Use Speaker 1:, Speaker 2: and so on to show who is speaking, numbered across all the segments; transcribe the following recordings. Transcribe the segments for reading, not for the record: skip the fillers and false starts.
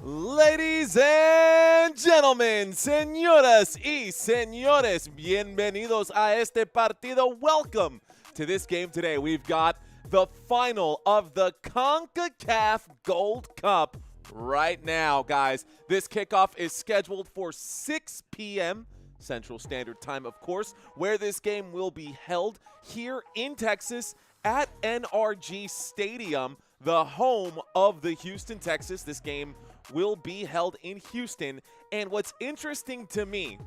Speaker 1: Ladies and gentlemen, señoras y señores, bienvenidos a este partido. Welcome to this game today. We've got the final of the CONCACAF Gold Cup right now, guys. This kickoff is scheduled for 6 p.m. Central Standard Time, of course, where this game will be held here in Texas at NRG Stadium, the home of the Houston Texans. This game will be held in Houston. And what's interesting to me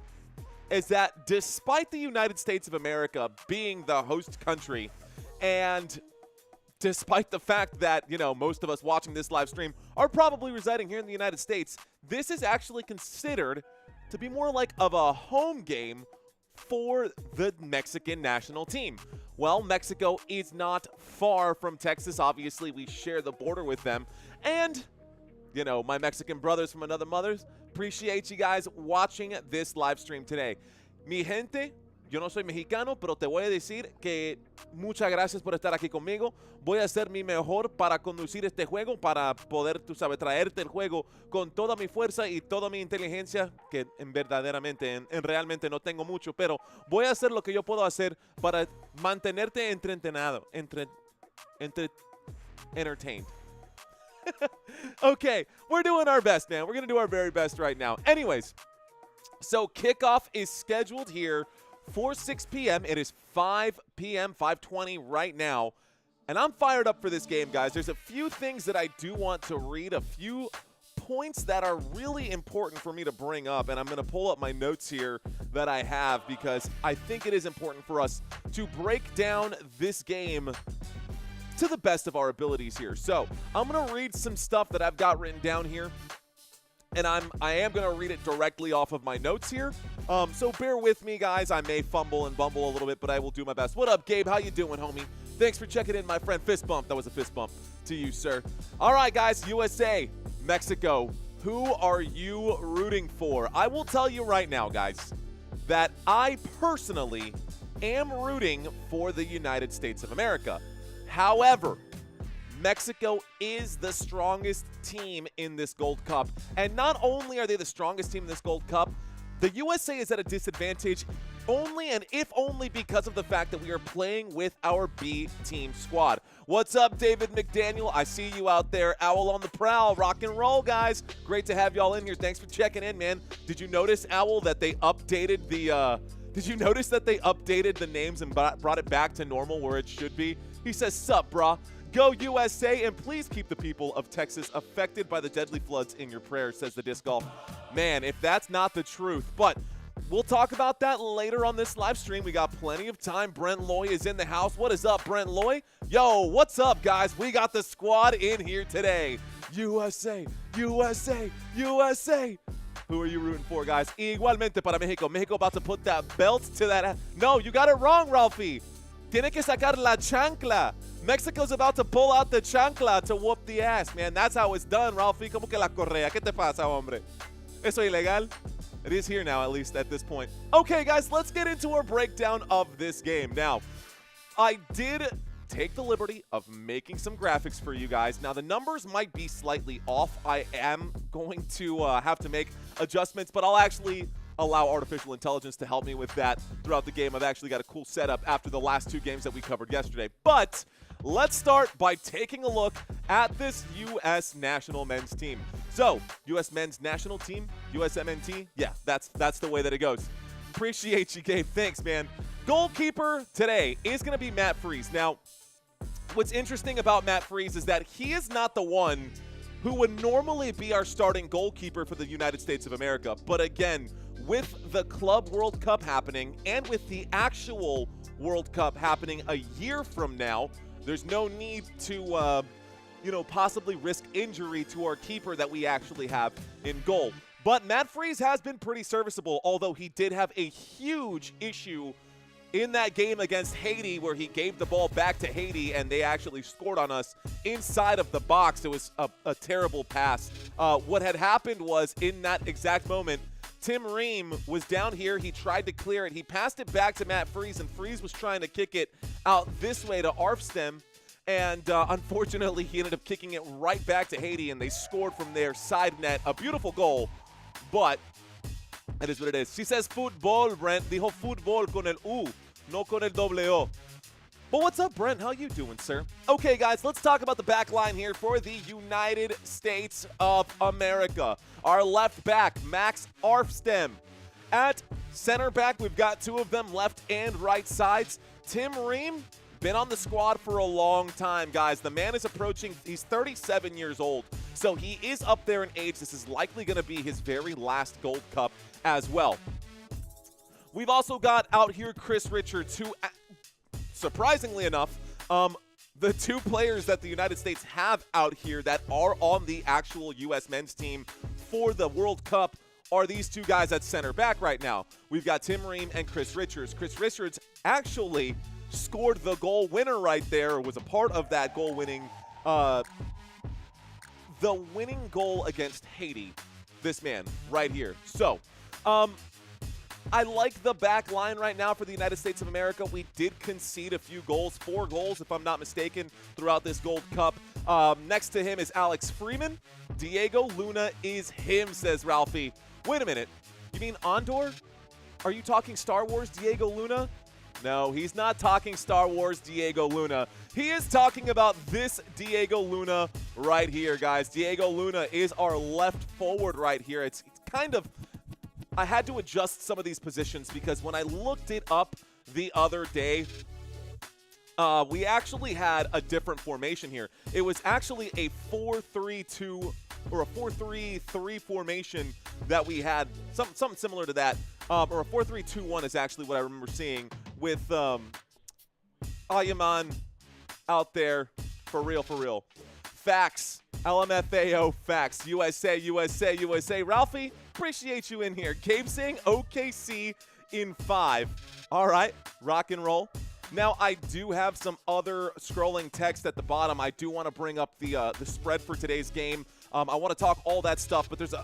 Speaker 1: is that despite the United States of America being the host country, and despite the fact that, most of us watching this live stream are probably residing here in the United States, this is actually considered to be more like of a home game for the Mexican national team. Well, Mexico is not far from Texas. Obviously, we share the border with them. And my Mexican brothers from another mothers, appreciate you guys watching this live stream today. Mi gente, yo no soy mexicano, pero te voy a decir que muchas gracias por estar aquí conmigo. Voy a hacer mi mejor para conducir este juego, para poder, traerte el juego con toda mi fuerza y toda mi inteligencia, que realmente no tengo mucho, pero voy a hacer lo que yo puedo hacer para mantenerte entertained. Okay, we're doing our best, man. We're going to do our very best right now. Anyways, so kickoff is scheduled here for 6 p.m. It is 5 p.m., 5:20 right now. And I'm fired up for this game, guys. There's a few things that I do want to read, a few points that are really important for me to bring up. And I'm going to pull up my notes here that I have because I think it is important for us to break down this game to the best of our abilities here. So I'm going to read some stuff that I've got written down here, and I am going to read it directly off of my notes here. So bear with me, guys. I may fumble and bumble a little bit, but I will do my best. What up, Gabe? How you doing, homie? Thanks for checking in, my friend. Fist bump. That was a fist bump to you, sir. All right, guys. USA, Mexico. Who are you rooting for? I will tell you right now, guys, that I personally am rooting for the United States of America. However, Mexico is the strongest team in this Gold Cup. And not only are they the strongest team in this Gold Cup, the USA is at a disadvantage only and if only because of the fact that we are playing with our B team squad. What's up, David McDaniel? I see you out there. Owl on the prowl. Rock and roll, guys. Great to have y'all in here. Thanks for checking in, man. Did you notice, Owl, that they updated the names and brought it back to normal where it should be? He says, sup, brah. Go USA, and please keep the people of Texas affected by the deadly floods in your prayers, says the disc golf. Man, if that's not the truth. But we'll talk about that later on this live stream. We got plenty of time. Brent Loy is in the house. What is up, Brent Loy? Yo, what's up, guys? We got the squad in here today. USA, USA, USA. Who are you rooting for, guys? Igualmente para Mexico. Mexico about to put that belt to that. No, you got it wrong, Ralphie. Tiene que sacar la chancla. Mexico's about to pull out the chancla to whoop the ass, man. That's how it's done, Ralphie. Como que la correa. ¿Qué te pasa, hombre? Eso ilegal? It is here now, at least at this point. Okay, guys, let's get into our breakdown of this game. Now, I did take the liberty of making some graphics for you guys. Now, the numbers might be slightly off. I am going to have to make adjustments, but I'll actually allow artificial intelligence to help me with that throughout the game. I've actually got a cool setup after the last two games that we covered yesterday. But let's start by taking a look at this U.S. national men's team. So, U.S. men's national team, USMNT, yeah, that's the way that it goes. Appreciate you, Gabe. Thanks, man. Goalkeeper today is going to be Matt Freese. Now, what's interesting about Matt Freese is that he is not the one who would normally be our starting goalkeeper for the United States of America. But again, with the Club World Cup happening and with the actual World Cup happening a year from now, there's no need to, possibly risk injury to our keeper that we actually have in goal. But Matt Freese has been pretty serviceable, although he did have a huge issue in that game against Haiti where he gave the ball back to Haiti and they actually scored on us inside of the box. It was a terrible pass. What had happened was in that exact moment, Tim Ream was down here. He tried to clear it. He passed it back to Matt Freese, and Freese was trying to kick it out this way to Arfstem. And unfortunately, he ended up kicking it right back to Haiti, and they scored from their side net. A beautiful goal, but that is what it is. She says football, Brent. Dijo fútbol con el U, no con el doble O. But what's up, Brent? How you doing, sir? Okay, guys, let's talk about the back line here for the United States of America. Our left back, Max Arfstem. At center back, we've got two of them, left and right sides. Tim Ream, been on the squad for a long time, guys. The man is approaching, he's 37 years old, so he is up there in age. This is likely going to be his very last Gold Cup as well. We've also got out here Chris Richards, who, surprisingly enough, the two players that the United States have out here that are on the actual U.S. men's team for the World Cup are these two guys at center back right now. We've got Tim Ream and Chris Richards. Chris Richards actually scored the goal winner right there, was a part of that goal winning, the winning goal against Haiti, this man right here. So, I like the back line right now for the United States of America. We did concede a few goals, 4 goals if I'm not mistaken, throughout this Gold Cup. Next to him is Alex Freeman. Diego Luna is him, says Ralphie. Wait a minute. You mean Andor? Are you talking Star Wars Diego Luna? No, he's not talking Star Wars Diego Luna. He is talking about this Diego Luna right here, guys. Diego Luna is our left forward right here. It's kind of, I had to adjust some of these positions because when I looked it up the other day, we actually had a different formation here. It was actually a 4-3-2 or a 4-3-3 formation that we had, something similar to that, or a 4-3-2-1 is actually what I remember seeing with Ayaman out there. For real. Facts. LMFAO facts. USA, USA, USA. Ralphie, appreciate you in here. Gabe saying OKC in 5. All right, rock and roll. Now, I do have some other scrolling text at the bottom. I do want to bring up the spread for today's game. I want to talk all that stuff, but there's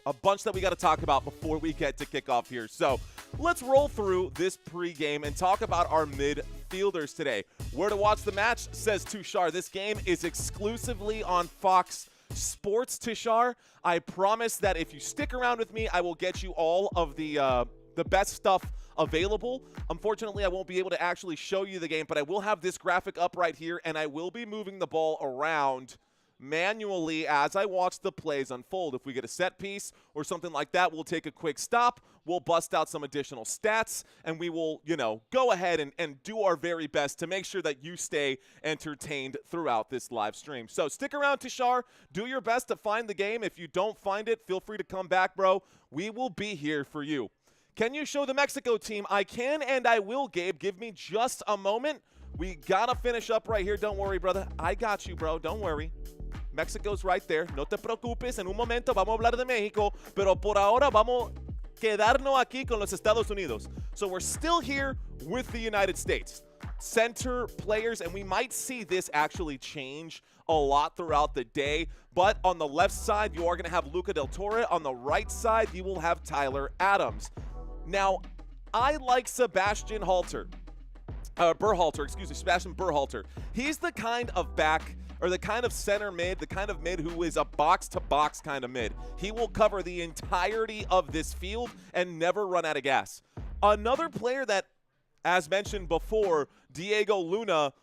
Speaker 1: a bunch that we got to talk about before we get to kickoff here. So let's roll through this pregame and talk about our midfielders today. Where to watch the match, says Tushar. This game is exclusively on Fox Sports, Tushar. I promise that if you stick around with me, I will get you all of the best stuff available. Unfortunately, I won't be able to actually show you the game, but I will have this graphic up right here, and I will be moving the ball around manually as I watch the plays unfold. If we get a set piece or something like that, we'll take a quick stop, we'll bust out some additional stats, and we will, go ahead and do our very best to make sure that you stay entertained throughout this live stream. So stick around, Tushar. Do your best to find the game. If you don't find it, feel free to come back, bro. We will be here for you. Can you show the Mexico team? I can and I will, Gabe. Give me just a moment. We got to finish up right here. Don't worry, brother. I got you, bro. Don't worry. Mexico's right there. No te preocupes. En un momento vamos a hablar de México, pero por ahora vamos a quedarnos aquí con los Estados Unidos. So we're still here with the United States. Center players, and we might see this actually change a lot throughout the day. But on the left side, you are going to have Luca Del Torre. On the right side, you will have Tyler Adams. Now, I like Sebastian Berhalter, Sebastian Berhalter. He's the kind of back, or the kind of center mid, the kind of mid who is a box-to-box kind of mid. He will cover the entirety of this field and never run out of gas. Another player that, as mentioned before, Diego Luna,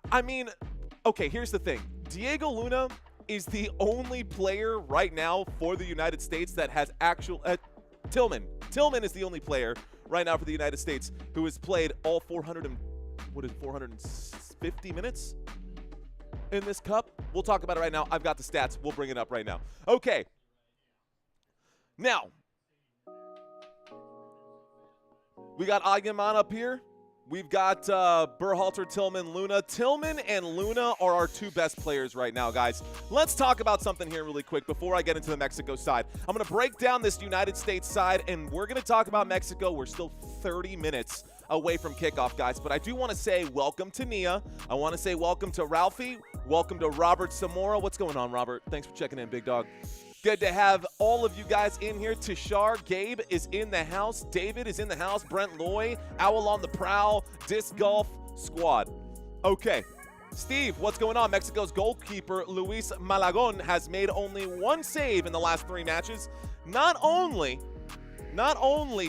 Speaker 1: I mean, okay, here's the thing. Diego Luna is the only player right now for the United States that has actual Tillman is the only player right now for the United States who has played all 450 minutes in this cup. We'll talk about it right now. I've got the stats. We'll bring it up right now. Okay. Now, we got Agaman up here. We've got Berhalter, Tillman, Luna. Tillman and Luna are our two best players right now, guys. Let's talk about something here really quick before I get into the Mexico side. I'm going to break down this United States side, and we're going to talk about Mexico. We're still 30 minutes away from kickoff, guys. But I do want to say welcome to Nia. I want to say welcome to Ralphie. Welcome to Robert Zamora. What's going on, Robert? Thanks for checking in, big dog. Good to have all of you guys in here. Tushar, Gabe is in the house. David is in the house. Brent Loy, Owl on the Prowl, Disc Golf Squad. Okay, Steve, what's going on? Mexico's goalkeeper Luis Malagon has made only one save in the last 3 matches. Not only,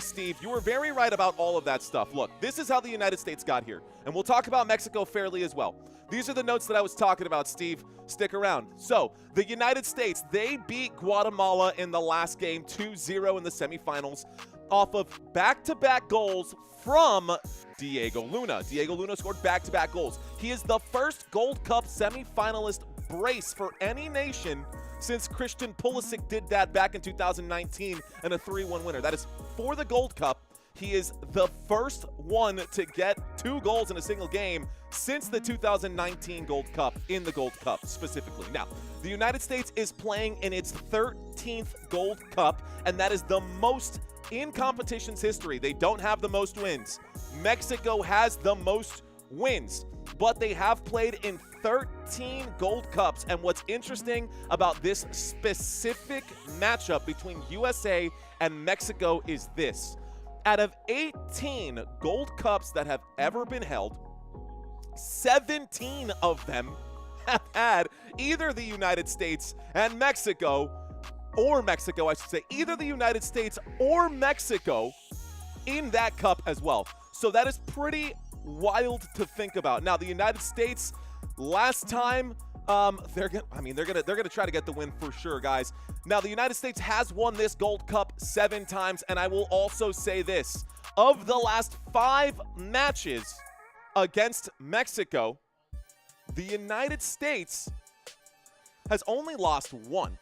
Speaker 1: Steve, you were very right about all of that stuff. Look, this is how the United States got here, and we'll talk about Mexico fairly as well. These are the notes that I was talking about, Steve. Stick around. So, the United States, they beat Guatemala in the last game 2-0 in the semifinals off of back-to-back goals from Diego Luna. Diego Luna scored back-to-back goals. He is the first Gold Cup semifinalist brace for any nation since Christian Pulisic did that back in 2019 in a 3-1 winner. That is for the Gold Cup. He is the first one to get 2 goals in a single game since the 2019 Gold Cup, in the Gold Cup specifically. Now, the United States is playing in its 13th Gold Cup, and that is the most in competition's history. They don't have the most wins. Mexico has the most wins, but they have played in 13 Gold Cups. And what's interesting about this specific matchup between USA and Mexico is this. Out of 18 Gold Cups that have ever been held, 17 of them have had either the United States and Mexico, or Mexico, I should say, either the United States or Mexico in that cup as well. So that is pretty wild to think about. Now, the United States, last time, they're gonna try to get the win for sure, guys. Now, the United States has won this Gold Cup 7 times, and I will also say this: of the last 5 matches against Mexico, the United States has only lost 1.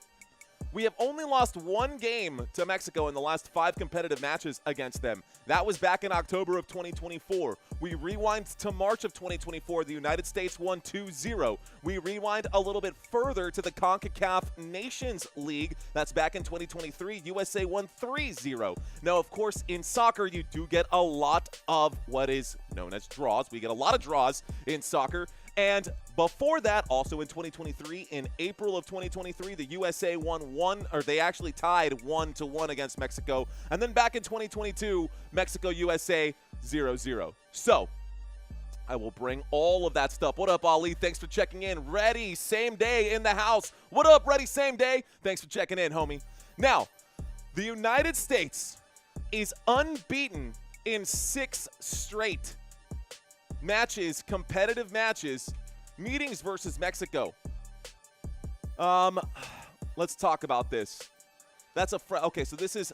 Speaker 1: We have only lost 1 game to Mexico in the last 5 competitive matches against them. That was back in October of 2024. We rewind to March of 2024. The United States won 2-0. We rewind a little bit further to the CONCACAF Nations League. That's back in 2023. USA won 3-0. Now, of course, in soccer, you do get a lot of what is known as draws. We get a lot of draws in soccer. And before that, also in 2023, in April of 2023, the USA they actually tied 1-1 against Mexico. And then back in 2022, Mexico-USA 0-0. So, I will bring all of that stuff. What up, Ali? Thanks for checking in. Ready, same day in the house. What up, Ready, same day? Thanks for checking in, homie. Now, the United States is unbeaten in 6 straight matches, competitive matches, meetings versus Mexico. Let's talk about this. That's okay, so this is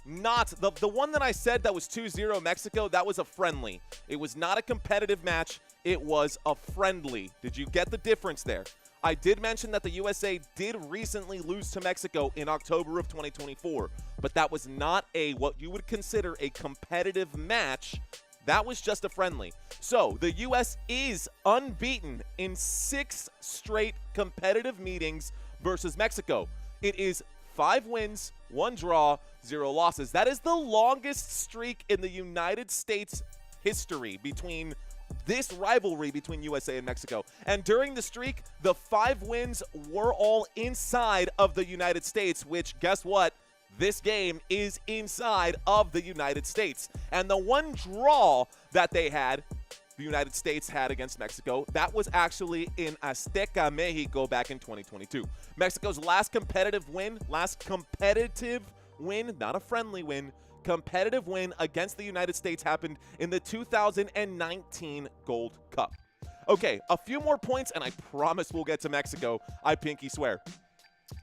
Speaker 1: not the one that I said that was 2-0 Mexico. That was a friendly. It was not a competitive match. It was a friendly. Did you get the difference there? I did mention that the USA did recently lose to Mexico in October of 2024, but that was not what you would consider a competitive match. That was just a friendly. So the U.S. is unbeaten in 6 straight competitive meetings versus Mexico. It is 5 wins, 1 draw, 0 losses. That is the longest streak in the United States history between this rivalry between USA and Mexico. And during the streak, the 5 wins were all inside of the United States, which, guess what? This game is inside of the United States. And the 1 draw that they had, the United States had against Mexico, that was actually in Azteca, Mexico back in 2022. Mexico's last competitive win, not a friendly win, competitive win against the United States happened in the 2019 Gold Cup. Okay, a few more points, and I promise we'll get to Mexico. I pinky swear.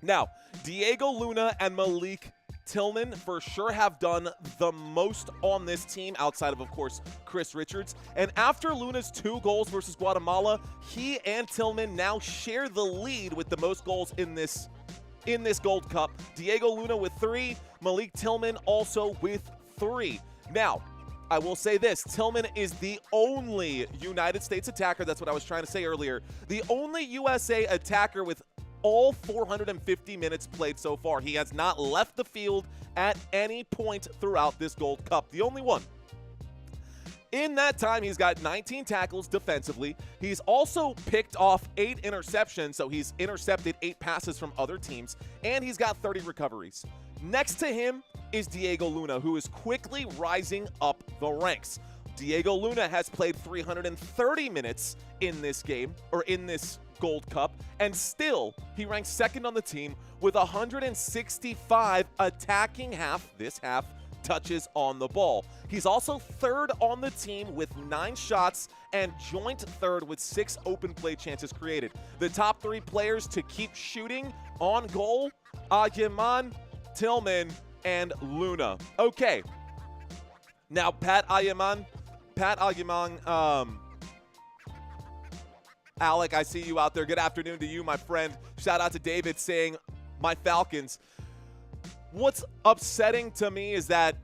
Speaker 1: Now, Diego Luna and Malik Tillman for sure have done the most on this team outside of course, Chris Richards. And after Luna's 2 goals versus Guatemala, he and Tillman now share the lead with the most goals in this Gold Cup. Diego Luna with 3, Malik Tillman also with 3. Now, I will say this, Tillman is the only United States attacker, that's what I was trying to say earlier, the only USA attacker with all 450 minutes played so far. He has not left the field at any point throughout this Gold Cup. The only one. In that time, he's got 19 tackles defensively. He's also picked off 8 interceptions, so he's intercepted 8 passes from other teams, and he's got 30 recoveries. Next to him is Diego Luna, who is quickly rising up the ranks. Diego Luna has played 330 minutes in this game, or in this Gold Cup, and still he ranks second on the team with 165 attacking this half, touches on the ball. He's also third on the team with 9 shots and joint third with 6 open play chances created. The top 3 players to keep shooting on goal, Aguiman, Tillman, and Luna. Okay. Now, Pat Aguiman, Alec, I see you out there. Good afternoon to you, my friend. Shout out to David saying, my Falcons. What's upsetting to me is that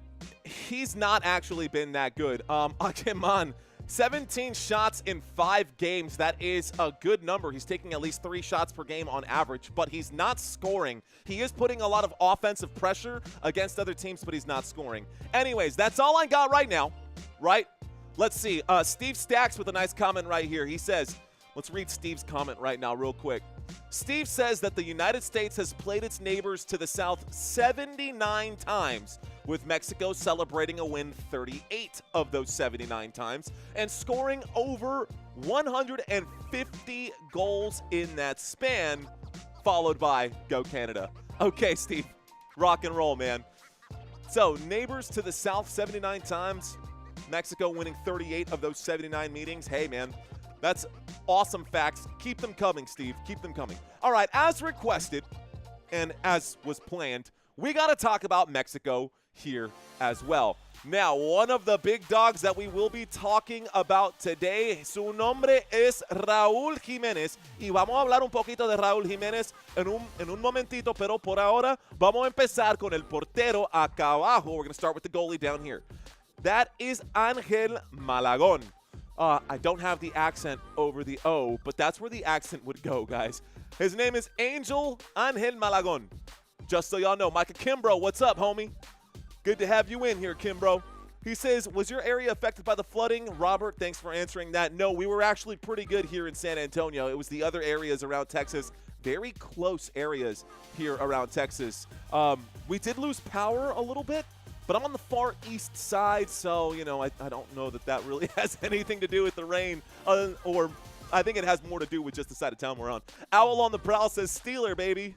Speaker 1: he's not actually been that good. Aguiman, 17 shots in 5 games. That is a good number. He's taking at least 3 shots per game on average, but he's not scoring. He is putting a lot of offensive pressure against other teams, but he's not scoring. Anyways, that's all I got right now, right? Let's see. Steve Stacks with a nice comment right here. He says, let's read Steve's comment right now real quick. Steve says that the United States has played its neighbors to the south 79 times, with Mexico celebrating a win 38 of those 79 times and scoring over 150 goals in that span, followed by Go Canada. Okay, Steve, rock and roll, man. So, neighbors to the south 79 times, Mexico winning 38 of those 79 meetings. Hey, man. That's awesome facts. Keep them coming, Steve. Keep them coming. All right, as requested and as was planned, we got to talk about Mexico here as well. Now, one of the big dogs that we will be talking about today, su nombre es Raúl Jiménez, y vamos a hablar un poquito de Raúl Jiménez en un momentito, pero por ahora vamos a empezar con el portero acá abajo. We're going to start with the goalie down here. That is Ángel Malagón. I don't have the accent over the O, but that's where the accent would go, guys. His name is Angel Ángel Malagón. Just so y'all know, Micah Kimbrough, what's up, homie? Good to have you in here, Kimbrough. He says, was your area affected by the flooding? Robert, thanks for answering that. No, we were actually pretty good here in San Antonio. It was the other areas around Texas, very close areas here around Texas. We did lose power a little bit, but I'm on the far east side, so, you know, I don't know that that really has anything to do with the rain, or I think it has more to do with just the side of town we're on. Owl on the Prowl says, Steeler, baby.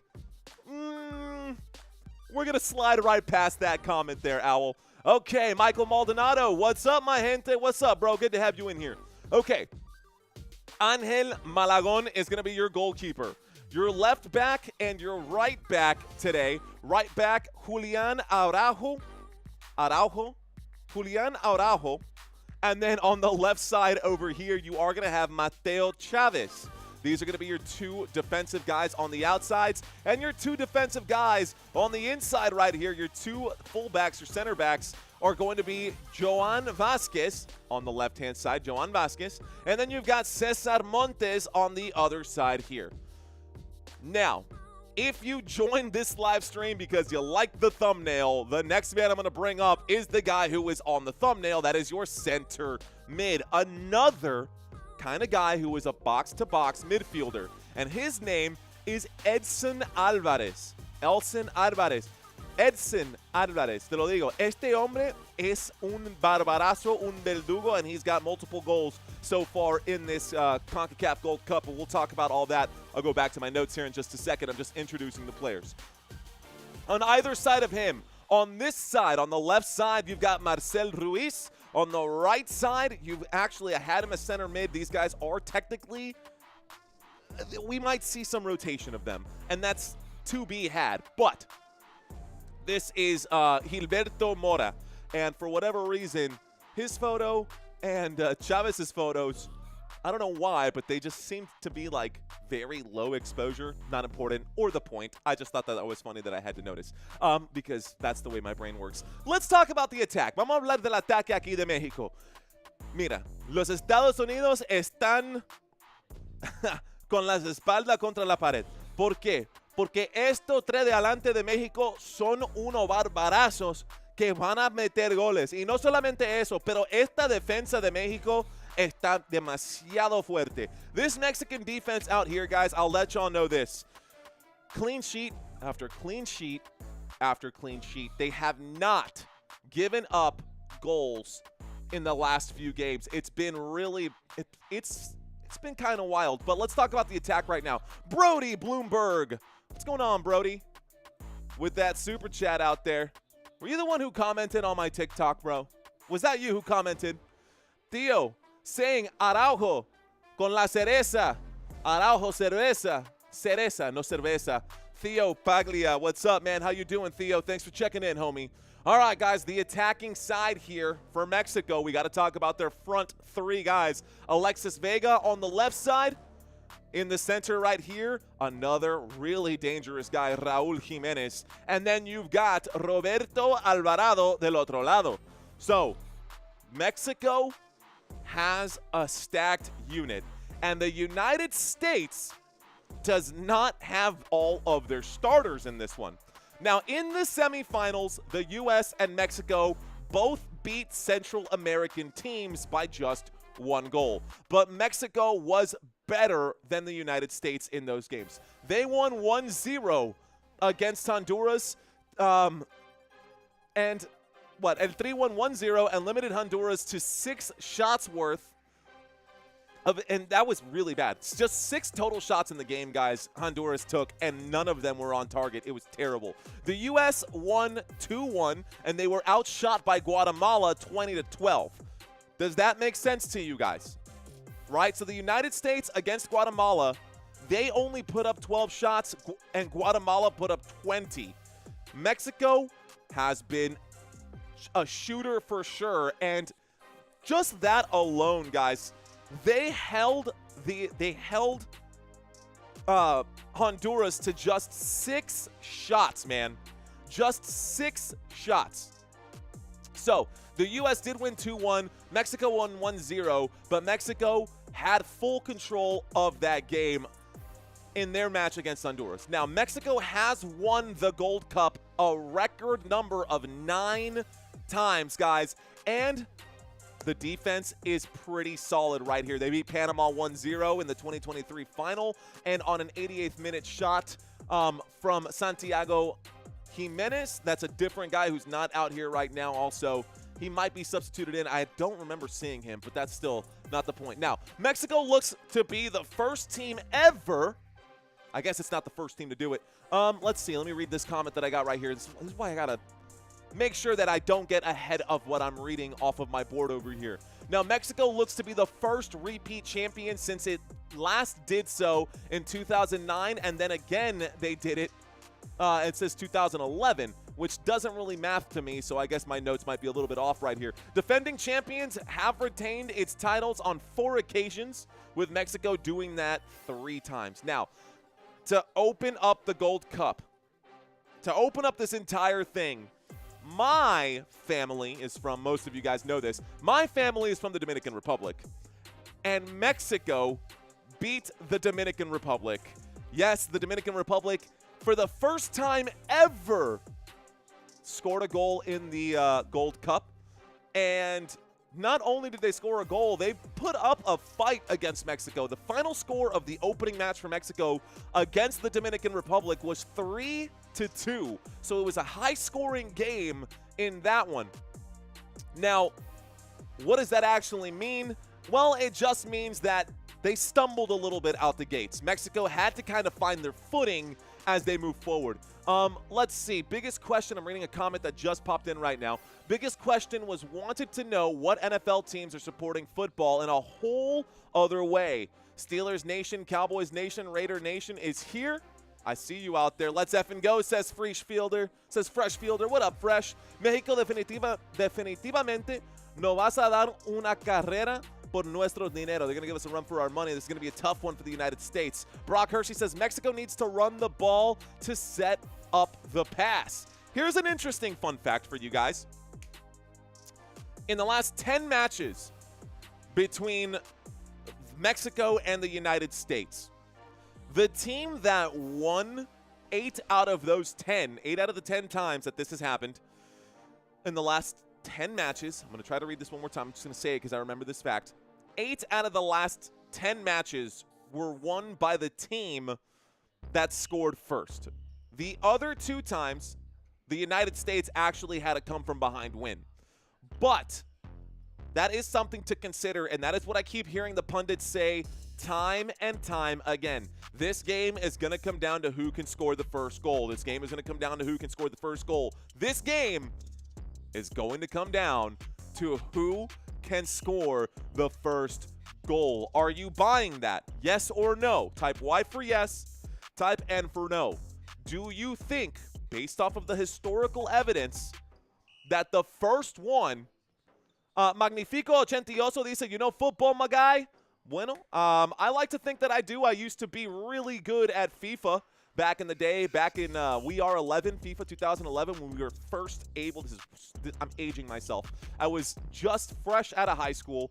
Speaker 1: We're going to slide right past that comment there, Owl. Okay, Michael Maldonado, what's up, my gente? What's up, bro? Good to have you in here. Okay, Ángel Malagón is going to be your goalkeeper. Your left back and your right back today. Right back, Julián Araujo. Julián Araujo. And then on the left side over here, you are going to have Mateo Chavez. These are going to be your 2 defensive guys on the outsides and your 2 defensive guys on the inside right here. Your 2 fullbacks or center backs are going to be Joan Vasquez on the left-hand side, Joan Vasquez. And then you've got Cesar Montes on the other side here. Now, if you join this live stream because you like the thumbnail, the next man I'm going to bring up is the guy who is on the thumbnail. That is your center mid. Another kind of guy who is a box-to-box midfielder. And his name is Edson Álvarez. Edson Álvarez. Edson Álvarez. Te lo digo. Este hombre es un barbarazo, un verdugo, and he's got multiple goals so far in this CONCACAF Gold Cup. And we'll talk about all that. I'll go back to my notes here in just a second. I'm just introducing the players. On either side of him, on this side, on the left side, you've got Marcel Ruiz. On the right side, you've actually had him as center mid. These guys are technically, we might see some rotation of them, and that's to be had. But this is Gilberto Mora, and for whatever reason, his photo and Chavez's photos, I don't know why, but they just seem to be like very low exposure, not important, or the point. I just thought that was funny that I had to notice, because that's the way my brain works. Let's talk about the attack. Vamos a hablar del ataque aquí de México. Mira, los Estados Unidos están con las espaldas contra la pared. ¿Por qué? Porque estos 3 de adelante de México son unos barbarazos que van a meter goles. Y no solamente eso, pero esta defensa de México está demasiado fuerte. This Mexican defense out here, guys, I'll let y'all know this. Clean sheet after clean sheet after clean sheet. They have not given up goals in the last few games. It's been really it's been kind of wild. But let's talk about the attack right now. Brody Bloomberg. What's going on, Brody? With that super chat out there. Were you the one who commented on my TikTok, bro? Was that you who commented? Theo saying Araujo con la cereza. Araujo cerveza. Cereza, no cerveza. Theo Paglia, what's up, man? How you doing, Theo? Thanks for checking in, homie. All right, guys, the attacking side here for Mexico. We got to talk about their front three guys. Alexis Vega on the left side. In the center right here, another really dangerous guy, Raúl Jiménez. And then you've got Roberto Alvarado del otro lado. So, Mexico has a stacked unit. And the United States does not have all of their starters in this one. Now, in the semifinals, the U.S. and Mexico both beat Central American teams by just 1 goal. But Mexico was better than the United States in those games. They won 1-0 against Honduras, and 3-1, 1-0, and limited Honduras to 6 shots worth. And that was really bad. It's just 6 total shots in the game, guys, Honduras took, and none of them were on target. It was terrible. The U.S. won 2-1, and they were outshot by Guatemala 20-12. Does that make sense to you guys? Right? So the United States against Guatemala, they only put up 12 shots, and Guatemala put up 20. Mexico has been a shooter for sure, and just that alone, guys, they held Honduras to just 6 shots, man. Just 6 shots. So the U.S. did win 2-1. Mexico won 1-0, but Mexico had full control of that game in their match against Honduras. Now, Mexico has won the Gold Cup a record number of 9 times, guys, and the defense is pretty solid right here. They beat Panama 1-0 in the 2023 final, and on an 88th minute shot from Santiago Jimenez. That's a different guy who's not out here right now also. He might be substituted in. I don't remember seeing him, but that's still not the point. Now, Mexico looks to be the first team ever. I guess it's not the first team to do it. Let's see. Let me read this comment that I got right here. This is why I got to make sure that I don't get ahead of what I'm reading off of my board over here. Now, Mexico looks to be the first repeat champion since it last did so in 2009, and then again they did it. It says 2011, which doesn't really math to me, so I guess my notes might be a little bit off right here. Defending champions have retained its titles on 4 occasions, with Mexico doing that 3 times. Now, to open up the Gold Cup, to open up this entire thing, my family is from, most of you guys know this, my family is from the Dominican Republic, and Mexico beat the Dominican Republic. Yes, the Dominican Republic, for the first time ever, scored a goal in the Gold Cup. And not only did they score a goal, they put up a fight against Mexico. The final score of the opening match for Mexico against the Dominican Republic was 3-2. So it was a high-scoring game in that one. Now, what does that actually mean? Well, it just means that they stumbled a little bit out the gates. Mexico had to kind of find their footing as they move forward. Let's see. Biggest question, I'm reading a comment that just popped in right now. Biggest question was wanted to know what NFL teams are supporting football in a whole other way. Steelers Nation, Cowboys Nation, Raider Nation is here. I see you out there. Let's effing go, says Fresh Fielder. Says Fresh Fielder. What up, Fresh? México definitivamente no vas a dar una carrera por nuestro dinero. They're going to give us a run for our money. This is going to be a tough one for the United States. Brock Hershey says Mexico needs to run the ball to set up the pass. Here's an interesting fun fact for you guys. In the last 10 matches between Mexico and the United States, the team that won 8 out of those 10, 8 out of the 10 times that this has happened in the last 10 matches, I'm going to try to read this one more time. I'm just going to say it because I remember this fact. 8 out of the last 10 matches were won by the team that scored first. The other 2 times, the United States actually had a come-from-behind win. But That is something to consider, and that is what I keep hearing the pundits say time and time again. This game is going to come down to who can score the first goal. This game is going to come down to who can score the first goal. This game is going to come down to who can score the first goal. Are you buying that? Yes or no? Type Y for yes, type N for no. Do you think, based off of the historical evidence, that the first one, Magnifico Ochentioso dice, you know football, my guy? Bueno, I like to think that I do. I used to be really good at FIFA back in the day, back in FIFA 2011, when we were first able, I'm aging myself. I was just fresh out of high school,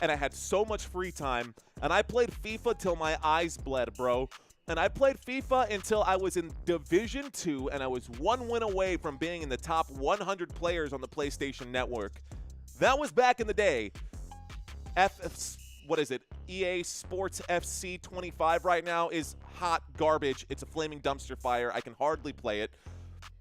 Speaker 1: and I had so much free time, and I played FIFA till my eyes bled, bro. And I played FIFA until I was in Division 2, and I was one win away from being in the top 100 players on the PlayStation Network. That was back in the day. What is it? EA Sports FC 25 right now is hot garbage. It's a flaming dumpster fire. I can hardly play it.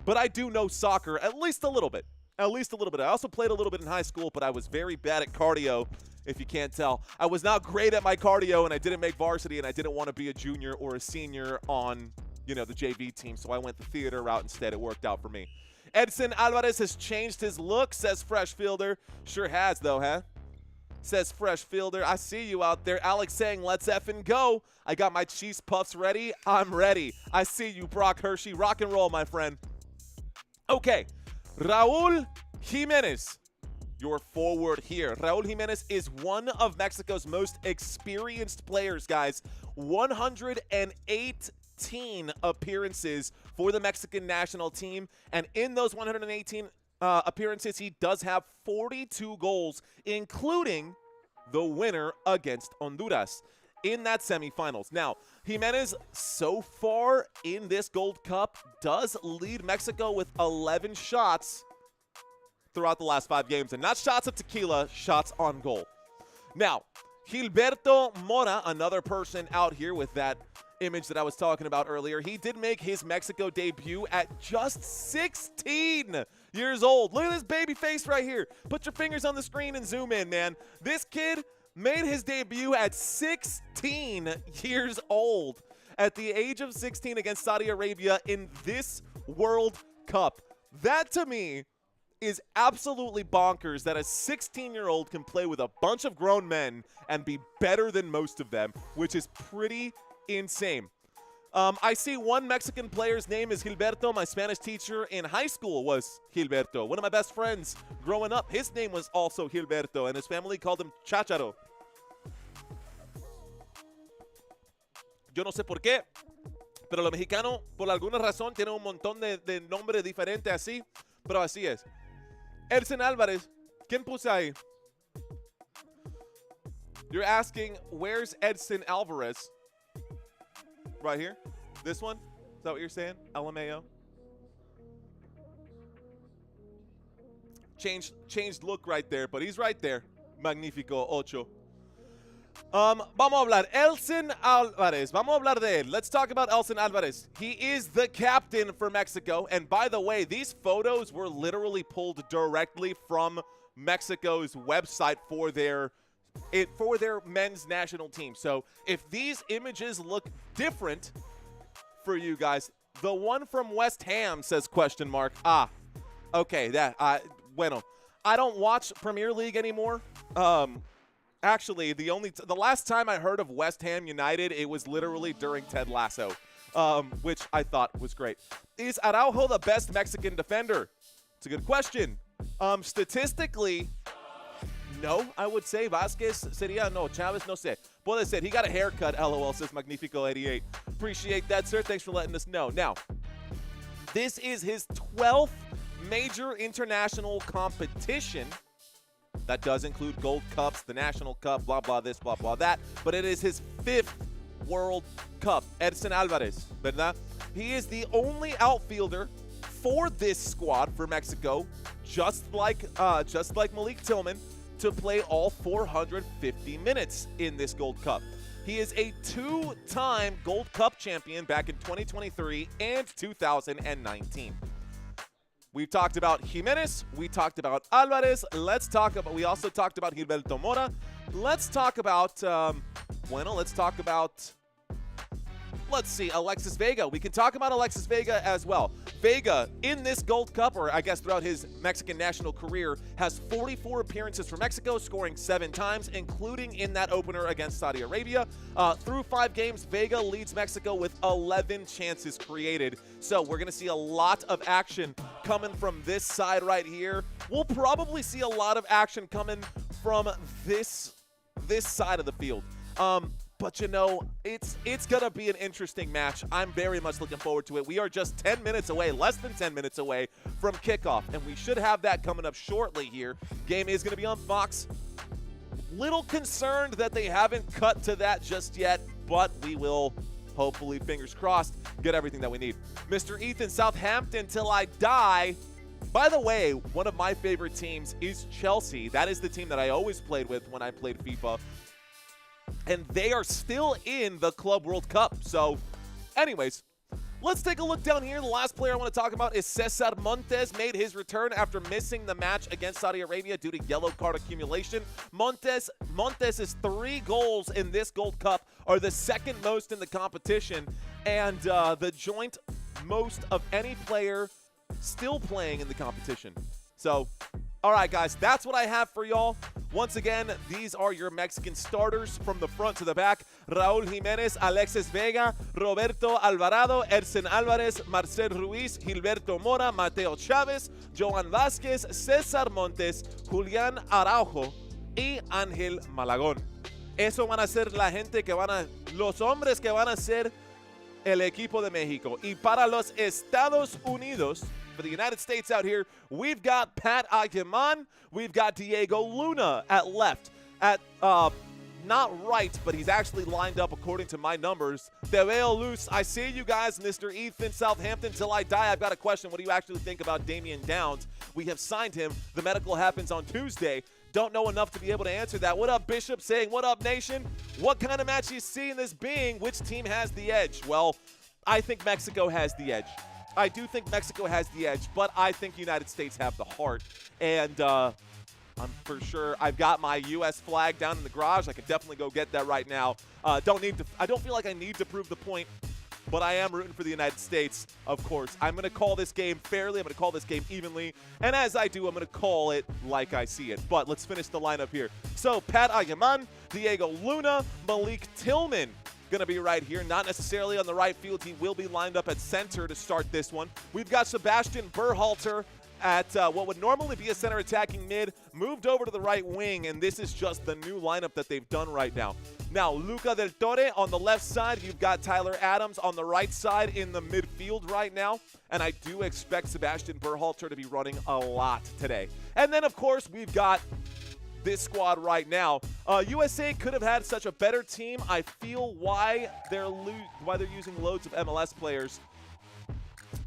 Speaker 1: But I do know soccer at least a little bit. At least a little bit. I also played a little bit in high school, but I was very bad at cardio, if you can't tell. I was not great at my cardio, and I didn't make varsity, and I didn't want to be a junior or a senior on, the JV team, so I went the theater route instead. It worked out for me. Edson Alvarez has changed his look, says Fresh Fielder. Sure has, though, huh? Says Fresh Fielder. I see you out there. Alex saying, let's effing go. I got my cheese puffs ready. I'm ready. I see you, Brock Hershey. Rock and roll, my friend. Okay. Raul Jimenez, your forward here. Raul Jimenez is one of Mexico's most experienced players, guys. 118 appearances for the Mexican national team. And in those 118 appearances, he does have 42 goals, including the winner against Honduras in that semifinals. Now, Jimenez, so far in this Gold Cup, does lead Mexico with 11 shots throughout the last 5 games. And not shots of tequila, shots on goal. Now, Gilberto Mora, another person out here with that image that I was talking about earlier, he did make his Mexico debut at just 16 years old. Look at this baby face right here. Put your fingers on the screen and zoom in, man. This kid made his debut at 16 years old. At the age of 16 against Saudi Arabia in this World Cup. That, to me, is absolutely bonkers that a 16-year-old can play with a bunch of grown men and be better than most of them, which is pretty insane. I see one Mexican player's name is Gilberto. My Spanish teacher in high school was Gilberto. One of my best friends growing up, his name was also Gilberto, and his family called him Chácharo. Yo no sé por qué, pero los mexicanos, por alguna razón, tienen un montón de nombres diferentes así, pero así es. Edson Alvarez, ¿quién puse ahí? You're asking, where's Edson Alvarez? Right here? This one? Is that what you're saying? LMAO? Changed look right there, but he's right there. Magnifico ocho. Vamos a hablar. Edson Alvarez. Vamos a hablar de él. Let's talk about Edson Alvarez. He is the captain for Mexico. And by the way, these photos were literally pulled directly from Mexico's website for their men's national team. So if these images look different for you guys, the one from West Ham says question mark. Okay, bueno. I don't watch Premier League anymore. Actually, the last time I heard of West Ham United, it was literally during Ted Lasso, which I thought was great. Is Araujo the best Mexican defender? It's a good question. Statistically, no, I would say Vázquez sería, no, Chávez, no sé. Puede ser. He got a haircut, LOL, says Magnifico88. Appreciate that, sir. Thanks for letting us know. Now, this is his 12th major international competition. That does include Gold Cups, the National Cup, blah, blah, this, blah, blah, that. But it is his 5th World Cup. Edson Alvarez, ¿verdad? He is the only outfielder for this squad for Mexico, just like Malik Tillman, to play all 450 minutes in this Gold Cup. He is a 2-time Gold Cup champion back in 2023 and 2019. We've talked about Jimenez. We talked about Alvarez. Let's talk about, we also talked about Gilberto Mora. Let's talk about, let's see, Alexis Vega. We can talk about Alexis Vega as well. Vega, in this Gold Cup, or I guess throughout his Mexican national career, has 44 appearances for Mexico, scoring 7 times, including in that opener against Saudi Arabia. Through 5 games, Vega leads Mexico with 11 chances created. So we're going to see a lot of action coming from this side right here. We'll probably see a lot of action coming from this side of the field. But, you know, it's going to be an interesting match. I'm very much looking forward to it. We are just 10 minutes away, less than 10 minutes away from kickoff, and we should have that coming up shortly here. Game is going to be on Fox. Little concerned that they haven't cut to that just yet, but we will, hopefully, fingers crossed, get everything that we need. Mr. Ethan, Southampton till I die. By the way, one of my favorite teams is Chelsea. That is the team that I always played with when I played FIFA. And they are still in the Club World Cup. So, anyways, let's take a look down here. The last player I want to talk about is Cesar Montes. Made his return after missing the match against Saudi Arabia due to yellow card accumulation. Montes' 3 goals in this Gold Cup are the second most in the competition, and the joint most of any player still playing in the competition. So, all right, guys, that's what I have for y'all. Once again, these are your Mexican starters from the front to the back. Raúl Jiménez, Alexis Vega, Roberto Alvarado, Edson Alvarez, Marcel Ruiz, Gilberto Mora, Mateo Chávez, Joan Vázquez, César Montes, Julián Araujo y Ángel Malagón. Eso van a ser la gente que los hombres que van a ser el equipo de México. Y para los Estados Unidos, for the United States out here, we've got Pat Aguiman, we've got Diego Luna at left. At not right, but he's actually lined up according to my numbers. Te veo luz. I see you guys, Mr. Ethan, Southampton till I die. I've got a question. What do you actually think about Damian Downs? We have signed him. The medical happens on Tuesday. Don't know enough to be able to answer that. What up, Bishop? Saying, what up, nation? What kind of match you see in this being? Which team has the edge? Well, I think Mexico has the edge. I do think Mexico has the edge, but I think United States have the heart. And I'm for sure, I've got my U.S. flag down in the garage. I can definitely go get that right now. I don't feel like I need to prove the point, but I am rooting for the United States, of course. I'm going to call this game fairly. I'm going to call this game evenly. And as I do, I'm going to call it like I see it. But let's finish the lineup here. So, Pat Aguiman, Diego Luna, Malik Tillman, going to be right here, not necessarily on the right field. He will be lined up at center to start this one. We've got Sebastian Berhalter at what would normally be a center attacking mid, moved over to the right wing, and this is just the new lineup that they've done right now. Now, Luca Del Torre on the left side. You've got Tyler Adams on the right side in the midfield right now, and I do expect Sebastian Berhalter to be running a lot today. And then, of course, we've got this squad right now. USA could have had such a better team. I feel why they're using loads of MLS players.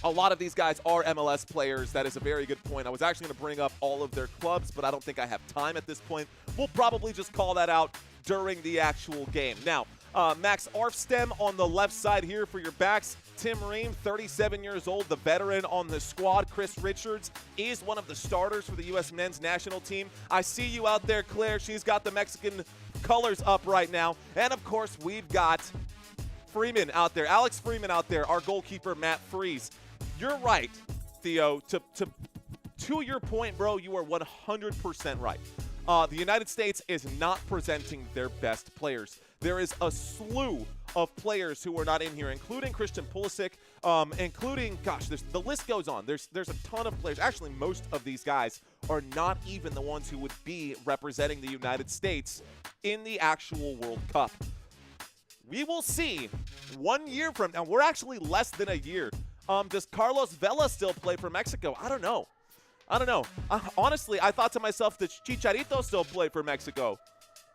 Speaker 1: A lot of these guys are MLS players. That is a very good point. I was actually going to bring up all of their clubs, but I don't think I have time at this point. We'll probably just call that out during the actual game. Now, Max Arfstem on the left side here for your backs. Tim Ream, 37 years old, the veteran on the squad. Chris Richards is one of the starters for the U.S. men's national team. I see you out there, Claire. She's got the Mexican colors up right now. And, of course, we've got Freeman out there, Alex Freeman out there, our goalkeeper, Matt Freese. You're right, Theo. To your point, bro, you are 100% right. The United States is not presenting their best players. There is a slew of players who are not in here, including Christian Pulisic, including, gosh, the list goes on. There's a ton of players. Actually, most of these guys are not even the ones who would be representing the United States in the actual World Cup. We will see 1 year from now. We're actually less than a year. Does Carlos Vela still play for Mexico? I don't know. Honestly, I thought to myself, does Chicharito still play for Mexico?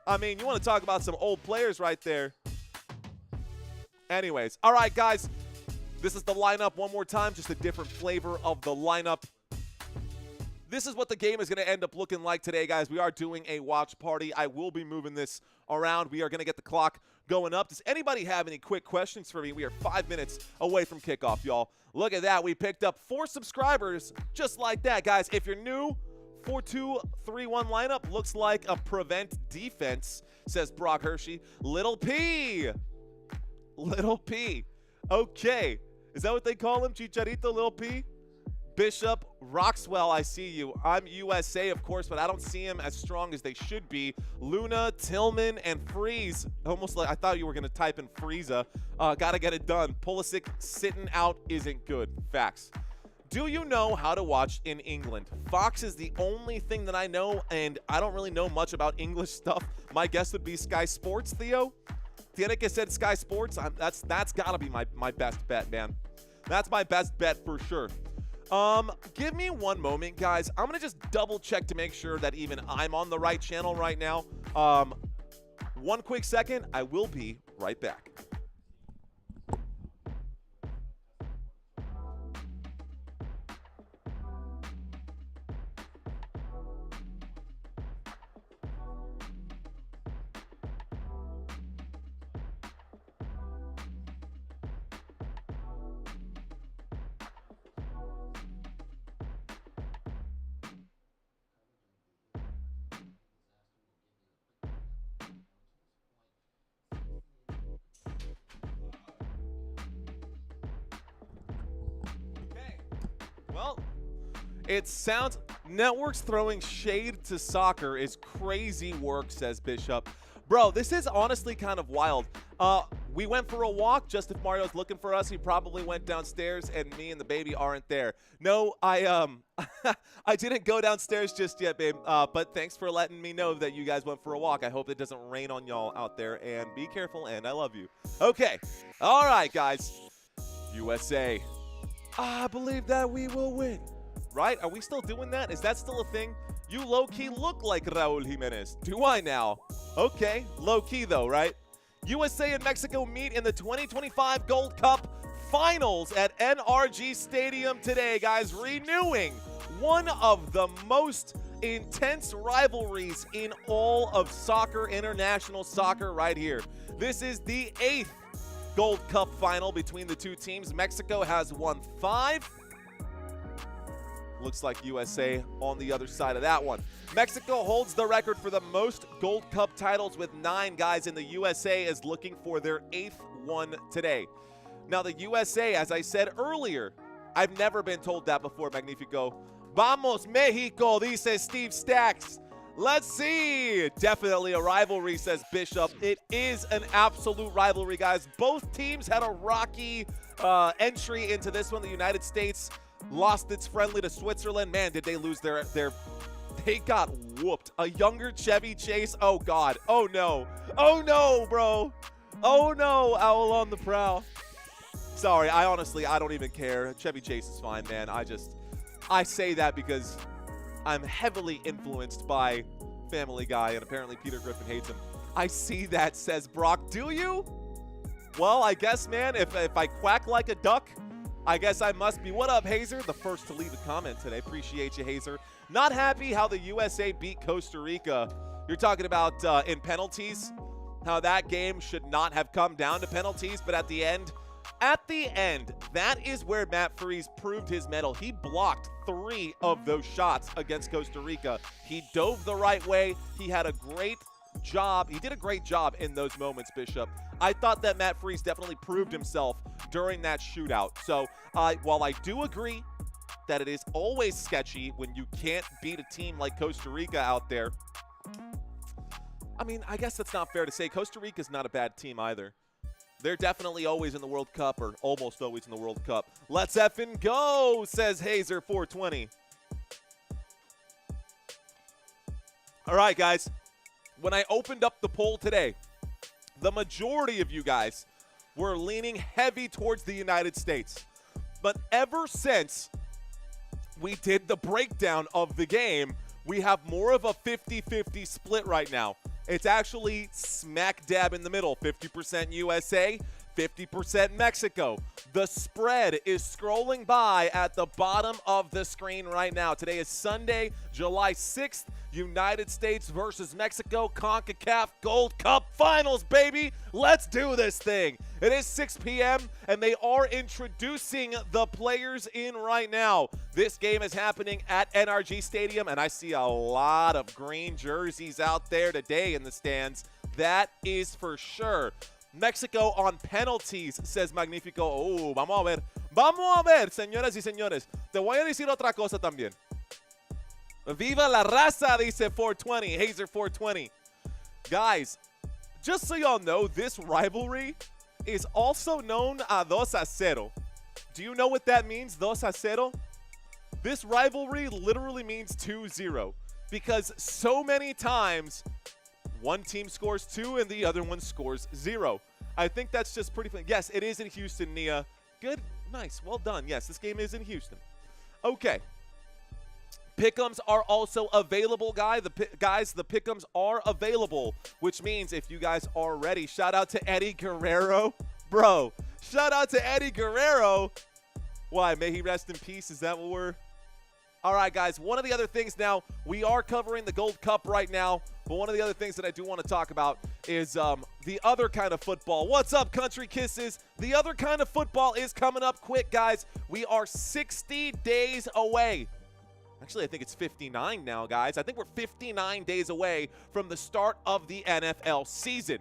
Speaker 1: I mean, you want to talk about some old players right there. Anyways, all right, guys. This is the lineup one more time, just a different flavor of the lineup. This is what the game is going to end up looking like today, guys. We are doing a watch party. I will be moving this around. We are going to get the clock going up. Does anybody have any quick questions for me? We are 5 minutes away from kickoff, y'all. Look at that. We picked up 4 subscribers just like that, guys. If you're new, 4-2-3-1 lineup looks like a prevent defense, says Brock Hershey. Little P. Little P. Okay. Is that what they call him? Chicharito, Little P? Bishop, Roxwell, I see you. I'm USA, of course, but I don't see him as strong as they should be. Luna, Tillman, and Freeze. Almost like I thought you were going to type in Frieza. Got to get it done. Pulisic sitting out isn't good. Facts. Do you know how to watch in England? Fox is the only thing that I know, and I don't really know much about English stuff. My guess would be Sky Sports, Theo. Tiene said Sky Sports. That's got to be my best bet, man. That's my best bet for sure. Give me one moment, guys. I'm going to just double check to make sure that even I'm on the right channel right now. One quick second. I will be right back. Well, it sounds networks throwing shade to soccer is crazy work, says Bishop. Bro, this is honestly kind of wild. We went for a walk. Just if Mario's looking for us, he probably went downstairs, and me and the baby aren't there. No, I I didn't go downstairs just yet, babe. But thanks for letting me know that you guys went for a walk. I hope it doesn't rain on y'all out there, and be careful, and I love you. Okay. All right, guys. USA. I believe that we will win. Right? Are we still doing that? Is that still a thing? You low-key look like Raul Jimenez. Do I now? Okay. Low-key, though, right? USA and Mexico meet in the 2025 Gold Cup Finals at NRG Stadium today, guys. Renewing one of the most intense rivalries in all of soccer, international soccer right here. This is the 8th Gold Cup Final between the two teams. Mexico has won 5. Looks like USA on the other side of that one. Mexico holds the record for the most Gold Cup titles with 9, guys, and the USA is looking for their 8th one today. Now, the USA, as I said earlier, I've never been told that before, Magnifico. Vamos, Mexico, dice Steve Stacks. Let's see. Definitely a rivalry, says Bishop. It is an absolute rivalry, guys. Both teams had a rocky entry into this one. The United States lost its friendly to Switzerland. Man, did they lose their they got whooped. A younger Chevy Chase. Oh, God. Oh, no. Oh, no, bro. Oh, no. Owl on the prowl. Sorry, I don't even care. Chevy Chase is fine, man. I say that because I'm heavily influenced by Family Guy, and apparently Peter Griffin hates him. I see that, says Brock. Do you? Well, I guess, man, if I quack like a duck, I guess I must be. What up, Hazer? The first to leave a comment today. Appreciate you, Hazer. Not happy how the USA beat Costa Rica. You're talking about in penalties, how that game should not have come down to penalties, but at the end, that is where Matt Freese proved his mettle. He blocked 3 of those shots against Costa Rica. He dove the right way. He had a great job. He did a great job in those moments, Bishop. I thought that Matt Freese definitely proved himself during that shootout. So while I do agree that it is always sketchy when you can't beat a team like Costa Rica out there, I mean, I guess that's not fair to say. Costa Rica's not a bad team either. They're definitely always in the World Cup, or almost always in the World Cup. Let's effing go, says Hazer 420. All right, guys. When I opened up the poll today, the majority of you guys were leaning heavy towards the United States. But ever since we did the breakdown of the game, we have more of a 50-50 split right now. It's actually smack dab in the middle, 50% USA, 50% Mexico. The spread is scrolling by at the bottom of the screen right now. Today is Sunday, July 6th. United States versus Mexico, CONCACAF Gold Cup Finals, baby. Let's do this thing. It is 6 p.m., and they are introducing the players in right now. This game is happening at NRG Stadium, and I see a lot of green jerseys out there today in the stands. That is for sure. Mexico on penalties, says Magnifico. Oh, vamos a ver. Vamos a ver, señoras y señores. Te voy a decir otra cosa también. Viva la raza, dice 420. Hazer 420. Guys, just so y'all know, this rivalry is also known as 2-0. Do you know what that means, 2-0? This rivalry literally means 2-0 because so many times one team scores 2 and the other one scores 0. I think that's just pretty fun. Yes, it is in Houston, Nia. Good. Nice. Well done. Yes, this game is in Houston. Okay. Pick'ems are also available, guys. The pick'ems are available, which means if you guys are ready, shout out to Eddie Guerrero. Bro, shout out to Eddie Guerrero. Why? May he rest in peace. Is that what we're... All right, guys, one of the other things now, we are covering the Gold Cup right now, but one of the other things that I do want to talk about is the other kind of football. What's up, Country Kisses? The other kind of football is coming up quick, guys. We are 60 days away. Actually, I think it's 59 now, guys. I think we're 59 days away from the start of the NFL season.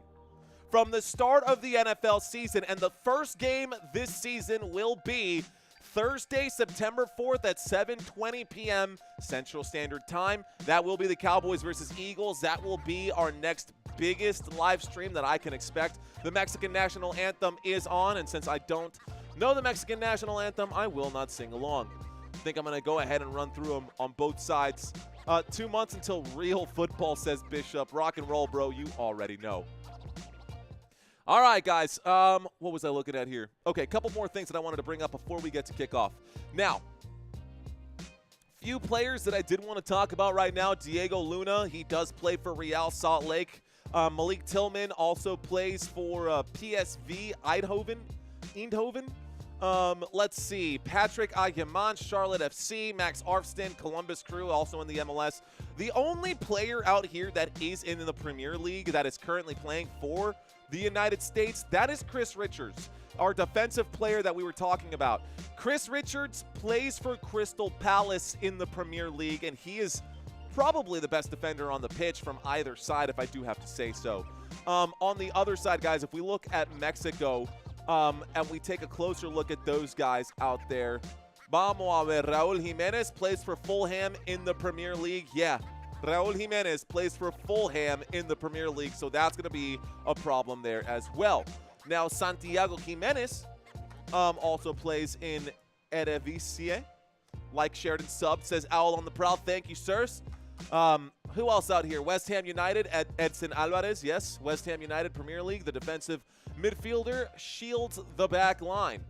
Speaker 1: From the start of the NFL season, and the first game this season will be Thursday, September 4th at 7:20 p.m. Central Standard Time. That will be the Cowboys versus Eagles. That will be our next biggest live stream that I can expect. The Mexican national anthem is on, and since I don't know the Mexican national anthem, I will not sing along. I think I'm going to go ahead and run through them on both sides. 2 months until real football, says Bishop. Rock and roll, bro. You already know. All right, guys. What was I looking at here? Okay, a couple more things that I wanted to bring up before we get to kickoff. Now, few players that I did want to talk about right now. Diego Luna, he does play for Real Salt Lake. Malik Tillman also plays for PSV Eindhoven. Let's see. Patrick Aguiman, Charlotte FC. Max Arfston, Columbus Crew, also in the MLS. The only player out here that is in the Premier League that is currently playing for the United States, that is Chris Richards, our defensive player that we were talking about. Chris Richards plays for Crystal Palace in the Premier League, and he is probably the best defender on the pitch from either side, if I do have to say so. On the other side, guys, if we look at Mexico, and we take a closer look at those guys out there. Vamos a ver. Raul Jimenez plays for Fulham in the Premier League. Yeah, Raul Jimenez plays for Fulham in the Premier League, so that's going to be a problem there as well. Now, Santiago Jimenez also plays in Eredivisie. Like Sheridan Sub, says Owl on the prowl. Thank you, sirs. Who else out here? West Ham United, Edson Alvarez. Yes, West Ham United Premier League. The defensive midfielder shields the back line.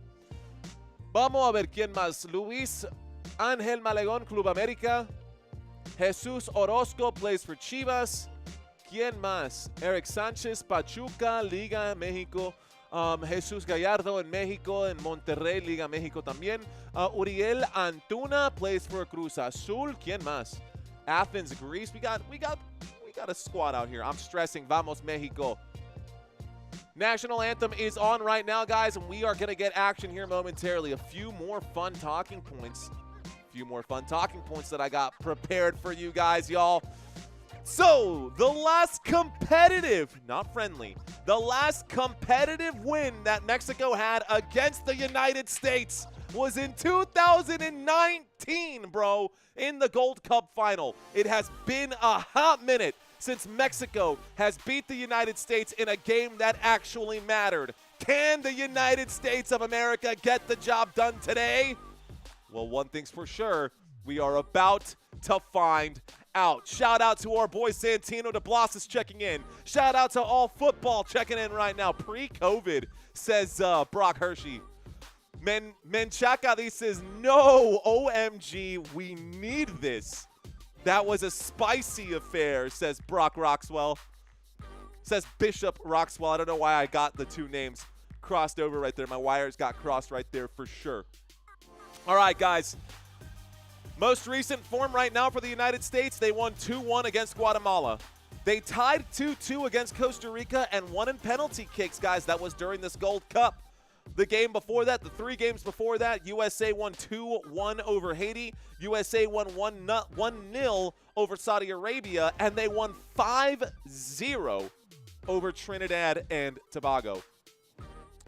Speaker 1: Vamos a ver quién más. Luis Ángel Malegón, Club América. Jesus Orozco plays for Chivas. ¿Quién más? Eric Sánchez, Pachuca, Liga México. Jesus Gallardo en México, en Monterrey, Liga México también. Uriel Antuna plays for Cruz Azul. ¿Quién más? Athens, Greece. We got a squad out here. I'm stressing. Vamos Mexico. National anthem is on right now, guys, and we are going to get action here momentarily. A few more fun talking points. That I got prepared for you guys, y'all. So, the last competitive, not friendly, the last competitive win that Mexico had against the United States was in 2019, bro, in the Gold Cup Final. It has been a hot minute since Mexico has beat the United States in a game that actually mattered. Can the United States of America get the job done today? Well, one thing's for sure, we are about to find out. Shout out to our boy Santino de Blas is checking in. Shout out to All Football checking in right now. Pre-COVID, says Brock Hershey. Menchaca says, no, OMG, we need this. That was a spicy affair, says Brock Roxwell. Says Bishop Roxwell. I don't know why I got the two names crossed over right there. My wires got crossed right there for sure. All right, guys. Most recent form right now for the United States, they won 2-1 against Guatemala. They tied 2-2 against Costa Rica and won in penalty kicks, guys. That was during this Gold Cup. The game before that, the 3 games before that, USA won 2-1 over Haiti. USA won 1-0 over Saudi Arabia, and they won 5-0 over Trinidad and Tobago.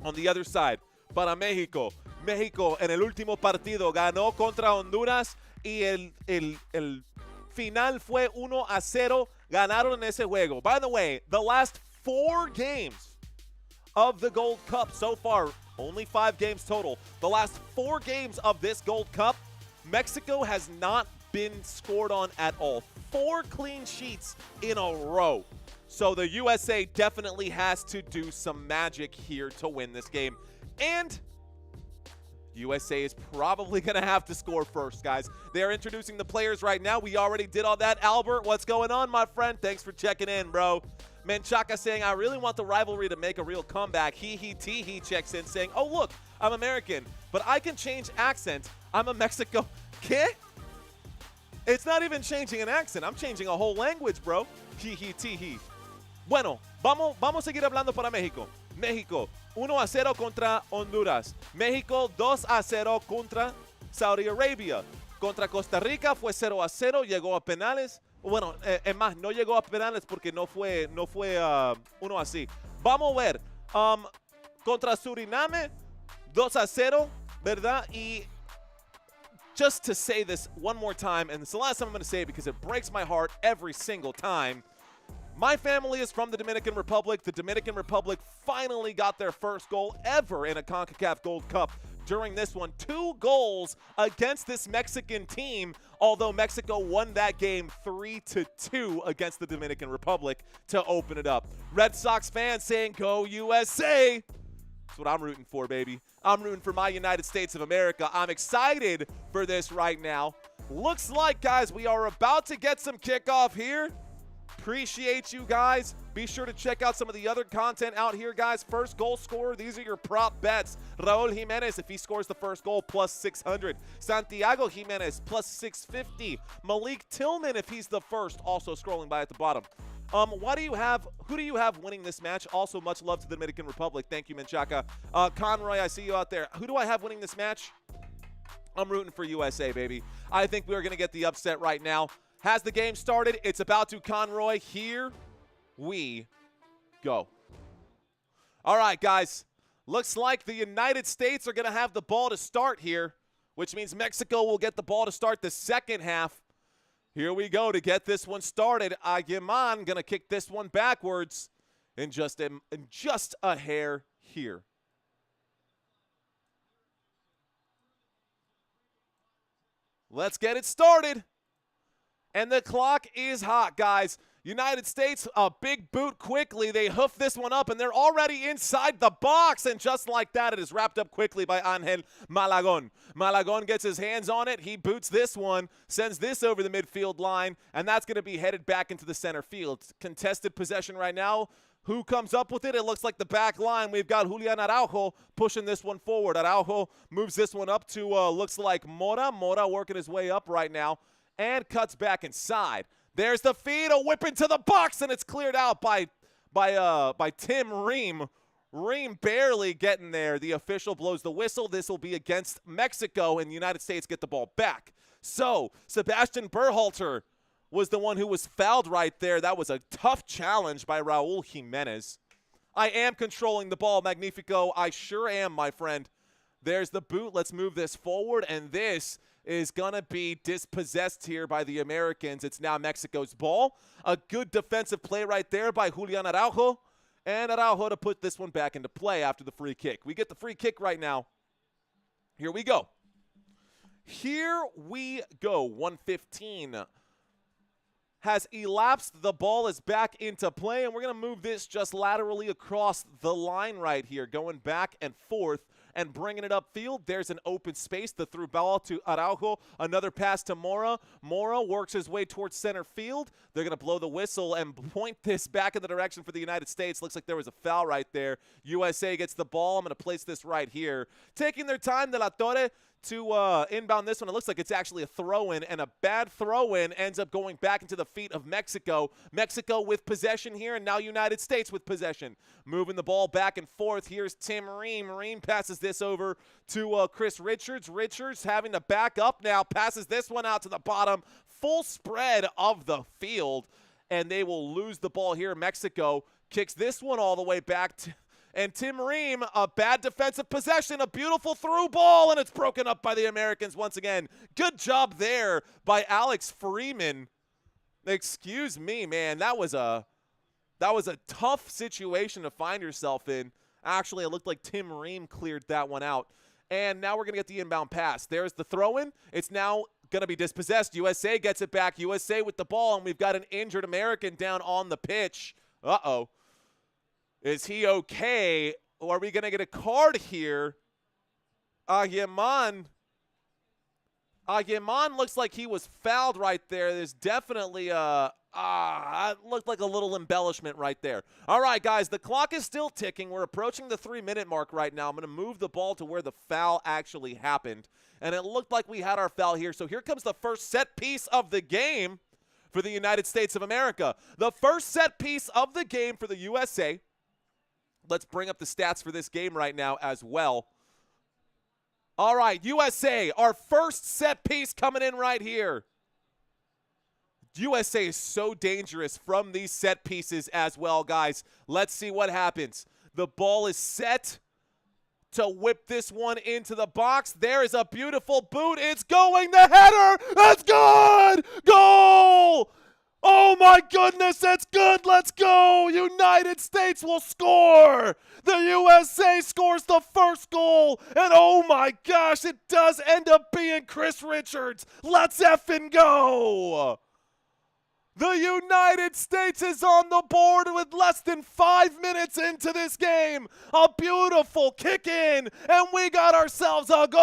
Speaker 1: On the other side, para México. México en el último partido ganó contra Honduras y el final fue 1-0. Ganaron en ese juego. By the way, the last 4 games of the Gold Cup so far, only 5 games total. The last 4 games of this Gold Cup, Mexico has not been scored on at all. 4 clean sheets in a row. So the USA definitely has to do some magic here to win this game. And USA is probably going to have to score first, guys. They're introducing the players right now. We already did all that. Albert, what's going on, my friend? Thanks for checking in, bro. Menchaca saying, I really want the rivalry to make a real comeback. He checks in saying, oh, look, I'm American, but I can change accent. I'm a Mexico. ¿Qué? It's not even changing an accent. I'm changing a whole language, bro. He. Bueno, vamos a seguir hablando para México. México, 1-0 contra Honduras. México, 2-0 contra Saudi Arabia. Contra Costa Rica fue 0-0, llegó a penales. Bueno, es más, no llegó a penales porque no fue uno así. Vamos a ver. Contra Suriname, 2-0, ¿verdad? Y just to say this one more time, and it's the last time I'm going to say it because it breaks my heart every single time. My family is from the Dominican Republic. The Dominican Republic finally got their first goal ever in a CONCACAF Gold Cup during this one. 2 goals against this Mexican team, although Mexico won that game 3-2 against the Dominican Republic to open it up. Red Sox fans saying, go USA. That's what I'm rooting for, baby. I'm rooting for my United States of America. I'm excited for this right now. Looks like, guys, we are about to get some kickoff here. Appreciate you guys. Be sure to check out some of the other content out here, guys. First goal scorer, these are your prop bets. Raul Jimenez, if he scores the first goal, plus 600. Santiago Jimenez, plus 650. Malik Tillman, if he's the first, also scrolling by at the bottom. Who do you have winning this match? Also, much love to the Dominican Republic. Thank you, Menchaca. Conroy, I see you out there. Who do I have winning this match? I'm rooting for USA, baby. I think we're going to get the upset right now. Has the game started? It's about to, Conroy. Here we go. All right, guys. Looks like the United States are going to have the ball to start here, which means Mexico will get the ball to start the second half. Here we go to get this one started. Aguiman going to kick this one backwards in just a hair here. Let's get it started. And the clock is hot, guys. United States, a big boot quickly. They hoof this one up, and they're already inside the box. And just like that, it is wrapped up quickly by Angel Malagon. Malagon gets his hands on it. He boots this one, sends this over the midfield line, and that's going to be headed back into the center field. Contested possession right now. Who comes up with it? It looks like the back line. We've got Julian Araujo pushing this one forward. Araujo moves this one up to, looks like Mora. Mora working his way up right now. And cuts back inside. There's the feed, a whip into the box, and it's cleared out by Tim Ream. Ream barely getting there. The official blows the whistle. This will be against Mexico, and the United States get the ball back. So, Sebastian Berhalter was the one who was fouled right there. That was a tough challenge by Raul Jimenez. I am controlling the ball, Magnifico. I sure am, my friend. There's the boot. Let's move this forward, and this is going to be dispossessed here by the Americans. It's now Mexico's ball. A good defensive play right there by Julian Araujo. And Araujo to put this one back into play after the free kick. We get the free kick right now. Here we go. Here we go. 1:15 has elapsed. The ball is back into play, and we're going to move this just laterally across the line right here, going back and forth. and bringing it upfield. There's an open space. The through ball to Araujo. Another pass to Mora. Mora works his way towards center field. They're going to blow the whistle and point this back in the direction for the United States. Looks like there was a foul right there. USA gets the ball. I'm going to place this right here. Taking their time, De La Torre to inbound this one. It looks like it's actually a throw-in, and a bad throw-in ends up going back into the feet of Mexico. Mexico with possession here, and now United States with possession. Moving the ball back and forth. Here's Tim Ream. Ream passes this over to Chris Richards. Richards having to back up now. Passes this one out to the bottom. Full spread of the field, and they will lose the ball here. Mexico kicks this one all the way back to and Tim Ream, a bad defensive possession, a beautiful through ball, and it's broken up by the Americans once again. Good job there by Alex Freeman. Excuse me, man. That was a tough situation to find yourself in. Actually, it looked like Tim Ream cleared that one out. And now we're going to get the inbound pass. There's the throw-in. It's now going to be dispossessed. USA gets it back. USA with the ball, and we've got an injured American down on the pitch. Uh-oh. Is he okay? Or are we going to get a card here? Aguiman looks like he was fouled right there. There's definitely it looked like a little embellishment right there. All right, guys, the clock is still ticking. We're approaching the 3-minute mark right now. I'm going to move the ball to where the foul actually happened. And it looked like we had our foul here. So here comes the first set piece of the game for the United States of America. The first set piece of the game for the USA. Let's bring up the stats for this game right now as well. All right, USA, our first set piece coming in right here. USA is so dangerous from these set pieces as well, guys. Let's see what happens. The ball is set to whip this one into the box. There is a beautiful boot. It's going. The header. That's good. Goal. Oh, my goodness, that's good. Let's go. United States will score. The USA scores the first goal. And, oh, my gosh, it does end up being Chris Richards. Let's effing go. The United States is on the board with less than 5 minutes into this game. A beautiful kick in, and we got ourselves a goal.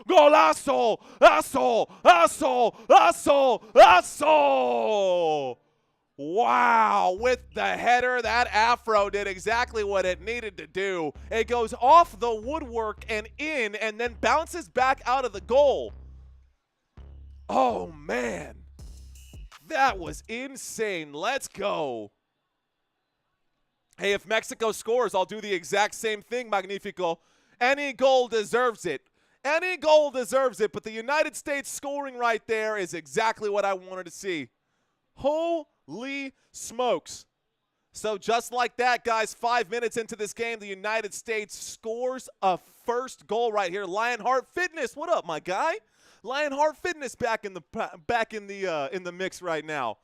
Speaker 1: Golazo, aso. Wow, with the header, that afro did exactly what it needed to do. It goes off the woodwork and in, and then bounces back out of the goal. Oh, man. That was insane. Let's go. Hey, if Mexico scores, I'll do the exact same thing, Magnifico. Any goal deserves it. Any goal deserves it, but the United States scoring right there is exactly what I wanted to see. Holy smokes. So just like that, guys, 5 minutes into this game, the United States scores a first goal right here. Lionheart Fitness, what up, my guy? Lionheart Fitness back in the mix right now.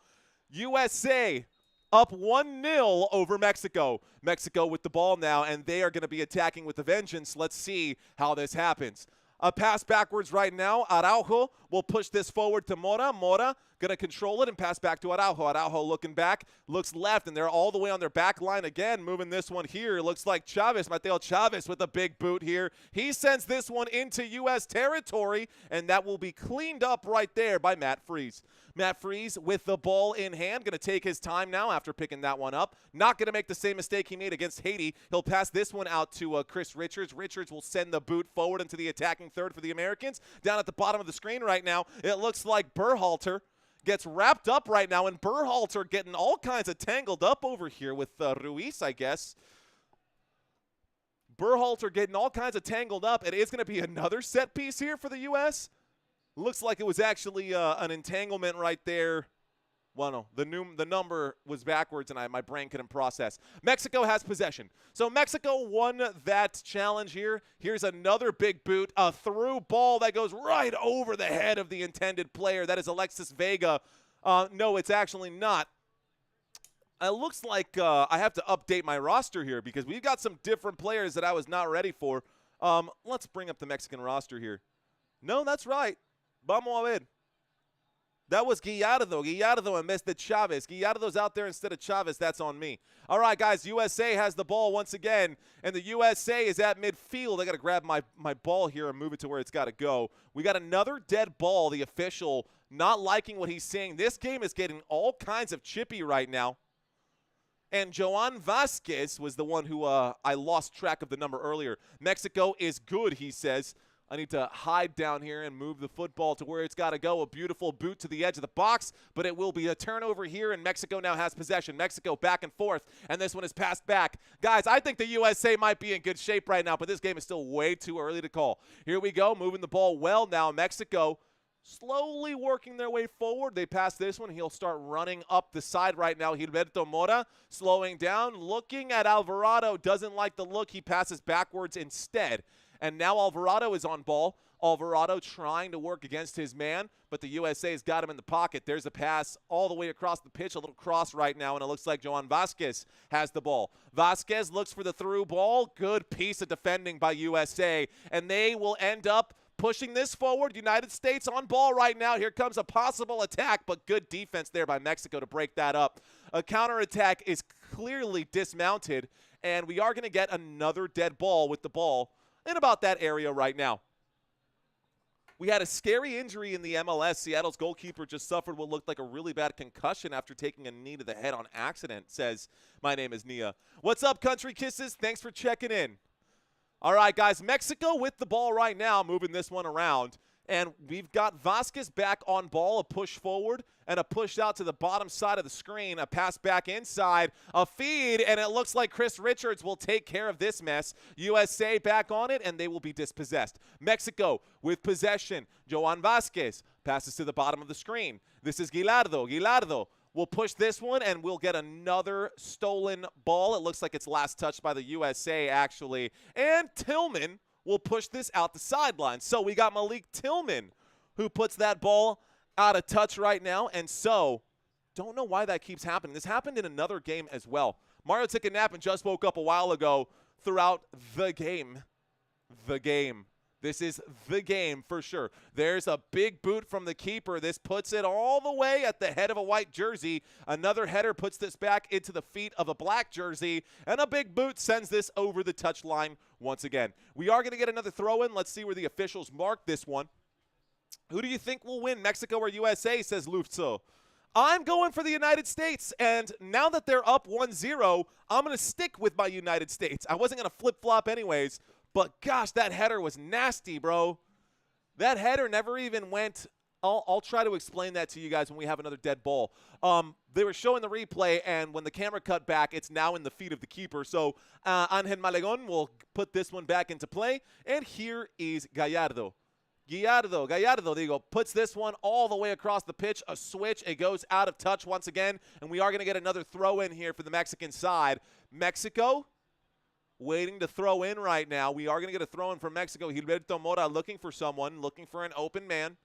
Speaker 1: USA up 1-0 over Mexico. Mexico with the ball now, and they are going to be attacking with a vengeance. Let's see how this happens. A pass backwards right now. Araujo will push this forward to Mora. Mora going to control it and pass back to Araujo. Araujo looking back, looks left, and they're all the way on their back line again. Moving this one here. Looks like Chavez, Mateo Chavez with a big boot here. He sends this one into U.S. territory, and that will be cleaned up right there by Matt Freese. Matt Freese with the ball in hand, going to take his time now after picking that one up. Not going to make the same mistake he made against Haiti. He'll pass this one out to Chris Richards. Richards will send the boot forward into the attacking third for the Americans. Down at the bottom of the screen right now, it looks like Berhalter gets wrapped up right now, and Berhalter getting all kinds of tangled up over here with Ruiz, I guess. Berhalter getting all kinds of tangled up. It is going to be another set piece here for the U.S. Looks like it was actually an entanglement right there. Well, no, the number was backwards, and my brain couldn't process. Mexico has possession. So Mexico won that challenge here. Here's another big boot, a through ball that goes right over the head of the intended player. That is Alexis Vega. No, it's actually not. It looks like I have to update my roster here because we've got some different players that I was not ready for. Let's bring up the Mexican roster here. No, that's right. Vamos a ver. That was Gallardo. Gallardo and Mr. Chavez. Gallardo's out there instead of Chavez. That's on me. All right, guys. USA has the ball once again, and the USA is at midfield. I got to grab my ball here and move it to where it's got to go. We got another dead ball. The official not liking what he's seeing. This game is getting all kinds of chippy right now. And Joan Vasquez was the one who I lost track of the number earlier. Mexico is good, he says. I need to hide down here and move the football to where it's got to go. A beautiful boot to the edge of the box, but it will be a turnover here, and Mexico now has possession. Mexico back and forth, and this one is passed back. Guys, I think the USA might be in good shape right now, but this game is still way too early to call. Here we go, moving the ball well now. Mexico slowly working their way forward. They pass this one. He'll start running up the side right now. Gilberto Mora slowing down, looking at Alvarado. Doesn't like the look. He passes backwards instead. And now Alvarado is on ball. Alvarado trying to work against his man, but the USA's got him in the pocket. There's a pass all the way across the pitch, a little cross right now, and it looks like Joan Vasquez has the ball. Vasquez looks for the through ball. Good piece of defending by USA, and they will end up pushing this forward. United States on ball right now. Here comes a possible attack, but good defense there by Mexico to break that up. A counterattack is clearly dismounted, and we are going to get another dead ball with the ball in about that area right now. We had a scary injury in the MLS. Seattle's goalkeeper just suffered what looked like a really bad concussion after taking a knee to the head on accident, says, my name is Nia. What's up, Country Kisses? Thanks for checking in. All right, guys, Mexico with the ball right now, moving this one around. And we've got Vasquez back on ball, a push forward, and a push out to the bottom side of the screen, a pass back inside, a feed, and it looks like Chris Richards will take care of this mess. USA back on it, and they will be dispossessed. Mexico with possession. Joan Vasquez passes to the bottom of the screen. This is Gallardo. Gallardo will push this one, and we'll get another stolen ball. It looks like it's last touched by the USA, actually. And Tillman will push this out the sideline. So we got Malik Tillman who puts that ball out of touch right now. And so, don't know why that keeps happening. This happened in another game as well. Mario took a nap and just woke up a while ago throughout the game. The game. This is the game for sure. There's a big boot from the keeper. This puts it all the way at the head of a white jersey. Another header puts this back into the feet of a black jersey. And a big boot sends this over the touchline once again. We are going to get another throw in. Let's see where the officials mark this one. Who do you think will win, Mexico or USA, says Lufzo. I'm going for the United States, and now that they're up 1-0, I'm going to stick with my United States. I wasn't going to flip-flop anyways, but gosh, that header was nasty, bro. That header never even went. I'll try to explain that to you guys when we have another dead ball. They were showing the replay, and when the camera cut back, it's now in the feet of the keeper. So Angel Malegon will put this one back into play, and here is Gallardo. Gallardo, puts this one all the way across the pitch, a switch. It goes out of touch once again, and we are going to get another throw in here for the Mexican side. Mexico waiting to throw in right now. We are going to get a throw in from Mexico. Gilberto Mora looking for someone, looking for an open man.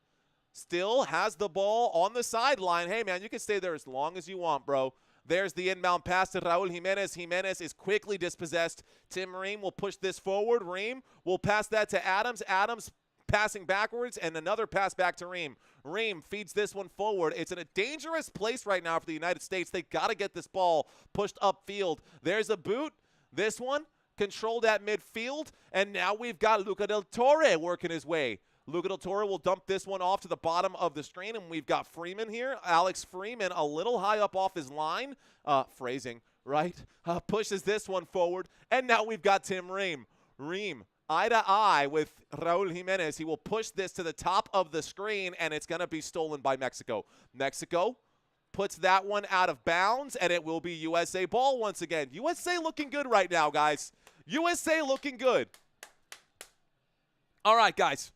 Speaker 1: Still has the ball on the sideline. Hey, man, you can stay there as long as you want, bro. There's the inbound pass to Raul Jimenez. Jimenez is quickly dispossessed. Tim Ream will push this forward. Ream will pass that to Adams. Adams passing backwards, and another pass back to Ream. Ream feeds this one forward. It's in a dangerous place right now for the United States. They got to get this ball pushed upfield. There's a boot. This one controlled at midfield, and now we've got Luca Del Torre working his way. Luca Del Torre will dump this one off to the bottom of the screen, and we've got Freeman here. Alex Freeman a little high up off his line. Phrasing, right? Pushes this one forward, and now we've got Tim Ream. Ream eye to eye with Raul Jimenez. He will push this to the top of the screen, and it's going to be stolen by Mexico. Mexico puts that one out of bounds, and it will be USA ball once again. USA looking good right now, guys. USA looking good. All right, guys.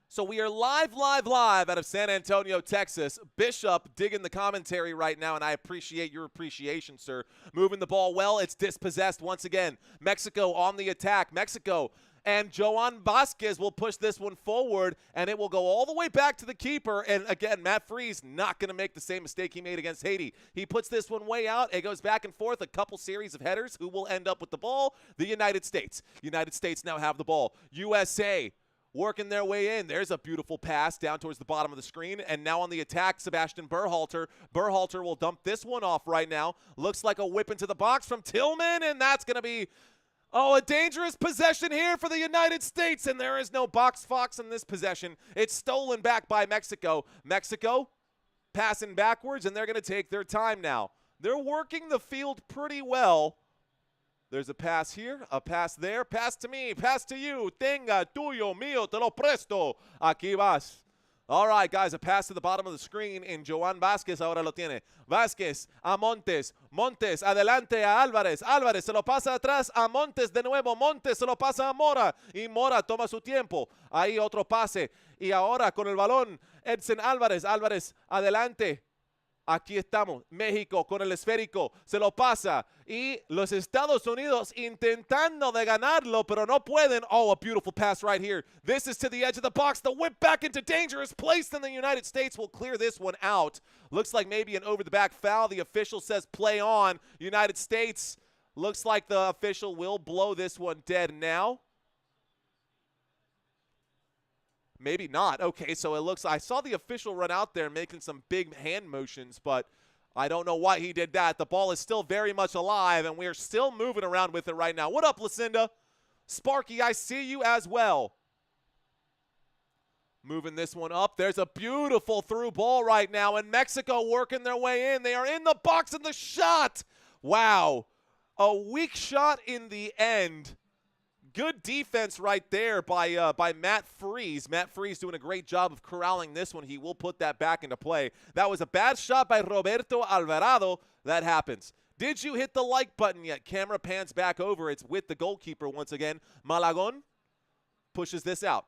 Speaker 1: So we are live out of San Antonio, Texas. Bishop digging the commentary right now, and I appreciate your appreciation, sir. Moving the ball well. It's dispossessed once again. Mexico on the attack. Mexico and Joan Vasquez will push this one forward, and it will go all the way back to the keeper. And again, Matt Freese not going to make the same mistake he made against Haiti. He puts this one way out. It goes back and forth, a couple series of headers. Who will end up with the ball? The United States. United States now have the ball. USA working their way in. There's a beautiful pass down towards the bottom of the screen. And now on the attack, Sebastian Berhalter. Berhalter will dump this one off right now. Looks like a whip into the box from Tillman, and that's going to be, a dangerous possession here for the United States. And there is no box fox in this possession. It's stolen back by Mexico. Mexico passing backwards, and they're going to take their time now. They're working the field pretty well. There's a pass here, a pass there, pass to me, pass to you. Tenga, tuyo, mío, te lo presto. Aquí vas. All right, guys, a pass to the bottom of the screen, and Joan Vázquez ahora lo tiene. Vázquez a Montes. Montes adelante a Álvarez. Álvarez se lo pasa atrás a Montes de nuevo. Montes se lo pasa a Mora. Y Mora toma su tiempo. Ahí otro pase. Y ahora con el balón, Edson Álvarez. Álvarez adelante. Aquí estamos, México con el esférico, se lo pasa, y los Estados Unidos intentando de ganarlo, pero no pueden. Oh, a beautiful pass right here. This is to the edge of the box, the whip back into dangerous place, and the United States will clear this one out. Looks like maybe an over-the-back foul. The official says play on. United States, looks like the official will blow this one dead now. Maybe not. Okay, so it looks, I saw the official run out there making some big hand motions, but I don't know why he did that. The ball is still very much alive, and we're still moving around with it right now. What up, Lucinda? Sparky, I see you as well. Moving this one up. There's a beautiful through ball right now, and Mexico working their way in. They are in the box, and the shot. Wow. A weak shot in the end. Good defense right there by Matt Freese. Matt Freese doing a great job of corralling this one. He will put that back into play. That was a bad shot by Roberto Alvarado. That happens. Did you hit the like button yet? Camera pans back over. It's with the goalkeeper once again. Malagon pushes this out.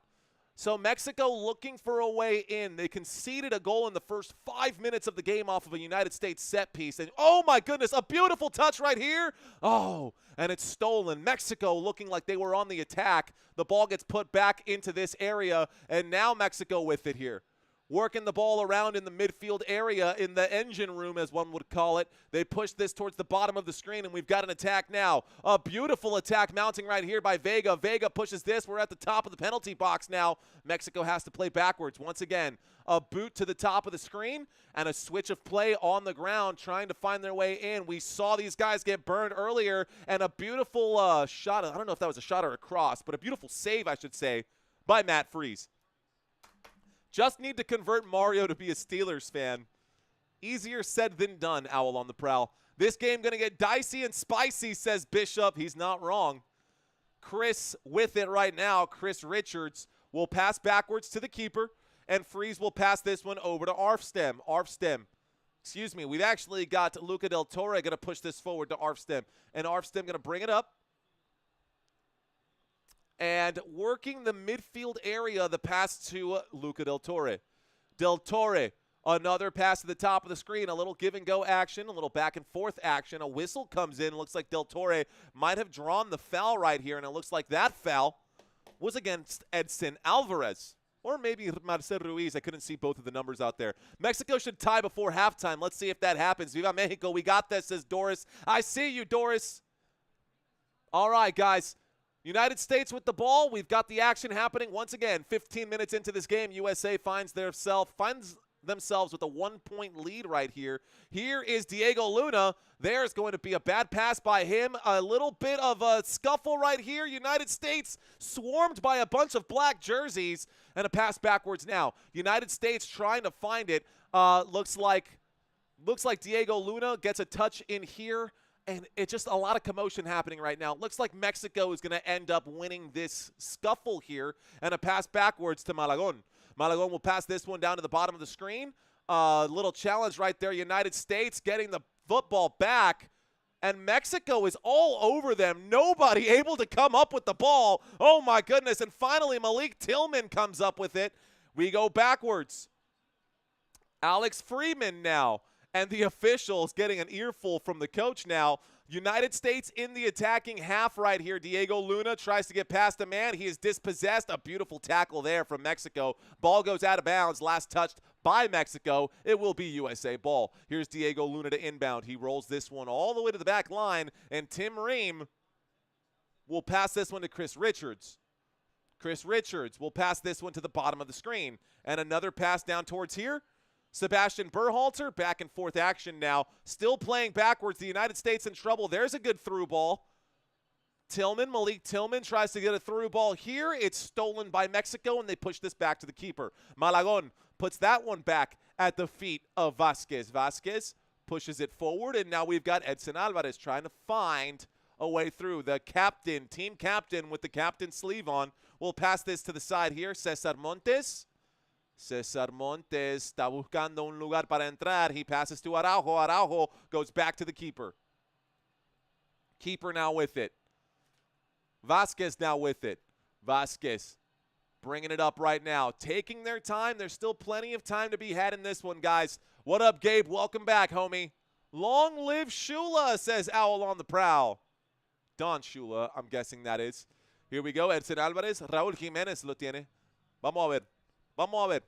Speaker 1: So Mexico looking for a way in. They conceded a goal in the first 5 minutes of the game off of a United States set piece. And oh my goodness, a beautiful touch right here. Oh, and it's stolen. Mexico looking like they were on the attack. The ball gets put back into this area, and now Mexico with it here. Working the ball around in the midfield area, in the engine room, as one would call it. They push this towards the bottom of the screen, and we've got an attack now. A beautiful attack mounting right here by Vega. Vega pushes this. We're at the top of the penalty box now. Mexico has to play backwards once again. A boot to the top of the screen and a switch of play on the ground trying to find their way in. We saw these guys get burned earlier, and a beautiful shot. I don't know if that was a shot or a cross, but a beautiful save, I should say, by Matt Freese. Just need to convert Mario to be a Steelers fan. Easier said than done, Owl on the prowl. This game going to get dicey and spicy, says Bishop. He's not wrong. Chris with it right now. Chris Richards will pass backwards to the keeper, and Freeze will pass this one over to Arfstem. Arfstem. Excuse me. We've actually got Luca Del Torre going to push this forward to Arfstem, and Arfstem going to bring it up. And working the midfield area, the pass to Luca Del Torre. Del Torre, another pass to the top of the screen, a little give-and-go action, a little back-and-forth action. A whistle comes in. Looks like Del Torre might have drawn the foul right here, and it looks like that foul was against Edson Alvarez. Or maybe Marcel Ruiz. I couldn't see both of the numbers out there. Mexico should tie before halftime. Let's see if that happens. Viva Mexico. We got this, says Doris. I see you, Doris. All right, guys. United States with the ball. We've got the action happening once again. 15 minutes into this game, USA finds themselves with a 1-point lead right here. Here is Diego Luna. There's going to be a bad pass by him. A little bit of a scuffle right here. United States swarmed by a bunch of black jerseys, and a pass backwards now. United States trying to find it. Looks like Diego Luna gets a touch in here. And it's just a lot of commotion happening right now. Looks like Mexico is going to end up winning this scuffle here. And a pass backwards to Malagon. Malagon will pass this one down to the bottom of the screen. Little challenge right there. United States getting the football back. And Mexico is all over them. Nobody able to come up with the ball. Oh, my goodness. And finally, Malik Tillman comes up with it. We go backwards. Alex Freeman now. And the officials getting an earful from the coach now. United States in the attacking half right here. Diego Luna tries to get past a man. He is dispossessed. A beautiful tackle there from Mexico. Ball goes out of bounds. Last touched by Mexico. It will be USA ball. Here's Diego Luna to inbound. He rolls this one all the way to the back line. And Tim Ream will pass this one to Chris Richards. Chris Richards will pass this one to the bottom of the screen. And another pass down towards here. Sebastian Berhalter, back and forth action now. Still playing backwards. The United States in trouble. There's a good through ball. Malik Tillman tries to get a through ball here. It's stolen by Mexico, and they push this back to the keeper. Malagon puts that one back at the feet of Vasquez. Vasquez pushes it forward, and now we've got Edson Alvarez trying to find a way through. The captain, team captain with the captain sleeve on, will pass this to the side here. Cesar Montes. Cesar Montes está buscando un lugar para entrar. He passes to Araujo. Araujo goes back to the keeper. Keeper now with it. Vasquez now with it. Vasquez bringing it up right now. Taking their time. There's still plenty of time to be had in this one, guys. What up, Gabe? Welcome back, homie. Long live Shula, says Owl on the prowl. Don Shula, I'm guessing that is. Here we go. Edson Alvarez. Raúl Jiménez lo tiene. Vamos a ver. Vamos a ver.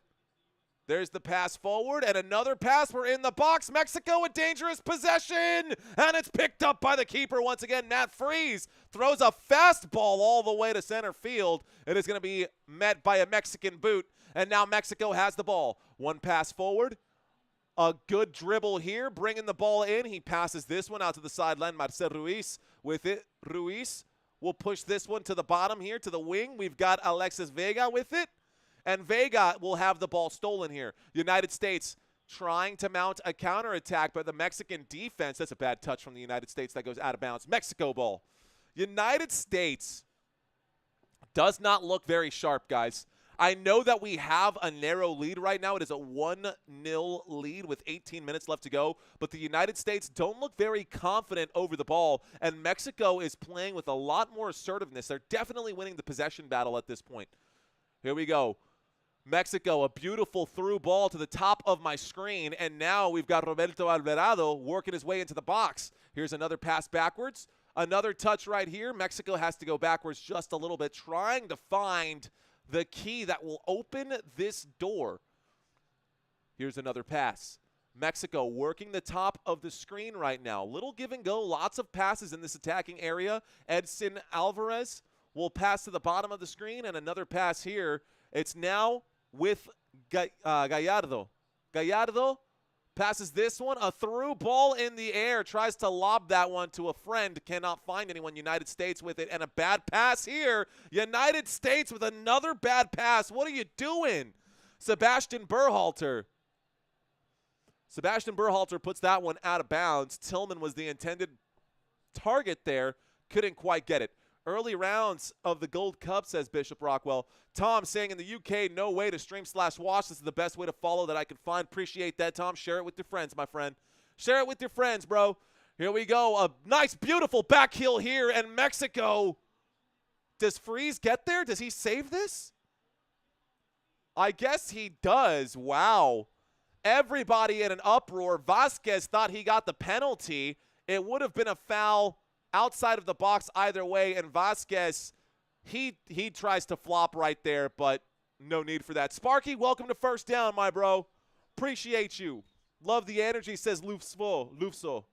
Speaker 1: There's the pass forward, and another pass. We're in the box. Mexico, a dangerous possession, and it's picked up by the keeper once again. Matt Freese throws a fastball all the way to center field. It is going to be met by a Mexican boot, and now Mexico has the ball. One pass forward. A good dribble here, bringing the ball in. He passes this one out to the sideline. Marcel Ruiz with it. Ruiz will push this one to the bottom here, to the wing. We've got Alexis Vega with it. And Vega will have the ball stolen here. United States trying to mount a counterattack, but the Mexican defense, that's a bad touch from the United States that goes out of bounds. Mexico ball. United States does not look very sharp, guys. I know that we have a narrow lead right now. It is a 1-0 lead with 18 minutes left to go, but the United States don't look very confident over the ball, and Mexico is playing with a lot more assertiveness. They're definitely winning the possession battle at this point. Here we go. Mexico, a beautiful through ball to the top of my screen, and now we've got Roberto Alvarado working his way into the box. Here's another pass backwards. Another touch right here. Mexico has to go backwards just a little bit, trying to find the key that will open this door. Here's another pass. Mexico working the top of the screen right now. Little give and go, lots of passes in this attacking area. Edson Alvarez will pass to the bottom of the screen, and another pass here. It's now with Gallardo. Gallardo passes this one. A through ball in the air. Tries to lob that one to a friend. Cannot find anyone. United States with it. And a bad pass here. United States with another bad pass. What are you doing? Sebastian Berhalter. Sebastian Berhalter puts that one out of bounds. Tillman was the intended target there. Couldn't quite get it. Early rounds of the Gold Cup, says Bishop Rockwell. Tom saying in the UK, no way to stream/watch. This is the best way to follow that I can find. Appreciate that, Tom. Share it with your friends, my friend. Share it with your friends, bro. Here we go. A nice, beautiful back heel here, and Mexico. Does Freese get there? Does he save this? I guess he does. Wow. Everybody in an uproar. Vasquez thought he got the penalty. It would have been a foul outside of the box either way, and Vasquez, he tries to flop right there, but no need for that. Sparky, welcome to First Down, my bro. Appreciate you. Love the energy, says Lufso.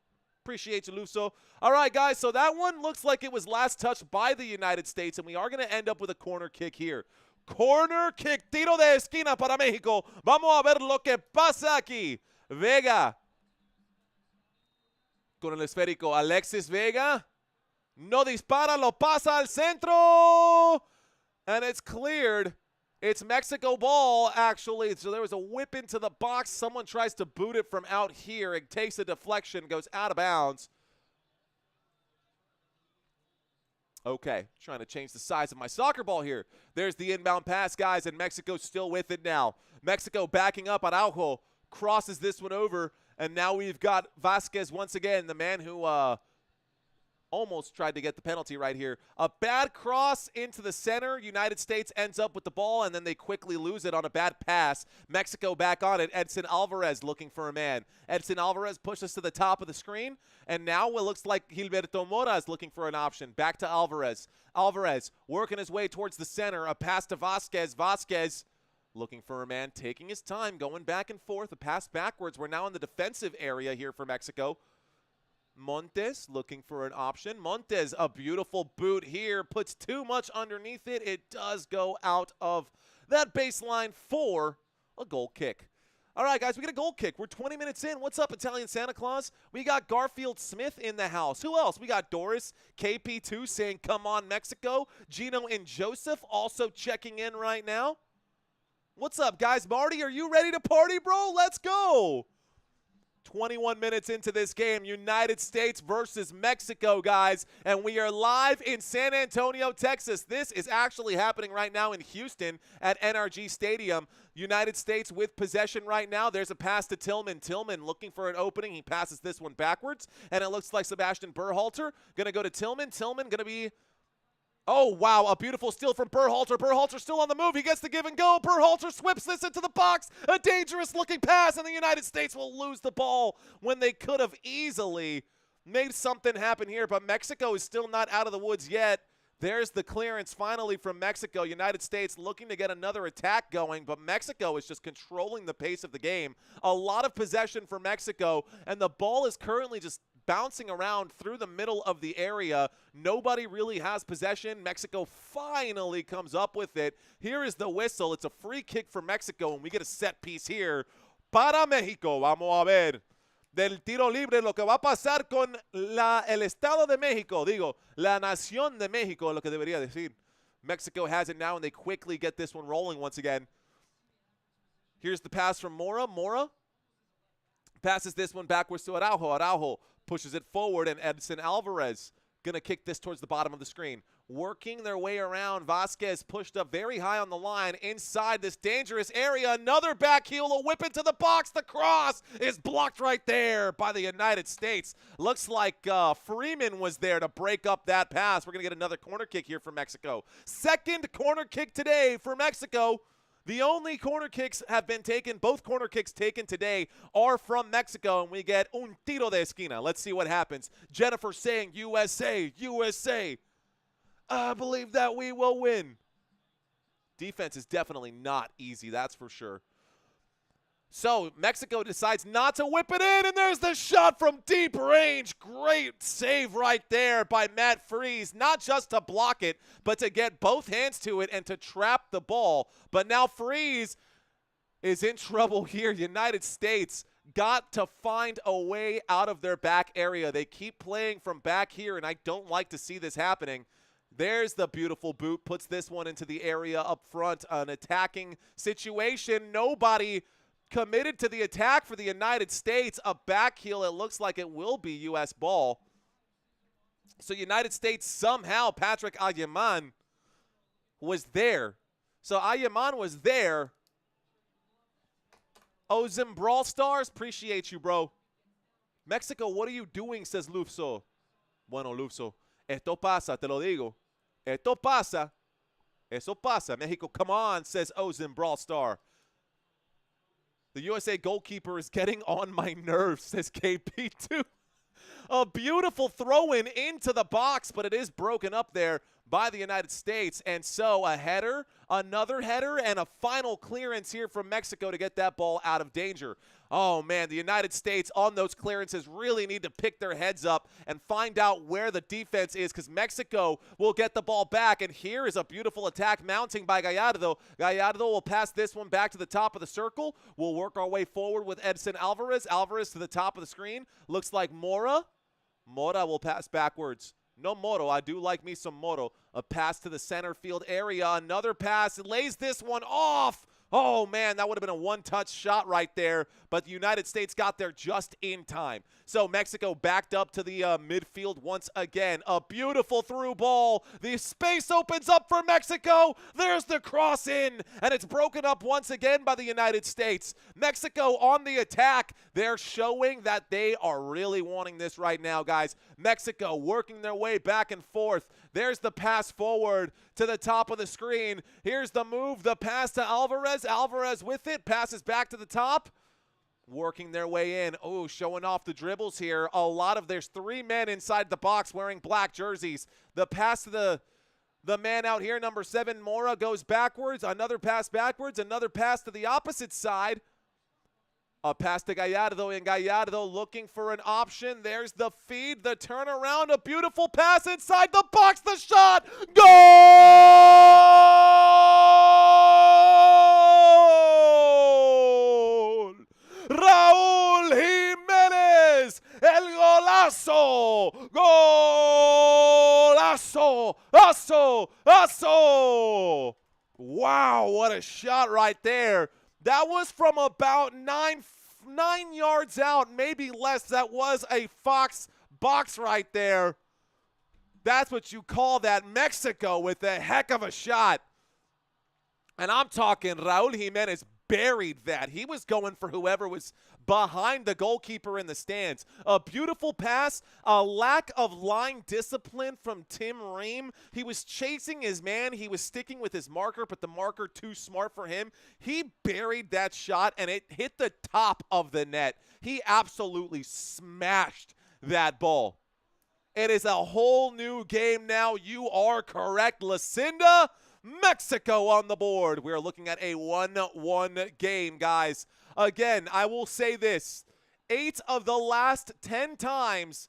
Speaker 1: Appreciate you, Lufso. All right, guys, so that one looks like it was last touched by the United States, and we are going to end up with a corner kick here. Corner kick, tiro de esquina para México. Vamos a ver lo que pasa aquí. Vega con el esférico. Alexis Vega. No dispara, lo pasa al centro. And it's cleared. It's Mexico ball, actually. So there was a whip into the box. Someone tries to boot it from out here. It takes a deflection, goes out of bounds. Okay, trying to change the size of my soccer ball here. There's the inbound pass, guys, and Mexico's still with it now. Mexico backing up. Araujo crosses this one over, and now we've got Vasquez once again, the man who almost tried to get the penalty right here. A bad cross into the center. United States ends up with the ball, and then they quickly lose it on a bad pass. Mexico back on it. Edson Alvarez looking for a man. Edson Alvarez pushes to the top of the screen, and now it looks like Gilberto Mora is looking for an option. Back to Alvarez. Alvarez working his way towards the center. A pass to Vasquez. Vasquez looking for a man, taking his time, going back and forth. A pass backwards. We're now in the defensive area here for Mexico. Montes looking for an option. Montes, a beautiful boot here, puts too much underneath it. It does go out of that baseline for a goal kick. All right, guys, we get a goal kick. We're 20 minutes in. What's up, Italian Santa Claus? We got Garfield Smith in the house. Who else? We got Doris, KP2 saying, come on, Mexico. Gino and Joseph also checking in right now. What's up, guys? Marty, are you ready to party, bro? Let's go. 21 minutes into this game, United States versus Mexico, guys, and we are live in San Antonio, Texas. This is actually happening right now in Houston at NRG Stadium. United States with possession right now. There's a pass to Tillman. Tillman looking for an opening. He passes this one backwards, and it looks like Sebastian Berhalter going to go to Tillman. Tillman going to be... Oh, wow, a beautiful steal from Berhalter. Berhalter still on the move. He gets the give and go. Berhalter swips this into the box. A dangerous-looking pass, and the United States will lose the ball when they could have easily made something happen here. But Mexico is still not out of the woods yet. There's the clearance finally from Mexico. United States looking to get another attack going, but Mexico is just controlling the pace of the game. A lot of possession for Mexico, and the ball is currently just bouncing around through the middle of the area. Nobody really has possession. Mexico finally comes up with it. Here is the whistle. It's a free kick for Mexico, and we get a set piece here para México. Vamos a ver del tiro libre lo que va a pasar con el Estado de México. Digo, la Nación de México, lo que debería decir. Mexico has it now, and they quickly get this one rolling once again. Here's the pass from Mora. Mora passes this one backwards to Araujo. Araujo pushes it forward, and Edson Alvarez going to kick this towards the bottom of the screen. Working their way around, Vasquez pushed up very high on the line inside this dangerous area. Another back heel, a whip into the box. The cross is blocked right there by the United States. Looks like Freeman was there to break up that pass. We're going to get another corner kick here for Mexico. Second corner kick today for Mexico. The only corner kicks have been taken, both corner kicks taken today are from Mexico, and we get un tiro de esquina. Let's see what happens. Jennifer saying, USA, USA. I believe that we will win. Defense is definitely not easy, that's for sure. So Mexico decides not to whip it in, and there's the shot from deep range. Great save right there by Matt Freese, not just to block it, but to get both hands to it and to trap the ball. But now Freese is in trouble here. United States got to find a way out of their back area. They keep playing from back here, and I don't like to see this happening. There's the beautiful boot, puts this one into the area up front, an attacking situation. Nobody committed to the attack for the United States. A back heel, it looks like it will be U.S. ball. So United States somehow, Patrick Ayaman was there. So Ayaman was there. Ozim Brawl Stars, appreciate you, bro. Mexico, what are you doing, says Lufso. Bueno, Lufso, esto pasa, te lo digo. Esto pasa. Eso pasa. Mexico, come on, says Ozim Brawl Star. The USA goalkeeper is getting on my nerves, says KP2. A beautiful throw-in into the box, but it is broken up there by the United States. And so a header, another header, and a final clearance here from Mexico to get that ball out of danger. Oh, man, the United States on those clearances really need to pick their heads up and find out where the defense is, because Mexico will get the ball back. And here is a beautiful attack mounting by Gallardo. Gallardo will pass this one back to the top of the circle. We'll work our way forward with Edson Alvarez. Alvarez to the top of the screen. Looks like Mora. Mora will pass backwards. No Moro. I do like me some Moro. A pass to the center field area. Another pass. It lays this one off. Oh, man, that would have been a one-touch shot right there, but the United States got there just in time. So Mexico backed up to the midfield once again. A beautiful through ball. The space opens up for Mexico. There's the cross in, and it's broken up once again by the United States. Mexico on the attack. They're showing that they are really wanting this right now, guys. Mexico working their way back and forth. There's the pass forward to the top of the screen. Here's the move, the pass to Alvarez. Alvarez with it, passes back to the top. Working their way in. Oh, showing off the dribbles here. There's three men inside the box wearing black jerseys. The pass to the man out here, number 7, Mora, goes backwards. Another pass backwards. Another pass to the opposite side. A pass to Gallardo, and Gallardo looking for an option. There's the feed, the turnaround, a beautiful pass inside the box, the shot, goal! Raúl Jiménez, el golazo, golazo, aso. Wow, what a shot right there. That was from about nine yards out, maybe less. That was a Fox box right there. That's what you call that. Mexico with a heck of a shot. And I'm talking Raúl Jiménez buried that. He was going for whoever was behind the goalkeeper in the stands. A beautiful pass, a lack of line discipline from Tim Ream. He was chasing his man. He was sticking with his marker, but the marker too smart for him. He buried that shot, and it hit the top of the net. He absolutely smashed that ball. It is a whole new game now. You are correct, Lucinda. Mexico on the board. We're looking at a 1-1 game, guys. Again, I will say this. 8 of the last 10 games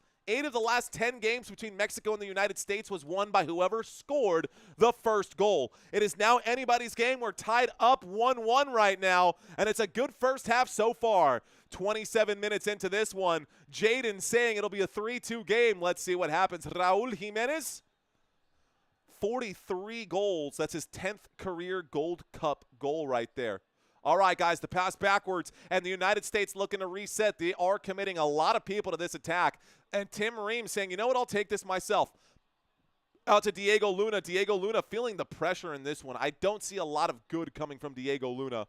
Speaker 1: between Mexico and the United States was won by whoever scored the first goal. It is now anybody's game. We're tied up 1-1 right now, and it's a good first half so far. 27 minutes into this one. Jaden saying it'll be a 3-2 game. Let's see what happens. Raúl Jiménez, 43 goals. That's his 10th career Gold Cup goal right there. All right, guys, the pass backwards, and the United States looking to reset. They are committing a lot of people to this attack. And Tim Ream saying, you know what, I'll take this myself. Out to Diego Luna. Diego Luna feeling the pressure in this one. I don't see a lot of good coming from Diego Luna.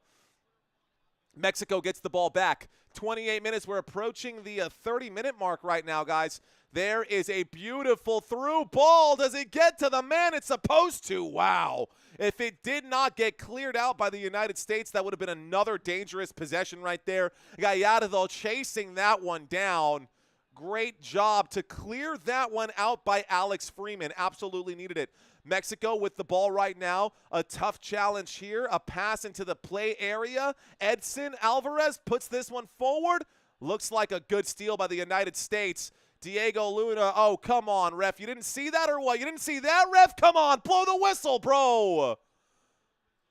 Speaker 1: Mexico gets the ball back. 28 minutes. We're approaching the 30-minute mark right now, guys. There is a beautiful through ball. Does it get to the man it's supposed to? Wow. If it did not get cleared out by the United States, that would have been another dangerous possession right there. Gallardo chasing that one down. Great job to clear that one out by Alex Freeman. Absolutely needed it. Mexico with the ball right now. A tough challenge here. A pass into the play area. Edson Alvarez puts this one forward. Looks like a good steal by the United States. Diego Luna, oh, come on, ref. You didn't see that or what? You didn't see that, ref? Come on, blow the whistle, bro.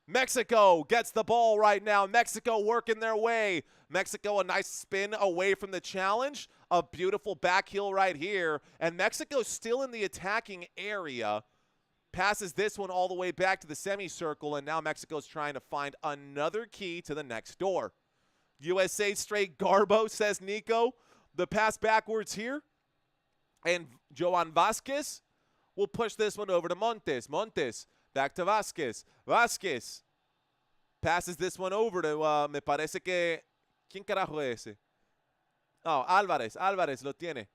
Speaker 1: Mexico gets the ball right now. Mexico working their way. Mexico, a nice spin away from the challenge. A beautiful back heel right here. And Mexico still in the attacking area. Passes this one all the way back to the semicircle, and now Mexico's trying to find another key to the next door. USA straight Garbo, says Nico. The pass backwards here. And Joan Vasquez will push this one over to Montes. Montes back to Vasquez. Vasquez passes this one over to, me parece que, ¿quién carajo es ese? Oh, Alvarez. Alvarez lo tiene.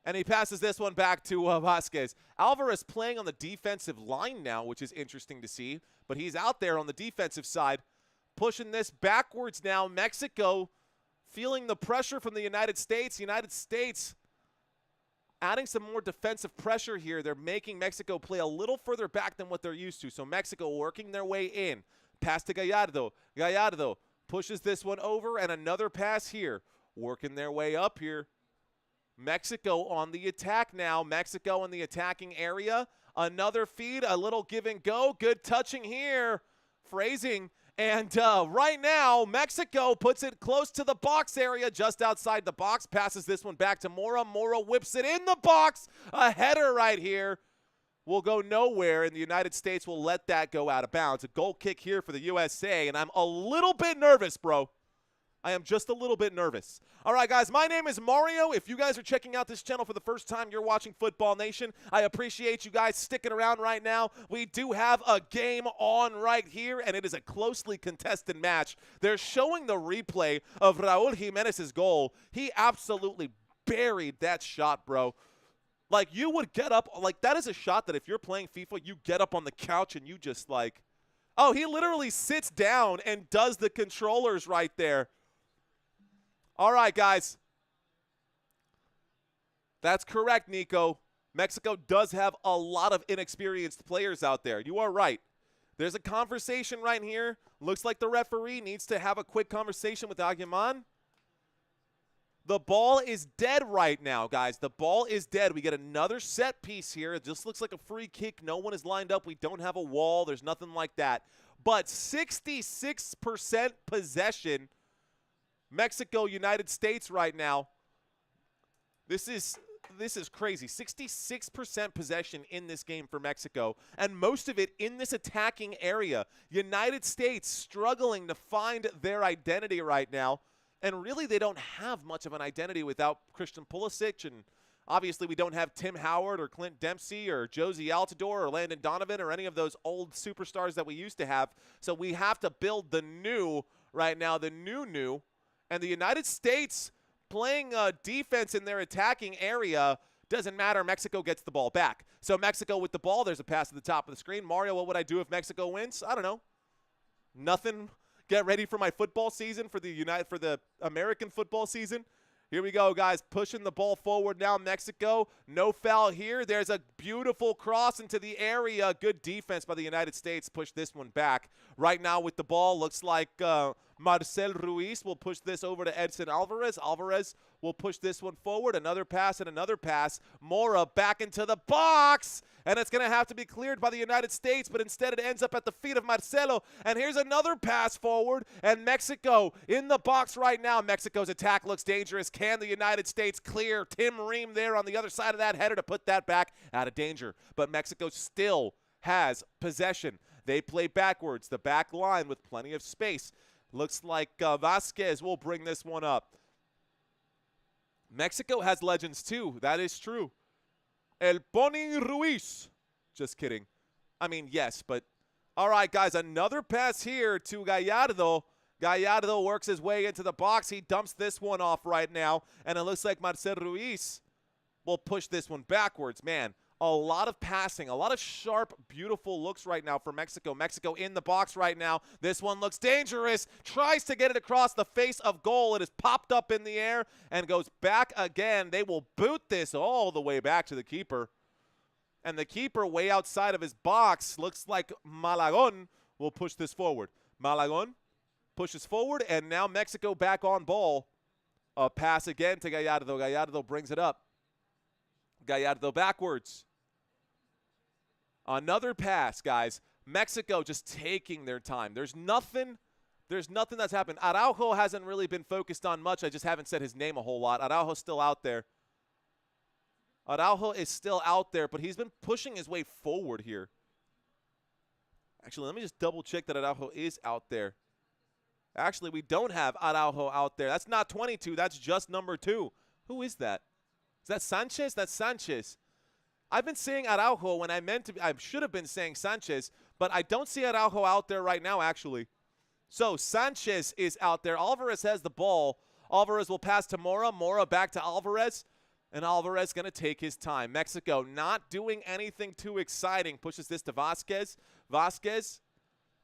Speaker 1: And he passes this one back to Vasquez. Alvarez playing on the defensive line now, which is interesting to see. But he's out there on the defensive side, pushing this backwards now. Mexico feeling the pressure from the United States. United States adding some more defensive pressure here. They're making Mexico play a little further back than what they're used to. So Mexico working their way in. Pass to Gallardo. Gallardo pushes this one over, and another pass here. Working their way up here. Mexico on the attack now. Mexico in the attacking area. Another feed, a little give and go. Good touching here. Phrasing. And right now, Mexico puts it close to the box area, just outside the box. Passes this one back to Mora. Mora whips it in the box. A header right here will go nowhere, and the United States will let that go out of bounds. A goal kick here for the USA, and I'm a little bit nervous, bro. I am just a little bit nervous. All right, guys, my name is Mario. If you guys are checking out this channel for the first time, you're watching Football Nation. I appreciate you guys sticking around right now. We do have a game on right here, and it is a closely contested match. They're showing the replay of Raúl Jiménez's goal. He absolutely buried that shot, bro. Like, you would get up. Like, that is a shot that if you're playing FIFA, you get up on the couch and you just, like, oh, he literally sits down and does the controllers right there. All right, guys. That's correct, Nico. Mexico does have a lot of inexperienced players out there. You are right. There's a conversation right here. Looks like the referee needs to have a quick conversation with Aguiman. The ball is dead right now, guys. The ball is dead. We get another set piece here. It just looks like a free kick. No one is lined up. We don't have a wall. There's nothing like that. But 66% possession. Mexico, United States right now. This is crazy. 66% possession in this game for Mexico, and most of it in this attacking area. United States struggling to find their identity right now, and really they don't have much of an identity without Christian Pulisic, and obviously we don't have Tim Howard or Clint Dempsey or Josie Altidore or Landon Donovan or any of those old superstars that we used to have. So we have to build the new right now, the new, and the United States playing defense in their attacking area doesn't matter. Mexico gets the ball back. So Mexico with the ball, there's a pass at the top of the screen. Mario, what would I do if Mexico wins? I don't know. Nothing. Get ready for my football season, for the American football season. Here we go, guys, pushing the ball forward now. Mexico, no foul here. There's a beautiful cross into the area. Good defense by the United States. Push this one back. Right now with the ball, looks like Marcel Ruiz will push this over to Edson Alvarez. Alvarez will push this one forward. Another pass and another pass. Mora back into the box. And it's going to have to be cleared by the United States, but instead it ends up at the feet of Marcelo. And here's another pass forward, and Mexico in the box right now. Mexico's attack looks dangerous. Can the United States clear? Tim Ream there on the other side of that header to put that back out of danger. But Mexico still has possession. They play backwards, the back line with plenty of space. Looks like Vasquez will bring this one up. Mexico has legends too. That is true. El Pony Ruiz. Just kidding. I mean, yes, but all right, guys, another pass here to Gallardo. Gallardo works his way into the box. He dumps this one off right now, and it looks like Marcel Ruiz will push this one backwards. Man, a lot of passing, a lot of sharp, beautiful looks right now for Mexico. Mexico in the box right now. This one looks dangerous. Tries to get it across the face of goal. It is popped up in the air and goes back again. They will boot this all the way back to the keeper. And the keeper way outside of his box. Looks like Malagon will push this forward. Malagon pushes forward, and now Mexico back on ball. A pass again to Gallardo. Gallardo brings it up. Gallardo backwards. Another pass, guys. Mexico just taking their time. There's nothing that's happened. Araujo hasn't really been focused on much. I just haven't said his name a whole lot. Araujo's still out there. Araujo is still out there, but he's been pushing his way forward here. Actually, let me just double check that Araujo is out there. Actually, we don't have Araujo out there. That's not 22. That's just number 2. Who is that? Is that Sanchez? That's Sanchez. I've been saying Araujo when I should have been saying Sanchez, but I don't see Araujo out there right now, actually. So Sanchez is out there. Alvarez has the ball. Alvarez will pass to Mora. Mora back to Alvarez. And Alvarez going to take his time. Mexico not doing anything too exciting. Pushes this to Vasquez. Vasquez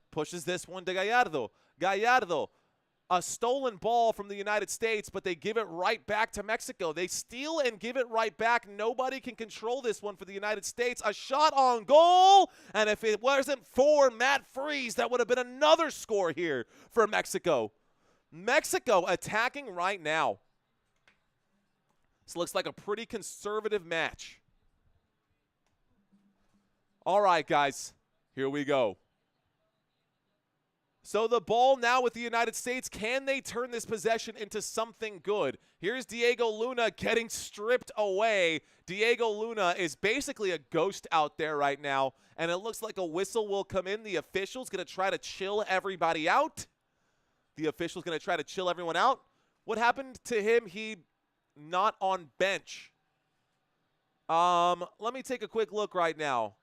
Speaker 1: pushes this one to Gallardo. Gallardo. A stolen ball from the United States, but they give it right back to Mexico. They steal and give it right back. Nobody can control this one for the United States. A shot on goal, and if it wasn't for Matt Freese, that would have been another score here for Mexico. Mexico attacking right now. This looks like a pretty conservative match. All right, guys, here we go. So the ball now with the United States. Can they turn this possession into something good? Here's Diego Luna getting stripped away. Diego Luna is basically a ghost out there right now, and it looks like a whistle will come in. The official's going to try to chill everybody out. The official's going to try to chill everyone out. What happened to him? He not on bench. Let me take a quick look right now.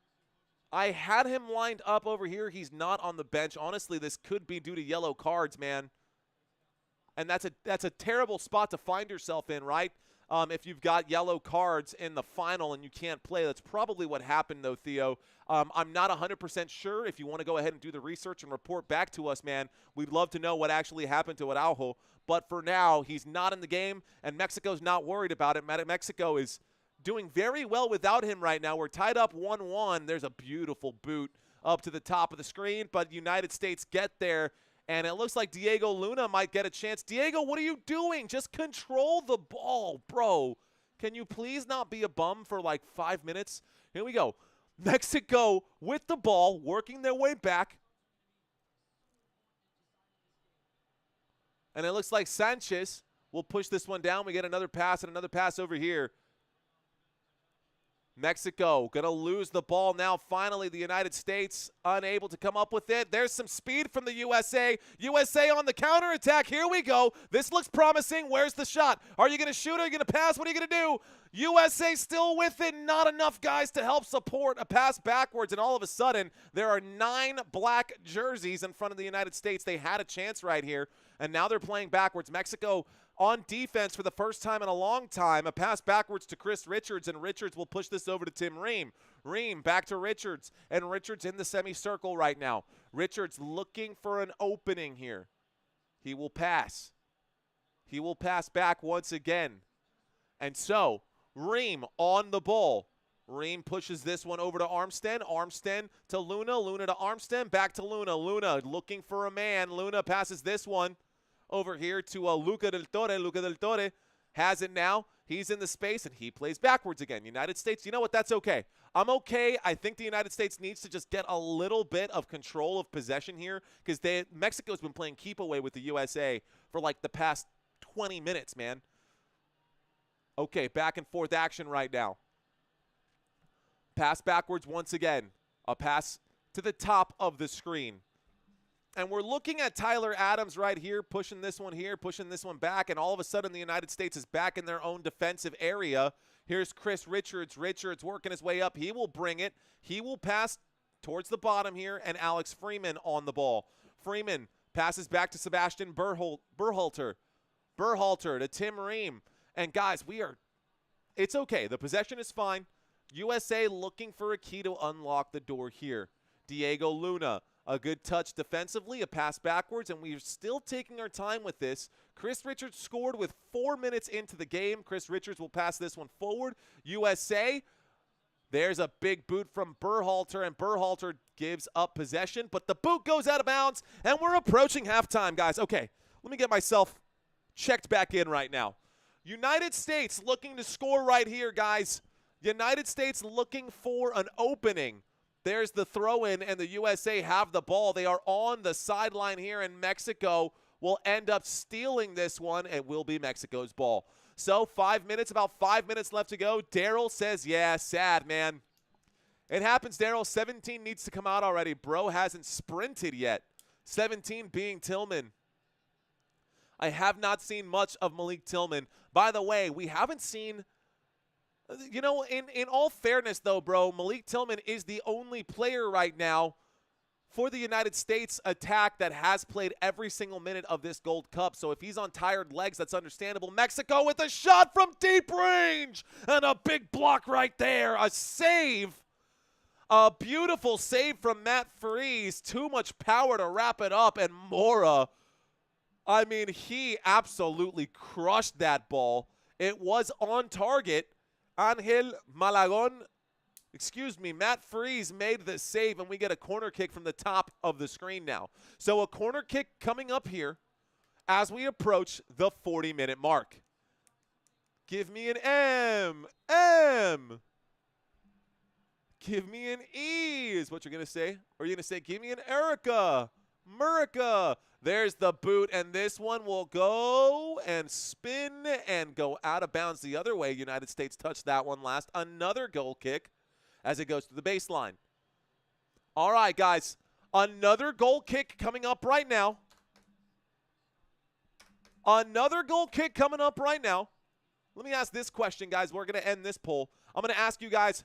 Speaker 1: I had him lined up over here. He's not on the bench. Honestly, this could be due to yellow cards, man. And that's a terrible spot to find yourself in, right? If you've got yellow cards in the final and you can't play. That's probably what happened, though, Theo. I'm not 100% sure. If you want to go ahead and do the research and report back to us, man, we'd love to know what actually happened to Araujo. But for now, he's not in the game, and Mexico's not worried about it. Mexico is doing very well without him right now. We're tied up 1-1. There's a beautiful boot up to the top of the screen, but United States get there, And it looks like Diego Luna might get a chance. Diego, what are you doing? Just control the ball, bro. Can you please not be a bum for like 5 minutes? Here we go. Mexico with the ball, working their way back. And it looks like Sanchez will push this one down. We get another pass and another pass over here. Mexico going to lose the ball now. Finally, the United States unable to come up with it. There's some speed from the USA. USA on the counterattack. Here we go. This looks promising. Where's the shot? Are you going to shoot? Are you going to pass? What are you going to do? USA still with it. Not enough guys to help support a pass backwards. And all of a sudden, there are 9 black jerseys in front of the United States. They had a chance right here. And now they're playing backwards. Mexico on defense for the first time in a long time. A pass backwards to Chris Richards, and Richards will push this over to Tim Ream. Ream back to Richards, and Richards in the semicircle right now. Richards looking for an opening here. He will pass. He will pass back once again. And so, Ream on the ball. Ream pushes this one over to Armstead. Armstead to Luna. Luna to Armstead. Back to Luna. Luna looking for a man. Luna passes this one over here to Luca del Torre. Luca del Torre has it now. He's in the space, and he plays backwards again. United States, you know what? That's okay. I'm okay. I think the United States needs to just get a little bit of control of possession here because Mexico's been playing keep away with the USA for like the past 20 minutes, man. Okay, back and forth action right now. Pass backwards once again. A pass to the top of the screen. And we're looking at Tyler Adams right here, pushing this one here, pushing this one back, and all of a sudden the United States is back in their own defensive area. Here's Chris Richards. Richards working his way up. He will bring it. He will pass towards the bottom here, and Alex Freeman on the ball. Freeman passes back to Sebastian Berhalter. Berhalter to Tim Ream. And, guys, it's okay. The possession is fine. USA looking for a key to unlock the door here. Diego Luna. A good touch defensively, a pass backwards, and we're still taking our time with this. Chris Richards scored with 4 minutes into the game. Chris Richards will pass this one forward. USA, there's a big boot from Berhalter, and Berhalter gives up possession, but the boot goes out of bounds, and we're approaching halftime, guys. Okay, let me get myself checked back in right now. United States looking to score right here, guys. United States looking for an opening. There's the throw-in, and the USA have the ball. They are on the sideline here, and Mexico will end up stealing this one. It will be Mexico's ball. So 5 minutes, about 5 minutes left to go. Daryl says, yeah, sad, man. It happens, Daryl. 17 needs to come out already. Bro hasn't sprinted yet. 17 being Tillman. I have not seen much of Malik Tillman. By the way, we haven't seen... You know, in all fairness, though, bro, Malik Tillman is the only player right now for the United States attack that has played every single minute of this Gold Cup. So if he's on tired legs, that's understandable. Mexico with a shot from deep range and a big block right there. A save. A beautiful save from Matt Freese. Too much power to wrap it up. And Mora, I mean, he absolutely crushed that ball. It was on target. Angel Malagon, Matt Freese made the save, and we get a corner kick from the top of the screen now. So a corner kick coming up here as we approach the 40-minute mark. Give me an M. M. Give me an E is what you're going to say. Or you're going to say, give me an Erica. Murica. There's the boot, and this one will go and spin and go out of bounds the other way. United States touched that one last. Another goal kick as it goes to the baseline. All right, guys. Another goal kick coming up right now. Another goal kick coming up right now. Let me ask this question, guys. We're going to end this poll. I'm going to ask you guys,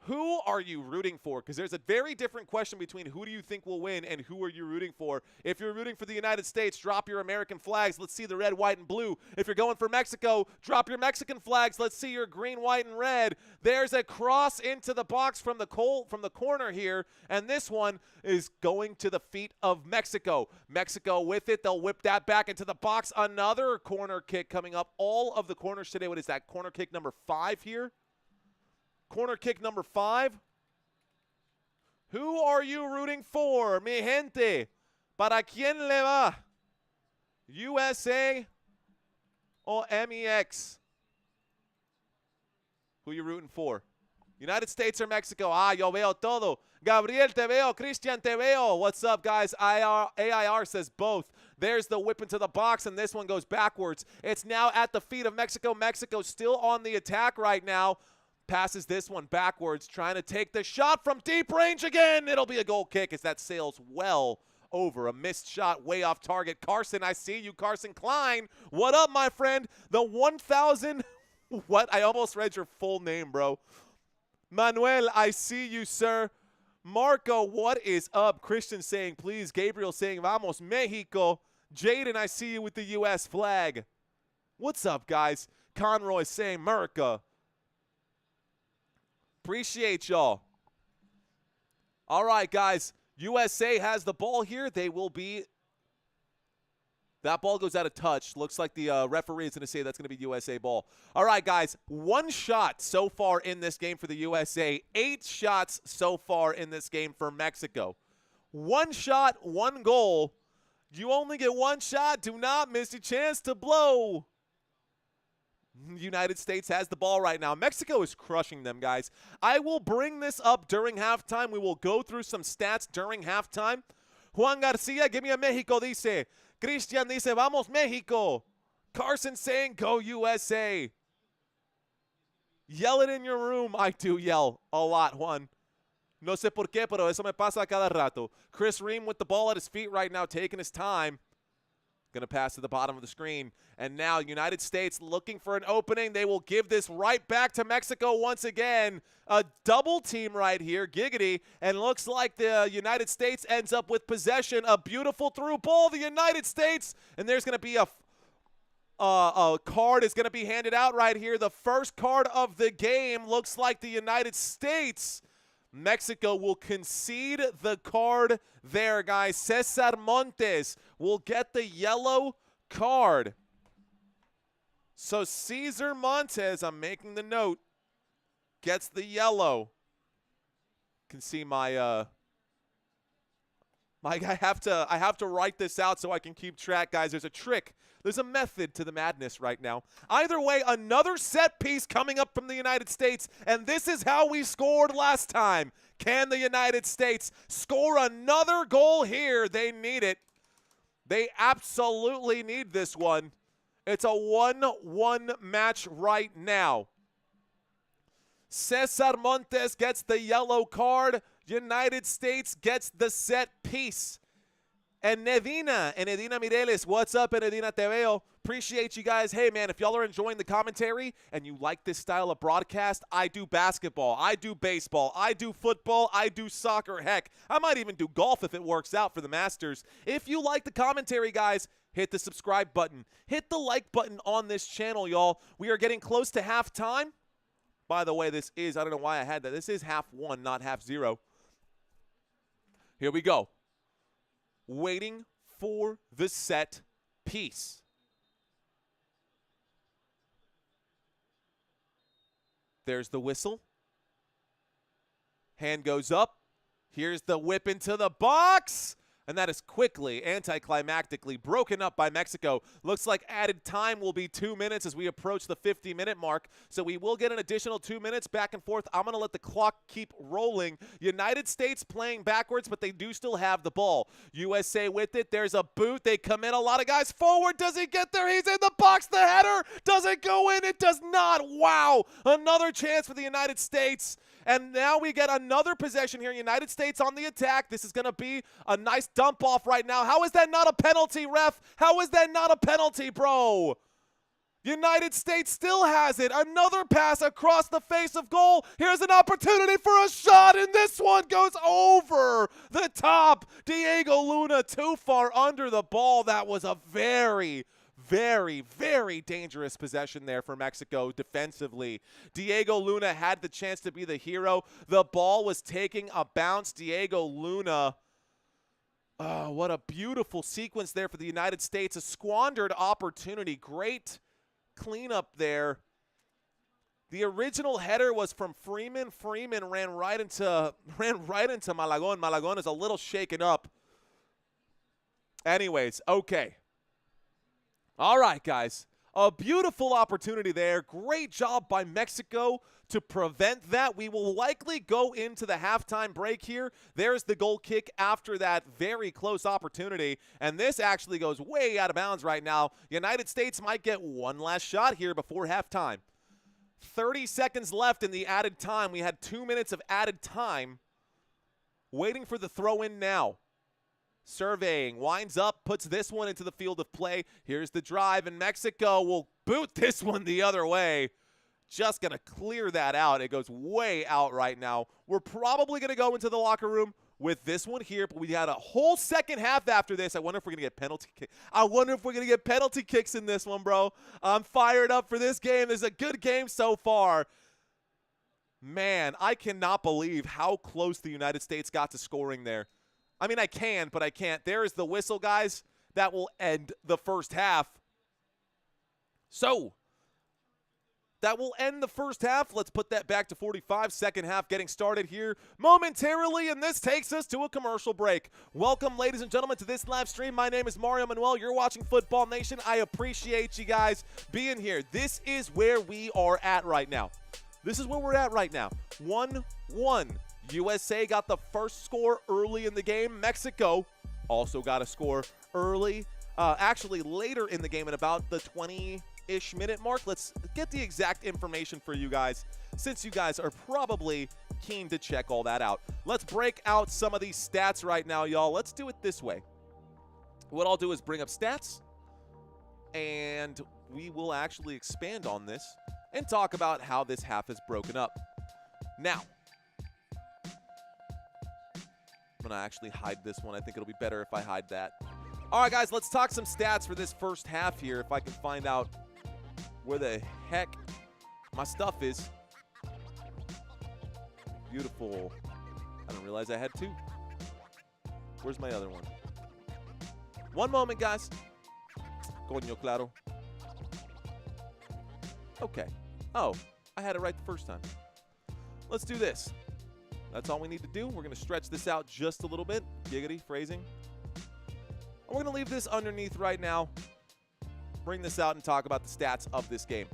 Speaker 1: who are you rooting for? Because there's a very different question between who do you think will win and who are you rooting for. If you're rooting for the United States, drop your American flags. Let's see the red, white, and blue. If you're going for Mexico, drop your Mexican flags. Let's see your green, white, and red. There's a cross into the box from the corner here, and this one is going to the feet of Mexico. Mexico with it. They'll whip that back into the box. Another corner kick coming up. All of the corners today. What is that? Corner kick number 5 here? Corner kick number 5. Who are you rooting for, mi gente? ¿Para quién le va? USA or MEX? Who you rooting for? United States or Mexico? Ah, yo veo todo. Gabriel, te veo. Christian, te veo. What's up, guys? AIR says both. There's the whip into the box, and this one goes backwards. It's now at the feet of Mexico. Mexico still on the attack right now. Passes this one backwards, trying to take the shot from deep range again. It'll be a goal kick as that sails well over. A missed shot way off target. Carson, I see you. Carson Klein. What up, my friend? The 1,000. What? I almost read your full name, bro. Manuel, I see you, sir. Marco, what is up? Christian saying, please. Gabriel saying, vamos, Mexico. Jaden, I see you with the U.S. flag. What's up, guys? Conroy saying, America. Appreciate y'all. All right, guys. USA has the ball here. They will be. That ball goes out of touch. Looks like the referee is going to say that's going to be USA ball. All right, guys. 1 shot so far in this game for the USA. 8 shots so far in this game for Mexico. 1 shot, 1 goal. You only get 1 shot. Do not miss your chance to blow. United States has the ball right now. Mexico is crushing them, guys. I will bring this up during halftime. We will go through some stats during halftime. Juan Garcia, give me a Mexico, dice. Christian dice, vamos, Mexico. Carson saying, go USA. Yell it in your room. I do yell a lot, Juan. No sé por qué, pero eso me pasa a cada rato. Chris Ream with the ball at his feet right now, taking his time. Going to pass to the bottom of the screen. And now United States looking for an opening. They will give this right back to Mexico once again. A double team right here, giggity. And looks like the United States ends up with possession. A beautiful through ball, the United States. And there's going to be a card is going to be handed out right here. The first card of the game looks like the United States. Mexico will concede the card there, guys. Cesar Montes will get the yellow card. So Cesar Montes, I'm making the note, gets the yellow. You can see my I have to write this out so I can keep track, guys. There's a trick. There's a method to the madness right now. Either way, another set piece coming up from the United States, and this is how we scored last time. Can the United States score another goal here? They need it. They absolutely need this one. It's a 1-1 match right now. Cesar Montes gets the yellow card. United States gets the set piece. And Edina Mireles, what's up, Edina? Te veo. Appreciate you guys. Hey, man, if y'all are enjoying the commentary and you like this style of broadcast, I do basketball, I do baseball, I do football, I do soccer. Heck, I might even do golf if it works out for the Masters. If you like the commentary, guys, hit the subscribe button. Hit the like button on this channel, y'all. We are getting close to halftime. By the way, this is, I don't know why I had that. This is half 1, not half 0. Here we go. Waiting for the set piece. There's the whistle. Hand goes up. Here's the whip into the box. And that is quickly, anticlimactically broken up by Mexico. Looks like added time will be 2 minutes as we approach the 50-minute mark. So we will get an additional 2 minutes back and forth. I'm going to let the clock keep rolling. United States playing backwards, but they do still have the ball. USA with it. There's a boot. They come in. A lot of guys forward. Does he get there? He's in the box. The header doesn't go in. It does not. Wow. Another chance for the United States. And now we get another possession here. United States on the attack. This is going to be a nice dump off right now. How is that not a penalty, ref? How is that not a penalty, bro? United States still has it. Another pass across the face of goal. Here's an opportunity for a shot, and this one goes over the top. Diego Luna too far under the ball. That was a very, very dangerous possession there for Mexico defensively. Diego Luna had the chance to be the hero. The ball was taking a bounce. Diego Luna, oh, what a beautiful sequence there for the United States. A squandered opportunity. Great cleanup there. The original header was from Freeman. Freeman ran right into Malagon. Malagon is a little shaken up. Anyways, okay. All right, guys. A beautiful opportunity there. Great job by Mexico to prevent that. We will likely go into the halftime break here. There's the goal kick after that very close opportunity. And this actually goes way out of bounds right now. United States might get one last shot here before halftime. 30 seconds left in the added time. We had 2 minutes of added time. Waiting for the throw-in now. Surveying, winds up, puts this one into the field of play. Here's the drive, and Mexico will boot this one the other way. Just going to clear that out. It goes way out right now. We're probably going to go into the locker room with this one here, but we had a whole second half after this. I wonder if we're going to get penalty kicks. I wonder if we're going to get penalty kicks in this one, bro. I'm fired up for this game. This is a good game so far. Man, I cannot believe how close the United States got to scoring there. I mean, I can, but I can't. There is the whistle, guys. That will end the first half. So, that will end the first half. Let's put that back to 45. Second half getting started here momentarily, and this takes us to a commercial break. Welcome, ladies and gentlemen, to this live stream. My name is Mario Manuel. You're watching Football Nation. I appreciate you guys being here. This is where we are at right now. This is where we're at right now. 1-1. USA got the first score early in the game. Mexico also got a score early, actually later in the game at about the 20-ish minute mark. Let's get the exact information for you guys, since you guys are probably keen to check all that out. Let's break out some of these stats right now, y'all. Let's do it this way. What I'll do is bring up stats, and we will actually expand on this and talk about how this half is broken up. Now, I'm going to actually hide this one. I think it'll be better if I hide that. All right, guys, let's talk some stats for this first half here, if I can find out where the heck my stuff is. Beautiful. I didn't realize I had two. Where's my other one? One moment, guys. Coño claro. Okay. Oh, I had it right the first time. Let's do this. That's all we need to do. We're going to stretch this out just a little bit. Giggity, phrasing. And we're going to leave this underneath right now. Bring this out and talk about the stats of this game.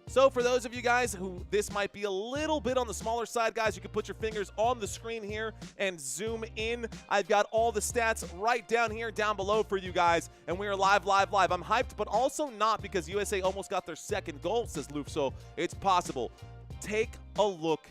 Speaker 1: So for those of you guys who this might be a little bit on the smaller side, guys, you can put your fingers on the screen here and zoom in. I've got all the stats right down here, down below for you guys. And we are live. I'm hyped, but also not, because USA almost got their second goal, says Loof. So it's possible. Take a look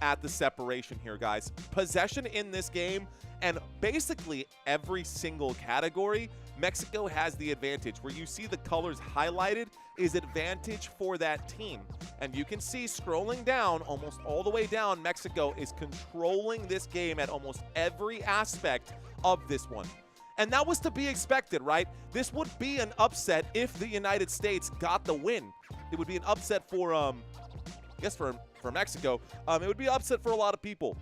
Speaker 1: at the separation here, guys. Possession in this game, and basically every single category, Mexico has the advantage. Where you see the colors highlighted is advantage for that team. And you can see, scrolling down, almost all the way down, Mexico is controlling this game at almost every aspect of this one. And that was to be expected, right? This would be an upset if the United States got the win. It would be an upset for, I guess for Mexico. It would be an upset for a lot of people.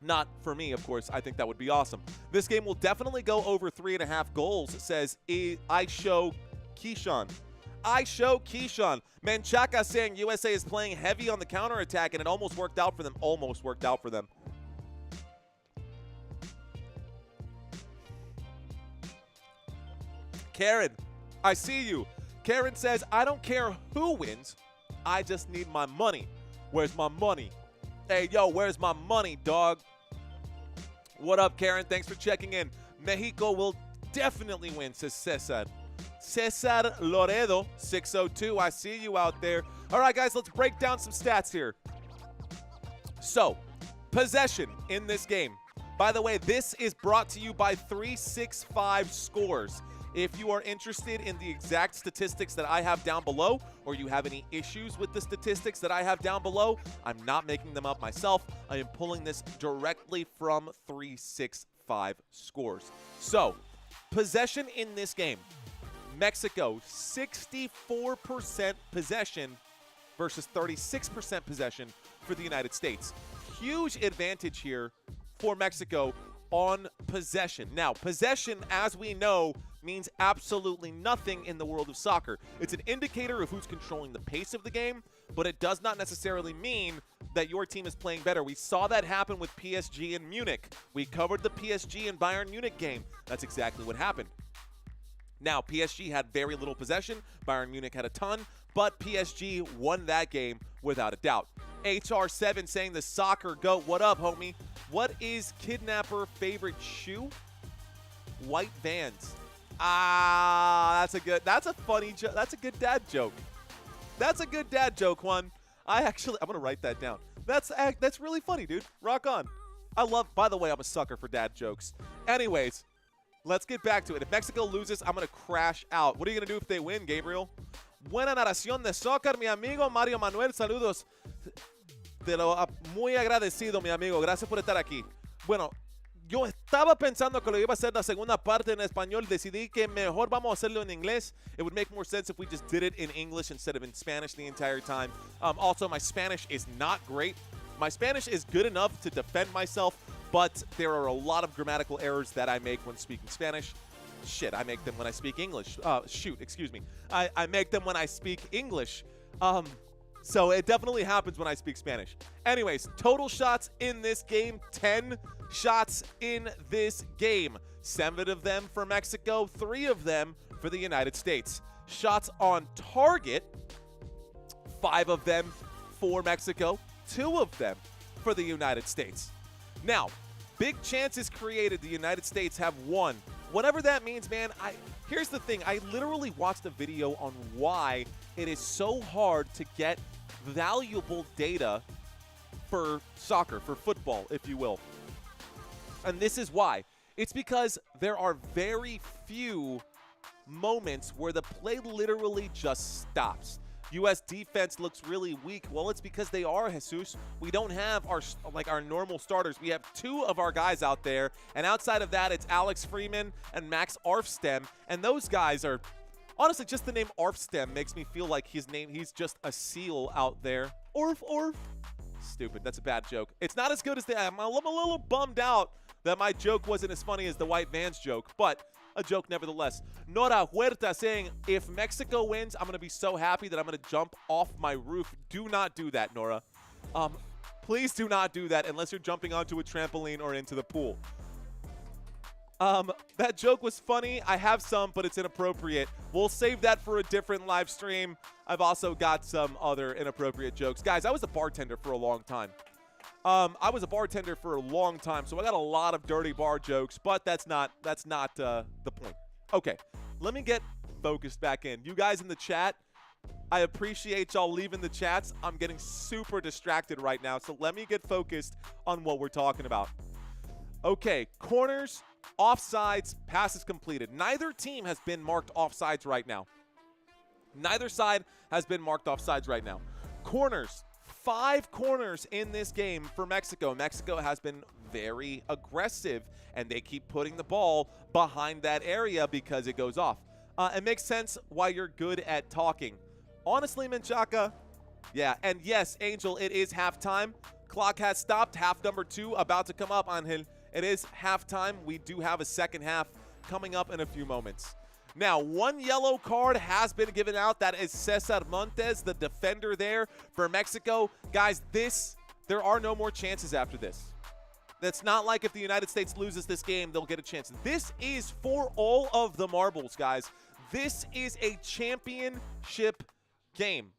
Speaker 1: Not for me, of course. I think that would be awesome. This game will definitely go over 3.5 goals, says I show Keyshawn. I show Keyshawn. Menchaca saying USA is playing heavy on the counterattack, and it almost worked out for them. Almost worked out for them. Karen, I see you. Karen says, I don't care who wins. I just need my money. Where's my money? Hey, yo, where's my money, dog? What up, Karen? Thanks for checking in. Mexico will definitely win, says Cesar. Cesar Loredo, 602. I see you out there. All right, guys, let's break down some stats here. So, possession in this game. By the way, this is brought to you by 365 Scores. If you are interested in the exact statistics that I have down below, or you have any issues with the statistics that I have down below, I'm not making them up myself. I am pulling this directly from 365 Scores. So, possession in this game. Mexico, 64% possession versus 36% possession for the United States. Huge advantage here for Mexico on possession. Now, possession, as we know, means absolutely nothing in the world of soccer. It's an indicator of who's controlling the pace of the game, but it does not necessarily mean that your team is playing better. We saw that happen with PSG and Munich. We covered the PSG and Bayern Munich game. That's exactly what happened. Now, PSG had very little possession. Bayern Munich had a ton, but PSG won that game without a doubt. HR7 saying the soccer goat. What up, homie? What is Kidnapper favorite shoe? White Vans. That's a funny joke. That's a good dad joke. That's a good dad joke, Juan. I'm going to write that down. That's really funny, dude. Rock on. By the way, I'm a sucker for dad jokes. Anyways, let's get back to it. If Mexico loses, I'm going to crash out. What are you going to do if they win, Gabriel? Buena narración de soccer, mi amigo Mario Manuel. Saludos. Te lo muy agradecido, mi amigo. Gracias por estar aquí. Bueno, yo estaba pensando que lo iba a hacer la segunda parte en español. Decidí que mejor vamos a hacerlo en inglés. It would make more sense if we just did it in English instead of in Spanish the entire time. Also, my Spanish is not great. My Spanish is good enough to defend myself, but there are a lot of grammatical errors that I make when speaking Spanish. Shit, I make them when I speak English. Excuse me. I make them when I speak English. So it definitely happens when I speak Spanish. Anyways, total shots in this game, 10 shots in this game. 7 of them for Mexico, 3 of them for the United States. Shots on target, 5 of them for Mexico, 2 of them for the United States. Now, big chances created, the United States have 1. Whatever that means, man, here's the thing. I literally watched a video on why it is so hard to get valuable data for soccer, for football, if you will. And this is why. It's because there are very few moments where the play literally just stops. U.S. defense looks really weak. Well, it's because they are, Jesus. We don't have our normal starters. We have 2 of our guys out there, and outside of that, it's Alex Freeman and Max Arfstem, and those guys are, honestly, just the name Arfstem makes me feel like he's just a seal out there. Orf. Stupid. That's a bad joke. It's not as good as I'm a little bummed out that my joke wasn't as funny as the White Vans joke, but a joke nevertheless. Nora Huerta saying, if Mexico wins, I'm going to be so happy that I'm going to jump off my roof. Do not do that, Nora. Please do not do that unless you're jumping onto a trampoline or into the pool. That joke was funny. I have some, but it's inappropriate. We'll save that for a different live stream. I've also got some other inappropriate jokes. Guys, I was a bartender for a long time. So I got a lot of dirty bar jokes, but that's not the point. Okay, let me get focused back in. You guys in the chat, I appreciate y'all leaving the chats. I'm getting super distracted right now, so let me get focused on what we're talking about. Okay, corners, offsides, passes completed. Neither team has been marked offsides right now. Neither side has been marked offsides right now. Corners. 5 corners in this game for Mexico. Mexico has been very aggressive, and they keep putting the ball behind that area because it goes off. It makes sense why you're good at talking. Honestly, Menchaca, yeah. And yes, Angel, it is halftime. Clock has stopped. Half number 2 about to come up, Angel. It is halftime. We do have a second half coming up in a few moments. Now, 1 yellow card has been given out. That is Cesar Montes, the defender there for Mexico. Guys, there are no more chances after this. That's not like if the United States loses this game, they'll get a chance. This is for all of the marbles, guys. This is a championship game.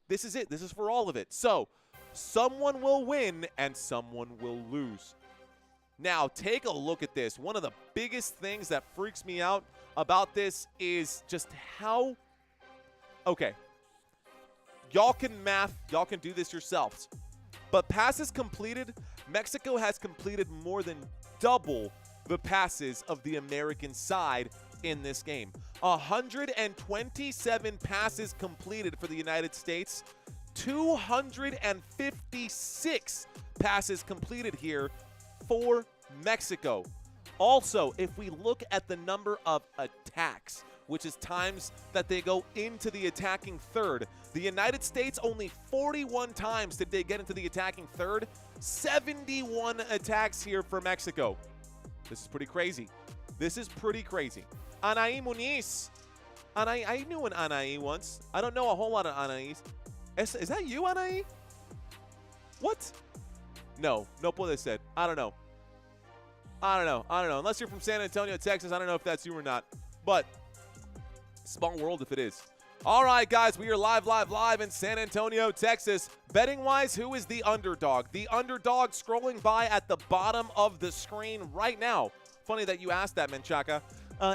Speaker 1: This is it. This is for all of it. So, someone will win and someone will lose. Now, take a look at this. One of the biggest things that freaks me out about this is just how... Okay. Y'all can math. Y'all can do this yourselves. But passes completed, Mexico has completed more than double the passes of the American side in this game. 127 passes completed for the United States. 256 passes completed here for Mexico. Also, if we look at the number of attacks, which is times that they go into the attacking third, the United States only 41 times did they get into the attacking third. 71 attacks here for Mexico. This is pretty crazy. This is pretty crazy. Anaí Muniz. I knew an Anaí once. I don't know a whole lot of Anaís. Is that you, Anaí? What? No puede ser. I don't know. Unless you're from San Antonio, Texas, I don't know if that's you or not. But small world if it is. All right, guys, we are live in San Antonio, Texas. Betting-wise, who is the underdog? The underdog scrolling by at the bottom of the screen right now. Funny that you asked that, Menchaca.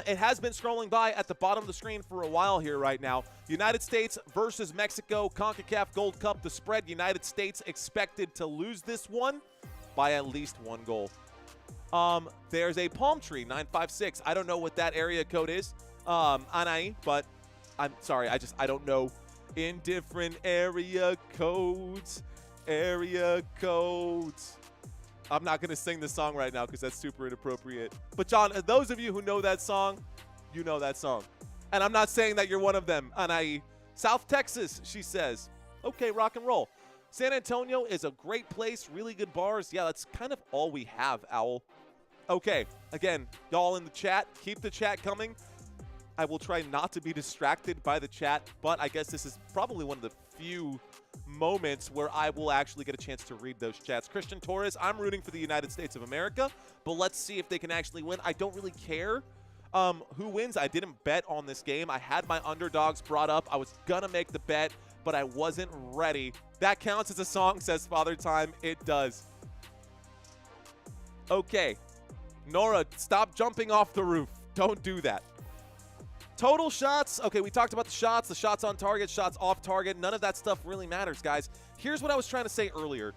Speaker 1: It has been scrolling by at the bottom of the screen for a while here right now. United States versus Mexico, CONCACAF Gold Cup. The spread, United States expected to lose this one by at least 1 goal. There's a palm tree, 956. I don't know what that area code is, Anaí, but I'm sorry, I don't know. In different area codes. I'm not going to sing the song right now because that's super inappropriate. But, John, those of you who know that song, you know that song. And I'm not saying that you're one of them, Anaí. South Texas, she says. Okay, rock and roll. San Antonio is a great place, really good bars. Yeah, that's kind of all we have, Owl. Okay, again, y'all in the chat, keep the chat coming. I will try not to be distracted by the chat, but I guess this is probably one of the few moments where I will actually get a chance to read those chats. Christian Torres, I'm rooting for the United States of America, but let's see if they can actually win. I don't really care who wins. I didn't bet on this game. I had my underdogs brought up. I was going to make the bet, but I wasn't ready. That counts as a song, says Father Time. It does. Okay. Nora, stop jumping off the roof. Don't do that. Total shots. Okay, we talked about the shots on target, shots off target. None of that stuff really matters, guys. Here's what I was trying to say earlier.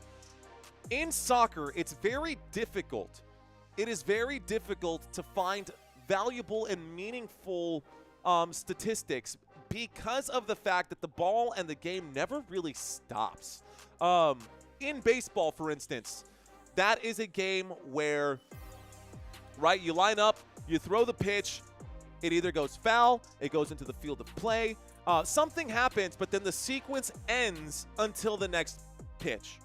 Speaker 1: In soccer, it's very difficult. It is very difficult to find valuable and meaningful statistics because of the fact that the ball and the game never really stops. In baseball, for instance, that is a game where, right, you line up, you throw the pitch, it either goes foul, it goes into the field of play, something happens, but then the sequence ends until the next pitch.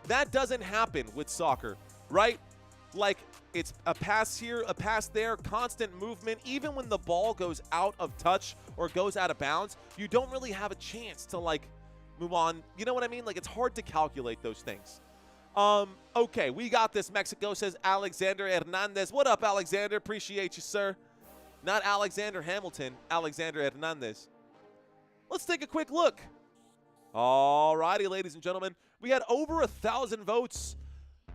Speaker 1: That doesn't happen with soccer, right? Like, it's a pass here, a pass there, constant movement. Even when the ball goes out of touch or goes out of bounds, you don't really have a chance to, like, move on. You know what I mean? Like, it's hard to calculate those things. Okay, we got this, Mexico, says Alexander Hernandez. What up, Alexander? Appreciate you, sir. Not Alexander Hamilton, Alexander Hernandez. Let's take a quick look. All righty, ladies and gentlemen. We had over 1,000 votes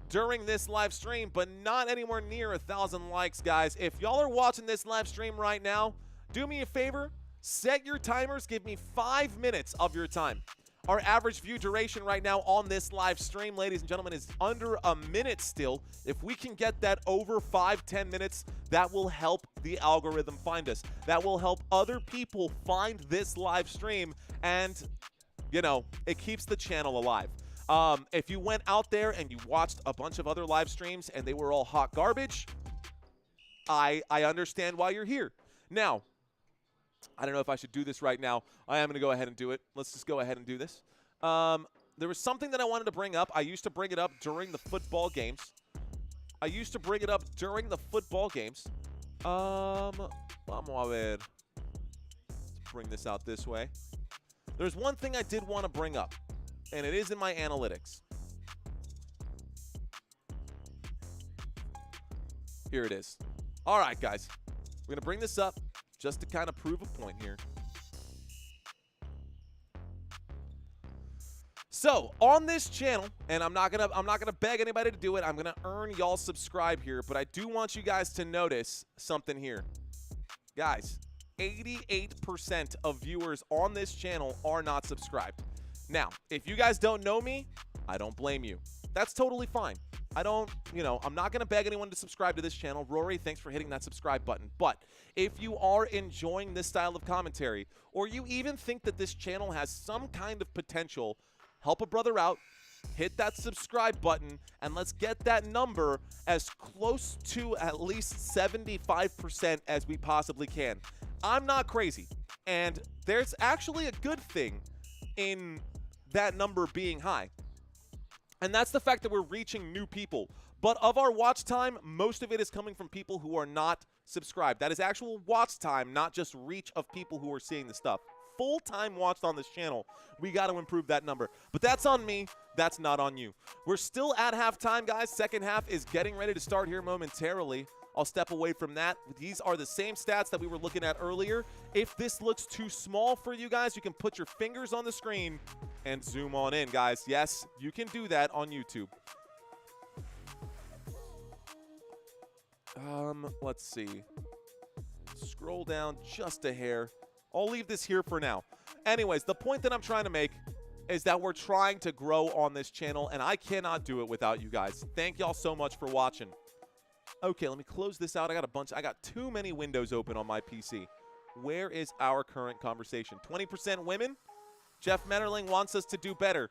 Speaker 1: during this live stream, but not anywhere near 1,000 likes, guys. If y'all are watching this live stream right now, do me a favor. Set your timers. Give me 5 minutes of your time. Our average view duration right now on this live stream, ladies and gentlemen, is under a minute still. If we can get that over 5-10 minutes, that will help the algorithm find us. That will help other people find this live stream, and, you know, it keeps the channel alive. If you went out there and you watched a bunch of other live streams and they were all hot garbage, I understand why you're here. Now, I don't know if I should do this right now. I am going to go ahead and do it. Let's just go ahead and do this. There was something that I wanted to bring up. I used to bring it up during the football games. Vamos a ver. Let's bring this out this way. There's one thing I did want to bring up, and it is in my analytics. Here it is. All right, guys. We're going to bring this up just to kind of prove a point here. So, on this channel, and I'm not gonna beg anybody to do it. I'm gonna earn y'all subscribe here, but I do want you guys to notice something here. Guys, 88% of viewers on this channel are not subscribed. Now, if you guys don't know me, I don't blame you. That's totally fine. I'm not going to beg anyone to subscribe to this channel. Rory, thanks for hitting that subscribe button. But if you are enjoying this style of commentary, or you even think that this channel has some kind of potential, help a brother out, hit that subscribe button, and let's get that number as close to at least 75% as we possibly can. I'm not crazy, and there's actually a good thing in that number being high. And that's the fact that we're reaching new people. But of our watch time, most of it is coming from people who are not subscribed. That is actual watch time, not just reach of people who are seeing the stuff. Full time watched on this channel. We got to improve that number. But that's on me. that's not on you. We're still at halftime, guys. Second half is getting ready to start here momentarily. I'll step away from that. These are the same stats that we were looking at earlier. If this looks too small for you guys, you can put your fingers on the screen and zoom on in, guys. Yes, you can do that on YouTube. Let's see. Scroll down just a hair. I'll leave this here for now. Anyways, the point that I'm trying to make is that we're trying to grow on this channel, and I cannot do it without you guys. Thank y'all so much for watching. Okay, let me close this out. I got too many windows open on my PC. Where is our current conversation? 20% women? Jeff Mennerling wants us to do better.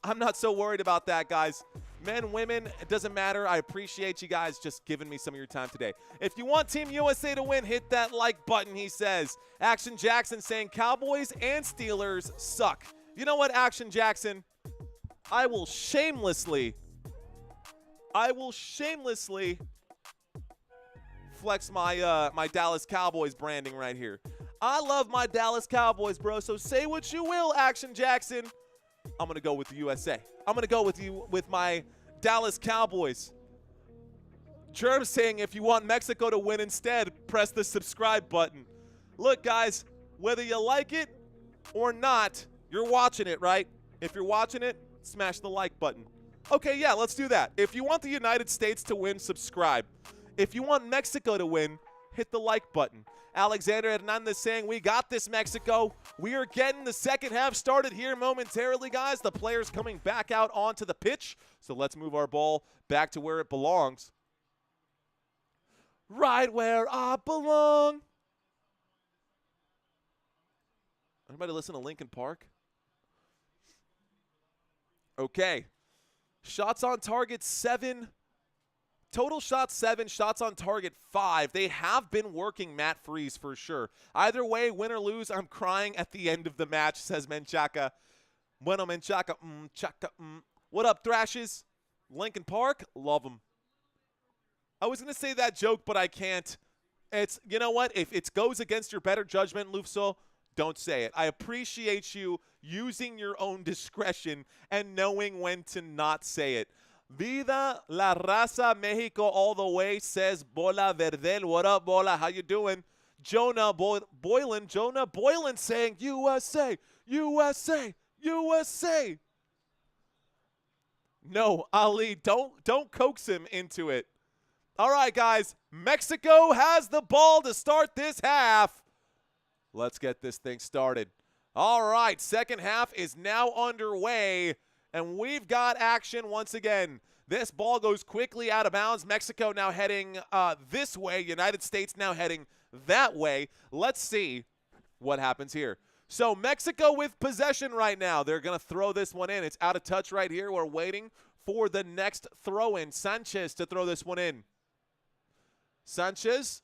Speaker 1: I'm not so worried about that, guys. Men, women, it doesn't matter. I appreciate you guys just giving me some of your time today. If you want Team USA to win, hit that like button, he says. Action Jackson saying Cowboys and Steelers suck. You know what, Action Jackson? I will shamelessly flex my my Dallas Cowboys branding right here. I love my Dallas Cowboys, bro. So say what you will, Action Jackson. I'm going to go with the USA. I'm going to go with my Dallas Cowboys. Germ saying if you want Mexico to win instead, press the subscribe button. Look, guys, whether you like it or not, you're watching it, right? If you're watching it, smash the like button. Okay, yeah, let's do that. If you want the United States to win, subscribe. If you want Mexico to win, hit the like button. Alexander Hernandez saying, we got this, Mexico. We are getting the second half started here momentarily, guys. The players coming back out onto the pitch. So let's move our ball back to where it belongs. Right where I belong. Everybody listen to Linkin Park? Okay. Shots on target 7. Total shots 7, shots on target 5. They have been working Matt Freeze for sure. Either way, win or lose, I'm crying at the end of the match, says Menchaca. Bueno, Menchaca. What up, Thrashes? Linkin Park? Love them. I was going to say that joke, but I can't. It's, you know what? If it goes against your better judgment, Lufso, don't say it. I appreciate you using your own discretion and knowing when to not say it. Vida la raza Mexico all the way, says Bola Verdel. What up, Bola? How you doing? Jonah Boylan saying USA, USA, USA. No, Ali, don't coax him into it. All right, guys. Mexico has the ball to start this half. Let's get this thing started. All right, second half is now underway. And we've got action once again. This ball goes quickly out of bounds. Mexico now heading this way. United States now heading that way. Let's see what happens here. So Mexico with possession right now. They're going to throw this one in. It's out of touch right here. We're waiting for the next throw-in. Sanchez to throw this one in. Sanchez,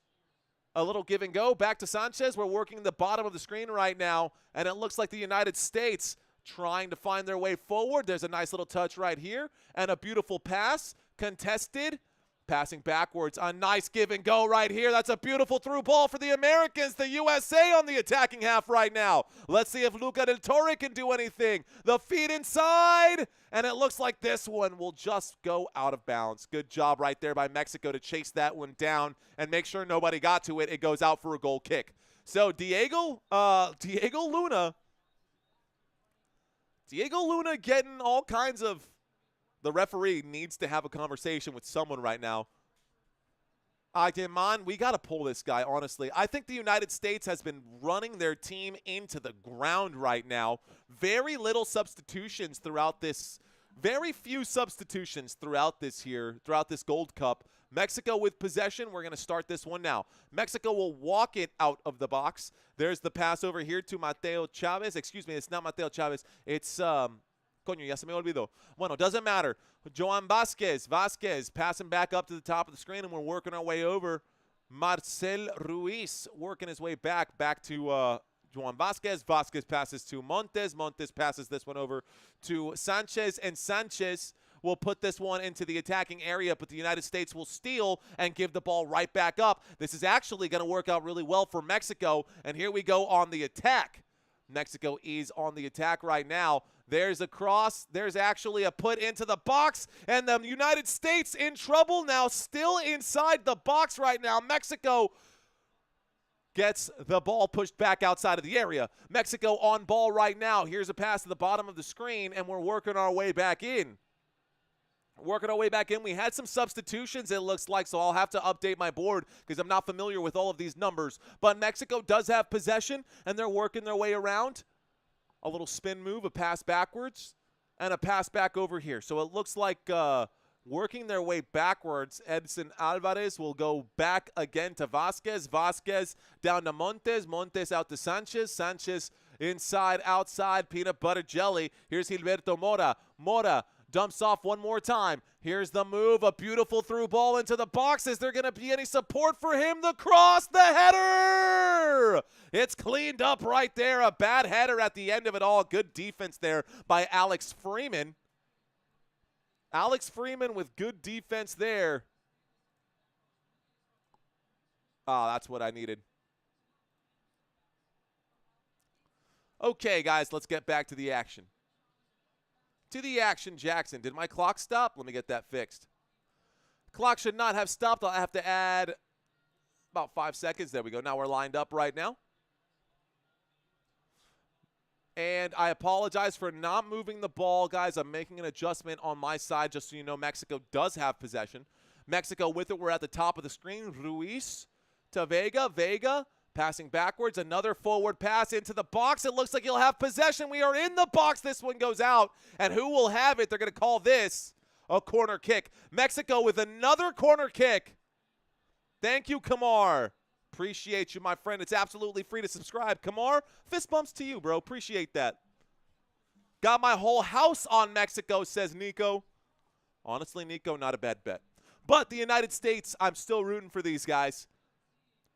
Speaker 1: a little give and go. Back to Sanchez. We're working the bottom of the screen right now. And it looks like the United States trying to find their way forward. There's a nice little touch right here and a beautiful pass. Contested. Passing backwards. A nice give and go right here. That's a beautiful through ball for the Americans. The USA on the attacking half right now. Let's see if Luca Del Torre can do anything. The feed inside. And it looks like this one will just go out of bounds. Good job right there by Mexico to chase that one down and make sure nobody got to it. It goes out for a goal kick. So Diego Luna getting all kinds of – the referee needs to have a conversation with someone right now. Agyeman, we got to pull this guy, honestly. I think the United States has been running their team into the ground right now. Very little substitutions throughout this – very few substitutions throughout this Gold Cup. Mexico with possession. We're going to start this one now. Mexico will walk it out of the box. There's the pass over here to Mateo Chavez. Excuse me, it's not Mateo Chavez. It's coño, ya se me olvidó. Bueno, doesn't matter. Joan Vasquez passing back up to the top of the screen, and we're working our way over. Marcel Ruiz working his way back to Joan Vasquez. Vasquez passes to Montes. Montes passes this one over to Sanchez, and Sanchez will put this one into the attacking area, but the United States will steal and give the ball right back up. This is actually going to work out really well for Mexico, and here we go on the attack. Mexico is on the attack right now. There's a cross. There's actually a put into the box. And the United States in trouble now, still inside the box right now. Mexico gets the ball pushed back outside of the area. Mexico on ball right now. Here's a pass to the bottom of the screen, and we're working our way back in. We had some substitutions, it looks like, so I'll have to update my board because I'm not familiar with all of these numbers. But Mexico does have possession, and they're working their way around. A little spin move, a pass backwards, and a pass back over here. So it looks like working their way backwards. Edson Alvarez will go back again to Vasquez. Vasquez down to Montes. Montes out to Sanchez. Sanchez inside, outside, peanut butter jelly. Here's Gilberto Mora. Mora dumps off one more time. Here's the move, a beautiful through ball into the box. Is there going to be any support for him? The cross, the header! It's cleaned up right there. A bad header at the end of it all. Good defense there by Alex Freeman. Alex Freeman with good defense there. Oh, that's what I needed. Okay, guys, let's get back to the action. Jackson. Did my clock stop? Let me get that fixed. Clock should not have stopped. I'll have to add about 5 seconds. There we go. Now we're lined up right now. And I apologize for not moving the ball, guys. I'm making an adjustment on my side just so you know Mexico does have possession. Mexico with it. We're at the top of the screen. Ruiz to Vega. Vega passing backwards. Another forward pass into the box. It looks like he'll have possession. We are in the box. This one goes out. And who will have it? They're going to call this a corner kick. Mexico with another corner kick. Thank you, Kamar. Appreciate you, my friend. It's absolutely free to subscribe. Kamar, fist bumps to you, bro. Appreciate that. Got my whole house on Mexico, says Nico. Honestly, Nico, not a bad bet. But the United States, I'm still rooting for these guys.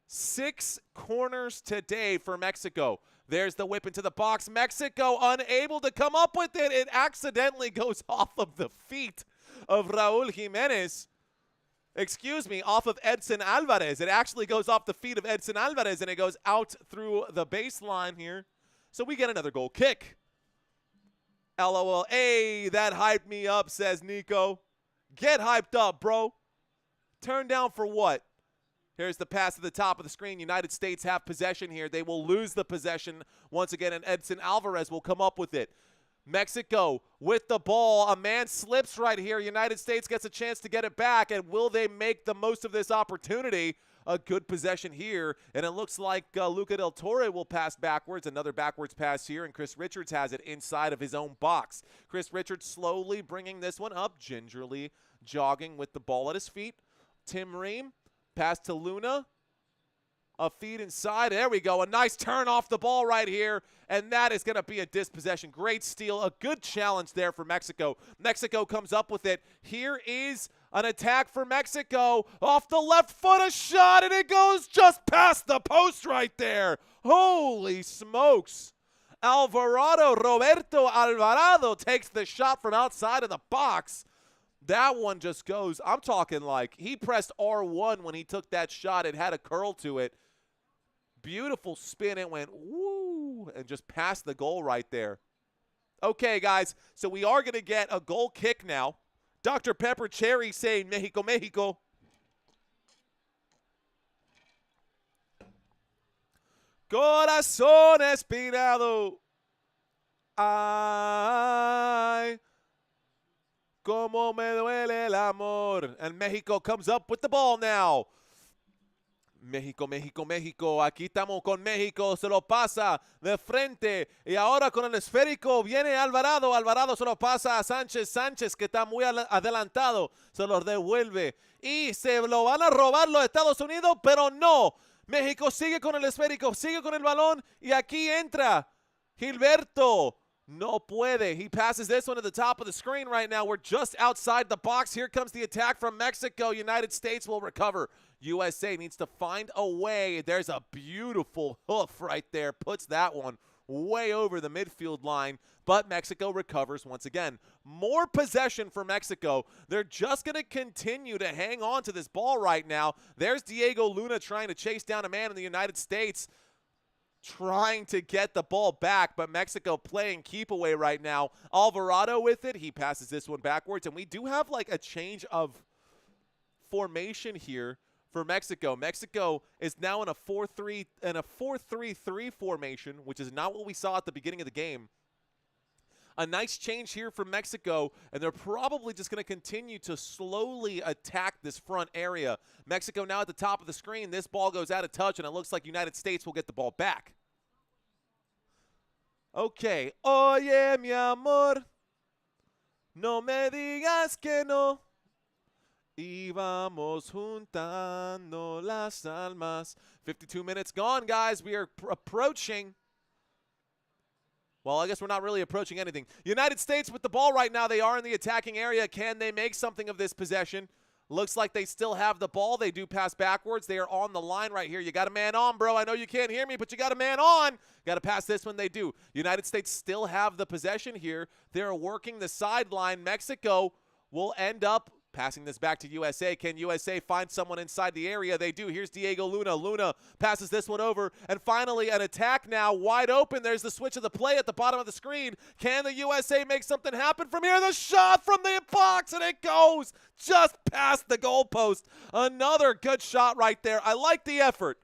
Speaker 1: 6 corners today for Mexico. There's the whip into the box. Mexico unable to come up with it. It accidentally goes off of the feet of Raul Jimenez. Excuse me, off of Edson Alvarez. It actually goes off the feet of Edson Alvarez, and it goes out through the baseline here. So we get another goal kick. LOL. Hey, that hyped me up, says Nico. Get hyped up, bro. Turn down for what? Here's the pass to the top of the screen. United States have possession here. They will lose the possession once again, and Edson Alvarez will come up with it. Mexico with the ball. A man slips right here. United States gets a chance to get it back, and will they make the most of this opportunity? A good possession here, and it looks like Luca Del Torre will pass backwards. Another backwards pass here, and Chris Richards has it inside of his own box. Chris Richards slowly bringing this one up, gingerly jogging with the ball at his feet. Tim Ream, pass to Luna. A feed inside. There we go. A nice turn off the ball right here. And that is going to be a dispossession. Great steal. A good challenge there for Mexico. Mexico comes up with it. Here is an attack for Mexico. Off the left foot, a shot, and it goes just past the post right there. Holy smokes. Roberto Alvarado takes the shot from outside of the box. That one just goes, I'm talking like he pressed R1 when he took that shot. It had a curl to it. Beautiful spin. It went woo and just past the goal right there. Okay, guys, so we are going to get a goal kick now. Dr. Pepper Cherry saying Mexico, Mexico. Corazón espinado. Ay. Como me duele el amor. And Mexico comes up with the ball now. México, México, México. Aquí estamos con México. Se lo pasa de frente. Y ahora con el esférico viene Alvarado. Alvarado se lo pasa a Sánchez. Sánchez, que está muy adelantado, se lo devuelve. Y se lo van a robar los Estados Unidos, pero no. México sigue con el esférico, sigue con el balón. Y aquí entra Gilberto. No puede. He passes this one to the top of the screen right now. We're just outside the box. Here comes the attack from Mexico. United States will recover. USA needs to find a way. There's a beautiful hoof right there. Puts that one way over the midfield line. But Mexico recovers once again. More possession for Mexico. They're just going to continue to hang on to this ball right now. There's Diego Luna trying to chase down a man in the United States. trying to get the ball back, but Mexico playing keep away right now. Alvarado with it. He passes this one backwards, and we do have like a change of formation here for Mexico. Mexico is now in a 4-3-3 formation, which is not what we saw at the beginning of the game. A nice change here for Mexico, and they're probably just going to continue to slowly attack this front area. Mexico now at the top of the screen. This ball goes out of touch, and it looks like United States will get the ball back. Okay. Oye, mi amor, no me digas que no. Y vamos juntando las almas. 52 minutes gone, guys. We are approaching. Well, I guess we're not really approaching anything. United States with the ball right now. They are in the attacking area. Can they make something of this possession? Looks like they still have the ball. They do pass backwards. They are on the line right here. You got a man on, bro. I know you can't hear me, but you got a man on. Got to pass this one. They do. United States still have the possession here. They're working the sideline. Mexico will end up passing this back to USA. Can USA find someone inside the area? They do. Here's Diego Luna. Luna passes this one over. And finally, an attack now wide open. There's the switch of the play at the bottom of the screen. Can the USA make something happen from here? The shot from the box, and it goes just past the goalpost. Another good shot right there. I like the effort.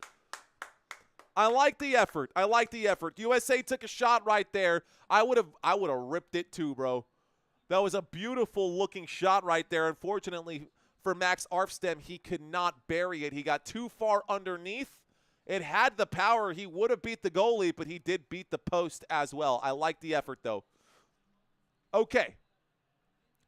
Speaker 1: I like the effort. I like the effort. USA took a shot right there. I would have ripped it too, bro. That was a beautiful-looking shot right there. Unfortunately for Max Arfstem, he could not bury it. He got too far underneath. It had the power. He would have beat the goalie, but he did beat the post as well. I like the effort, though. Okay.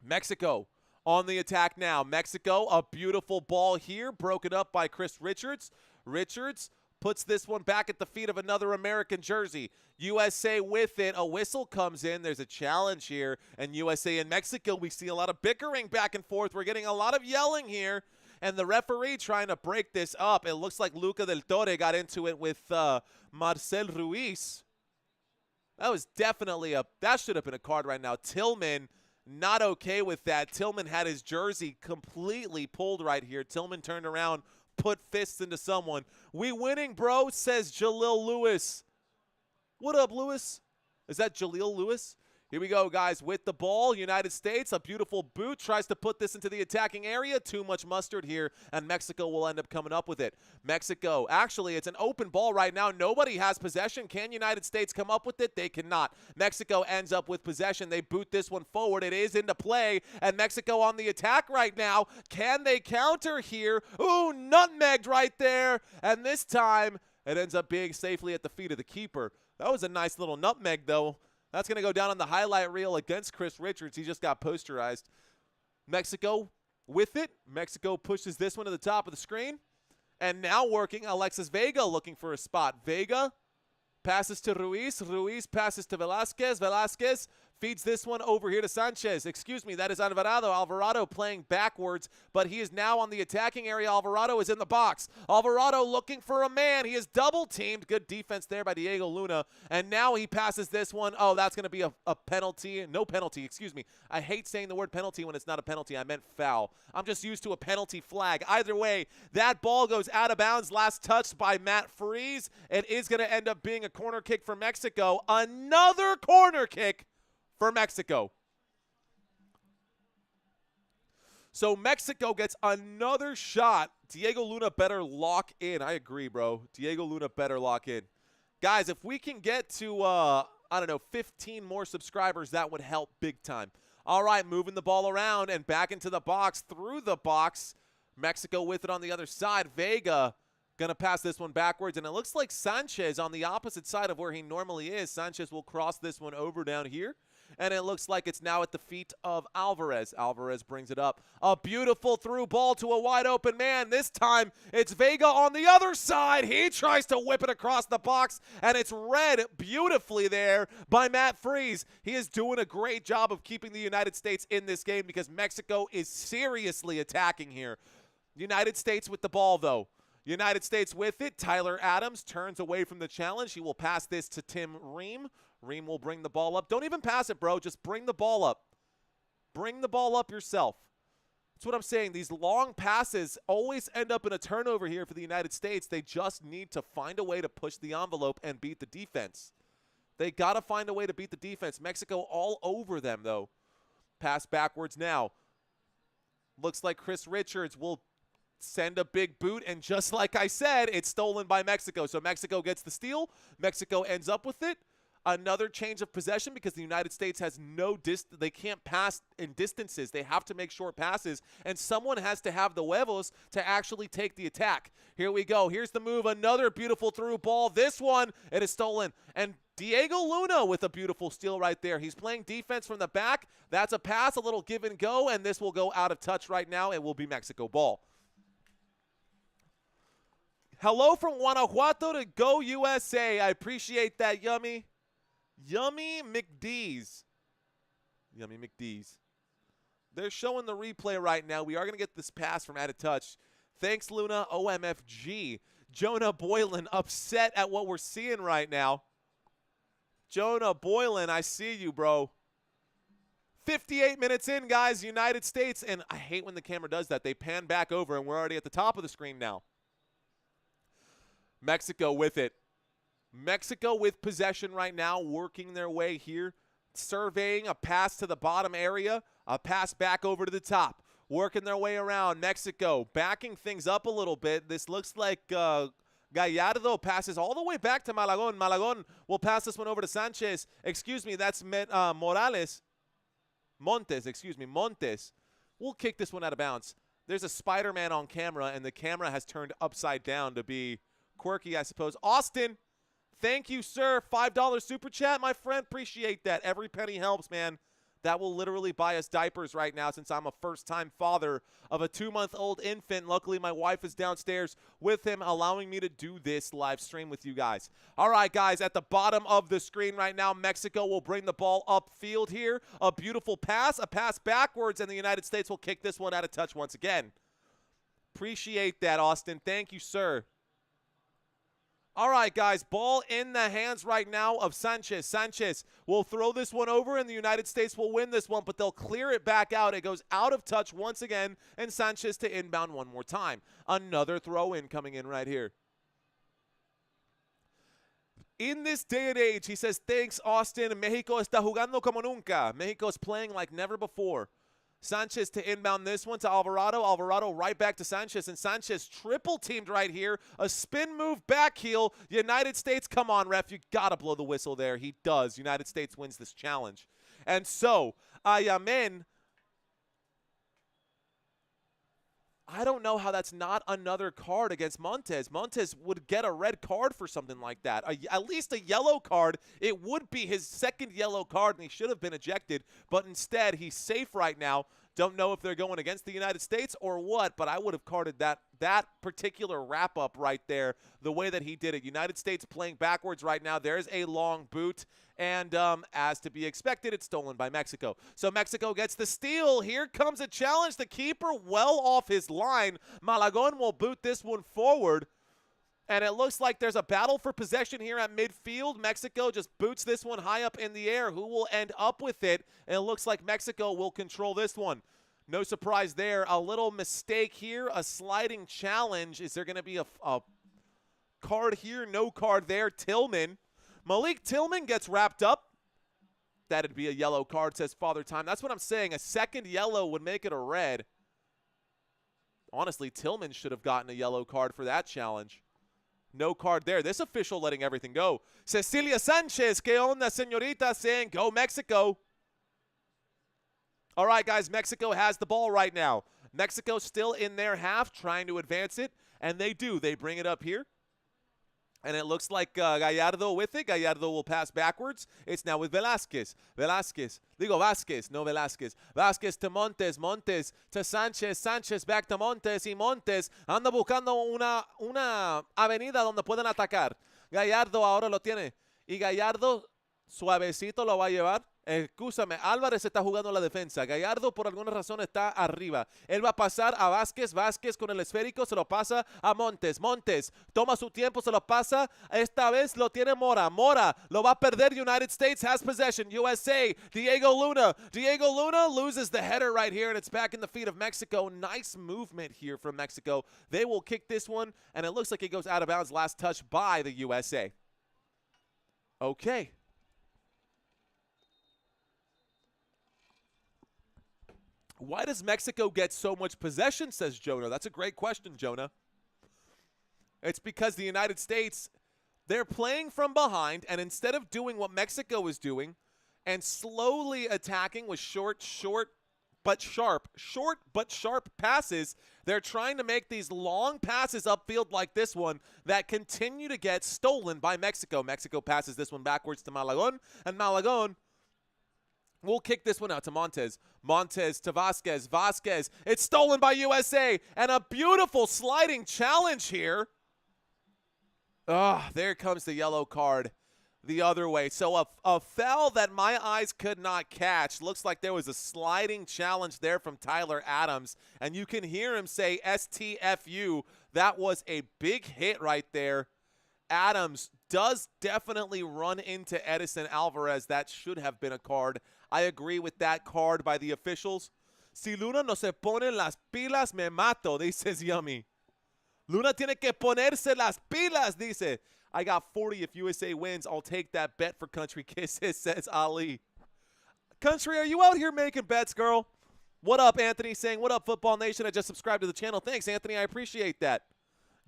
Speaker 1: Mexico on the attack now. Mexico, a beautiful ball here, broken up by Chris Richards. Richards puts this one back at the feet of another American jersey. USA with it. A whistle comes in. There's a challenge here. And USA and Mexico, we see a lot of bickering back and forth. We're getting a lot of yelling here. And the referee trying to break this up. It looks like Luca del Torre got into it with Marcel Ruiz. That was definitely that should have been a card right now. Tillman, not okay with that. Tillman had his jersey completely pulled right here. Tillman turned around, put fists into someone. We winning, bro, says Jalil Lewis. What up, Lewis? Is that Jalil Lewis? Here we go, guys, with the ball. United States, a beautiful boot, tries to put this into the attacking area. Too much mustard here, and Mexico will end up coming up with it. Mexico, actually, it's an open ball right now. Nobody has possession. Can United States come up with it? They cannot. Mexico ends up with possession. They boot this one forward. It is into play, and Mexico on the attack right now. Can they counter here? Ooh, nutmegged right there, and this time it ends up being safely at the feet of the keeper. That was a nice little nutmeg, though. That's going to go down on the highlight reel against Chris Richards. He just got posterized. Mexico with it. Mexico pushes this one to the top of the screen. And now working, Alexis Vega looking for a spot. Vega passes to Ruiz. Ruiz passes to Velasquez. Velasquez feeds this one over here to Sanchez. Excuse me, that is Alvarado. Alvarado playing backwards, but he is now on the attacking area. Alvarado is in the box. Alvarado looking for a man. He is double-teamed. Good defense there by Diego Luna. And now he passes this one. Oh, that's going to be a penalty. No penalty, excuse me. I hate saying the word penalty when it's not a penalty. I meant foul. I'm just used to a penalty flag. Either way, that ball goes out of bounds. Last touch by Matt Freese. It is going to end up being a corner kick for Mexico. Another corner kick for Mexico. So Mexico gets another shot. Diego Luna better lock in. I agree, bro. Diego Luna better lock in. Guys, if we can get to, I don't know, 15 more subscribers, that would help big time. All right, moving the ball around and back into the box, through the box. Mexico with it on the other side. Vega going to pass this one backwards, and it looks like Sanchez on the opposite side of where he normally is. Sanchez will cross this one over down here. And it looks like it's now at the feet of Alvarez. Alvarez brings it up. A beautiful through ball to a wide open man. This time it's Vega on the other side. He tries to whip it across the box, and it's read beautifully there by Matt Freese. He is doing a great job of keeping the United States in this game because Mexico is seriously attacking here. United States with the ball, though. United States with it. Tyler Adams turns away from the challenge. He will pass this to Tim Ream. Ream will bring the ball up. Don't even pass it, bro. Just bring the ball up. Bring the ball up yourself. That's what I'm saying. These long passes always end up in a turnover here for the United States. They just need to find a way to push the envelope and beat the defense. They got to find a way to beat the defense. Mexico all over them, though. Pass backwards now. Looks like Chris Richards will send a big boot, and just like I said, it's stolen by Mexico. So Mexico gets the steal. Mexico ends up with it. Another change of possession because the United States has no they can't pass in distances. They have to make short passes, and someone has to have the huevos to actually take the attack. Here we go. Here's the move. Another beautiful through ball. This one, it is stolen. And Diego Luna with a beautiful steal right there. He's playing defense from the back. That's a pass, a little give and go, and this will go out of touch right now. It will be Mexico ball. Hello from Guanajuato to Go USA. I appreciate that, Yummy. Yummy McDee's. Yummy McDee's. They're showing the replay right now. We are going to get this pass from out of touch. Thanks, Luna. OMFG. Jonah Boylan upset at what we're seeing right now. Jonah Boylan, I see you, bro. 58 minutes in, guys. United States. And I hate when the camera does that. They pan back over, and we're already at the top of the screen now. Mexico with it. Mexico with possession right now, working their way here, surveying a pass to the bottom area, a pass back over to the top, working their way around. Mexico backing things up a little bit. This looks like Gallardo passes all the way back to Malagon. Malagon will pass this one over to Sanchez. Excuse me, that's Montes. We'll kick this one out of bounds. There's a Spider-Man on camera, and the camera has turned upside down to be quirky, I suppose. Austin. Thank you, sir. $5 super chat, my friend. Appreciate that. Every penny helps, man. That will literally buy us diapers right now since I'm a first-time father of a 2-month-old infant. Luckily, my wife is downstairs with him, allowing me to do this live stream with you guys. All right, guys, at the bottom of the screen right now, Mexico will bring the ball upfield here. A beautiful pass, a pass backwards, and the United States will kick this one out of touch once again. Appreciate that, Austin. Thank you, sir. All right, guys, ball in the hands right now of Sanchez. Sanchez will throw this one over, and the United States will win this one, but they'll clear it back out. It goes out of touch once again, and Sanchez to inbound one more time. Another throw-in coming in right here. In this day and age, he says, thanks, Austin. Mexico está jugando como nunca. Mexico's playing like never before. Sanchez to inbound this one to Alvarado. Alvarado right back to Sanchez, and Sanchez triple-teamed right here. A spin move back heel. United States, come on, ref. You got to blow the whistle there. He does. United States wins this challenge. And so, Ayamen, I don't know how that's not another card against Montes. Montes would get a red card for something like that. At least a yellow card. It would be his second yellow card, and he should have been ejected. But instead, he's safe right now. Don't know if they're going against the United States or what, but I would have carded that particular wrap-up right there the way that he did it. United States playing backwards right now. There's a long boot, and as to be expected, it's stolen by Mexico. So Mexico gets the steal. Here comes a challenge. The keeper well off his line. Malagon will boot this one forward. And it looks like there's a battle for possession here at midfield. Mexico just boots this one high up in the air. Who will end up with it? And it looks like Mexico will control this one. No surprise there. A little mistake here. A sliding challenge. Is there going to be a card here? No card there. Tillman. Malik Tillman gets wrapped up. That'd be a yellow card, says Father Time. That's what I'm saying. A second yellow would make it a red. Honestly, Tillman should have gotten a yellow card for that challenge. No card there. This official letting everything go. Cecilia Sanchez, que onda, señorita, saying, go Mexico. All right, guys, Mexico has the ball right now. Mexico still in their half, trying to advance it, and they do. They bring it up here. And it looks like Gallardo with it. Gallardo will pass backwards. It's now with Velázquez. Vázquez, no Velázquez. Vázquez to Montes. Montes to Sánchez. Sánchez back to Montes. Y Montes anda buscando una avenida donde pueden atacar. Gallardo ahora lo tiene. Y Gallardo Suavecito lo va a llevar. Escúchame, Álvarez está jugando la defensa. Gallardo por alguna razón está arriba. Él va a pasar a Vázquez. Vázquez con el esférico se lo pasa a Montes. Montes toma su tiempo, se lo pasa. Esta vez lo tiene Mora. Mora lo va a perder. United States has possession. USA. Diego Luna. Diego Luna loses the header right here, and it's back in the feet of Mexico. Nice movement here from Mexico. They will kick this one, and it looks like it goes out of bounds. Last touch by the USA. Okay. Why does Mexico get so much possession, says Jonah? That's a great question, Jonah. It's because the United States, they're playing from behind, and instead of doing what Mexico is doing and slowly attacking with short but sharp passes, they're trying to make these long passes upfield like this one that continue to get stolen by Mexico. Mexico passes this one backwards to Malagon, and Malagon we'll kick this one out to Montes. Montes to Vázquez. Vázquez. It's stolen by USA. And a beautiful sliding challenge here. There comes the yellow card the other way. So a foul that my eyes could not catch. Looks like there was a sliding challenge there from Tyler Adams. And you can hear him say STFU. That was a big hit right there. Adams does definitely run into Edison Alvarez. That should have been a card. I agree with that card by the officials. Si Luna no se pone las pilas, me mato, dices Yummy. Luna tiene que ponerse las pilas, dice. I got 40 if USA wins. I'll take that bet for Country Kisses, says Ali. Country, are you out here making bets, girl? What up, Anthony? Saying, what up, Football Nation? I just subscribed to the channel. Thanks, Anthony. I appreciate that.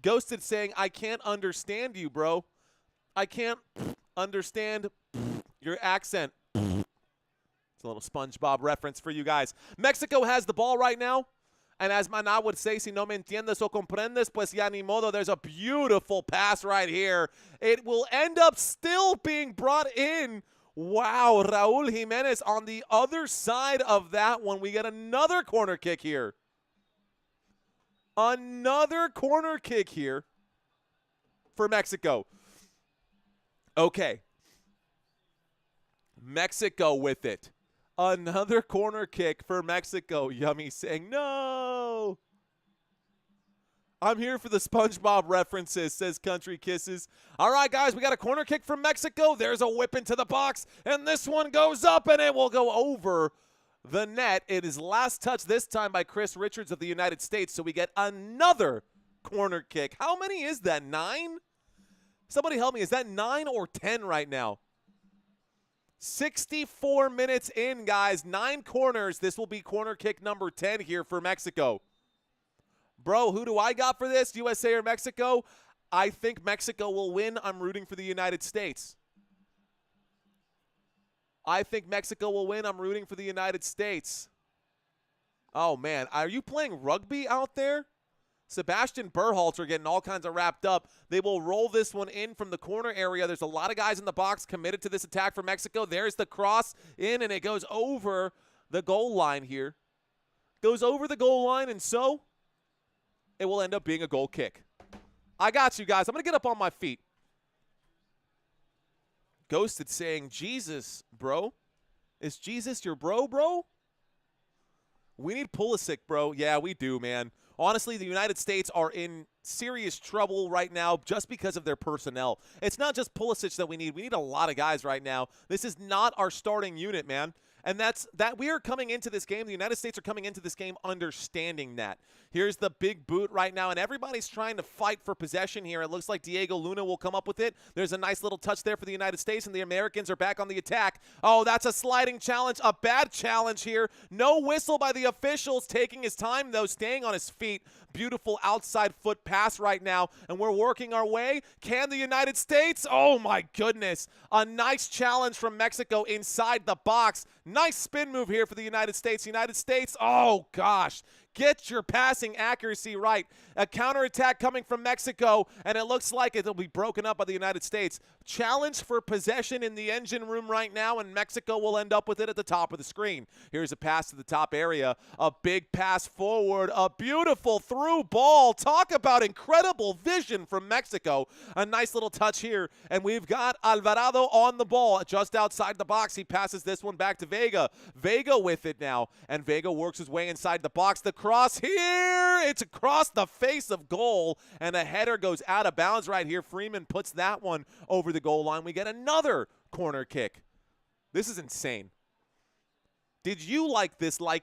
Speaker 1: Ghosted saying, I can't understand you, bro. I can't understand your accent. It's a little SpongeBob reference for you guys. Mexico has the ball right now. And as Maná would say, si no me entiendes o comprendes, pues ya ni modo. There's a beautiful pass right here. It will end up still being brought in. Wow, Raúl Jiménez on the other side of that one. We get another corner kick here. Another corner kick here for Mexico. Okay. Mexico with it. Another corner kick for Mexico. Yummy saying, no. I'm here for the SpongeBob references, says Country Kisses. All right, guys, we got a corner kick from Mexico. There's a whip into the box, and this one goes up, and it will go over the net. It is last touch this time by Chris Richards of the United States, so we get another corner kick. How many is that, 9? Somebody help me. Is that 9 or 10 right now? 64 minutes in, guys. 9 corners. This will be corner kick number 10 here for Mexico. Bro, who do I got for this, USA or Mexico? I think Mexico will win. I'm rooting for the United States. I think Mexico will win. I'm rooting for the United States. Oh, man. Are you playing rugby out there? Sebastian Berhalter getting all kinds of wrapped up. They will roll this one in from the corner area. There's a lot of guys in the box committed to this attack for Mexico. There's the cross in, and it goes over the goal line here. Goes over the goal line, and so it will end up being a goal kick. I got you guys. I'm going to get up on my feet. Ghosted saying, Jesus, bro. Is Jesus your bro? We need Pulisic, bro. Yeah, we do, man. Honestly, the United States are in serious trouble right now just because of their personnel. It's not just Pulisic that we need. We need a lot of guys right now. This is not our starting unit, man. And that we are coming into this game. The United States are coming into this game understanding that. Here's the big boot right now, and everybody's trying to fight for possession here. It looks like Diego Luna will come up with it. There's a nice little touch there for the United States, and the Americans are back on the attack. Oh, that's a sliding challenge, a bad challenge here. No whistle by the officials, taking his time, though, staying on his feet. Beautiful outside foot pass right now, and we're working our way. Can the United States? Oh, my goodness. A nice challenge from Mexico inside the box. Nice spin move here for the United States. United States, oh, gosh. Get your passing accuracy right. A counterattack coming from Mexico, and it looks like it'll be broken up by the United States. Challenge for possession in the engine room right now, and Mexico will end up with it at the top of the screen. Here's a pass to the top area. A big pass forward. A beautiful through ball. Talk about incredible vision from Mexico. A nice little touch here, and we've got Alvarado on the ball just outside the box. He passes this one back to Vega. Vega with it now, and Vega works his way inside the box. The cross here, it's across the face of goal, and a header goes out of bounds right here. Freeman puts that one over the goal line. We get another corner kick. This is insane. Did you like this live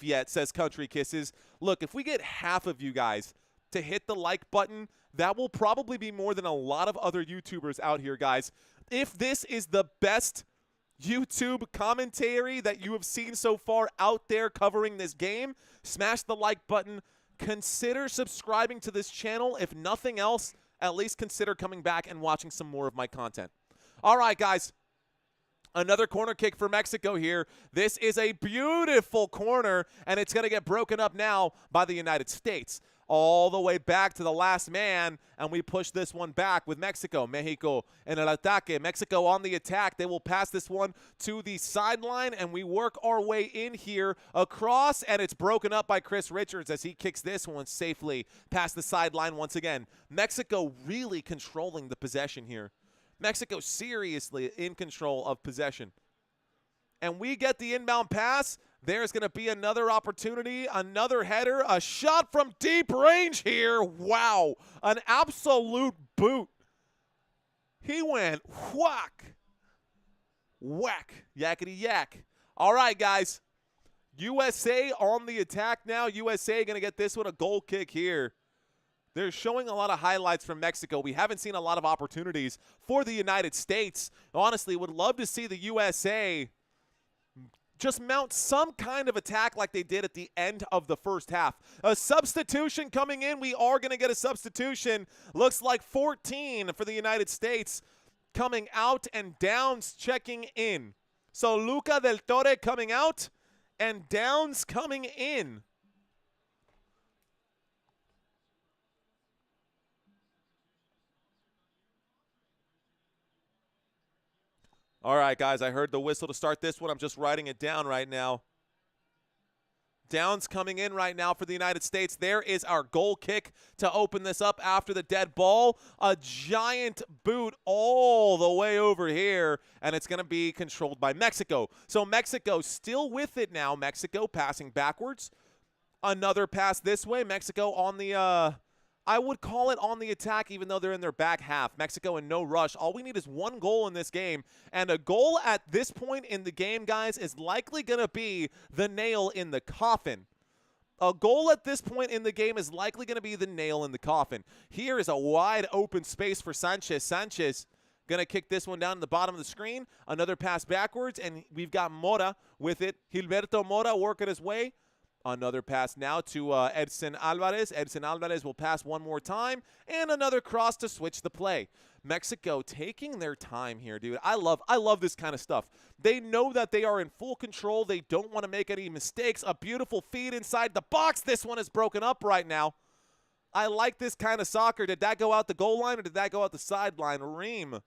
Speaker 1: yet, says Country Kisses. Look, if we get half of you guys to hit the like button, that will probably be more than a lot of other YouTubers out here, guys. If this is the best YouTube commentary that you have seen so far out there covering this game, smash the like button. Consider subscribing to this channel. If nothing else, at least consider coming back and watching some more of my content. All right, guys. Another corner kick for Mexico here. This is a beautiful corner, and it's going to get broken up now by the United States. All the way back to the last man, and we push this one back with Mexico. Mexico en el ataque. Mexico on the attack. They will pass this one to the sideline, and we work our way in here across, and it's broken up by Chris Richards as he kicks this one safely past the sideline once again. Mexico really controlling the possession here. Mexico seriously in control of possession. And we get the inbound pass. There's going to be another opportunity, another header, a shot from deep range here. Wow, an absolute boot. He went whack, whack, yakety yak. All right, guys, USA on the attack now. USA going to get this one, a goal kick here. They're showing a lot of highlights from Mexico. We haven't seen a lot of opportunities for the United States. Honestly, would love to see the USA just mount some kind of attack like they did at the end of the first half. A substitution coming in. We are going to get a substitution. Looks like 14 for the United States coming out, and Downs checking in. So Luca del Torre coming out and Downs coming in. All right, guys, I heard the whistle to start this one. I'm just writing it down right now. Downs coming in right now for the United States. There is our goal kick to open this up after the dead ball. A giant boot all the way over here, and it's going to be controlled by Mexico. So Mexico still with it now. Mexico passing backwards. Another pass this way. Mexico on the I would call it on the attack, even though they're in their back half. Mexico in no rush. All we need is one goal in this game. And a goal at this point in the game, guys, is likely going to be the nail in the coffin. A goal at this point in the game is likely going to be the nail in the coffin. Here is a wide open space for Sanchez. Sanchez going to kick this one down to the bottom of the screen. Another pass backwards, and we've got Mora with it. Gilberto Mora working his way. Another pass now to Edson Alvarez. Edson Alvarez will pass one more time, and another cross to switch the play. Mexico taking their time here, dude. I love this kind of stuff. They know that they are in full control. They don't want to make any mistakes. A beautiful feed inside the box. This one is broken up right now. I like this kind of soccer. Did that go out the goal line or did that go out the sideline? Reem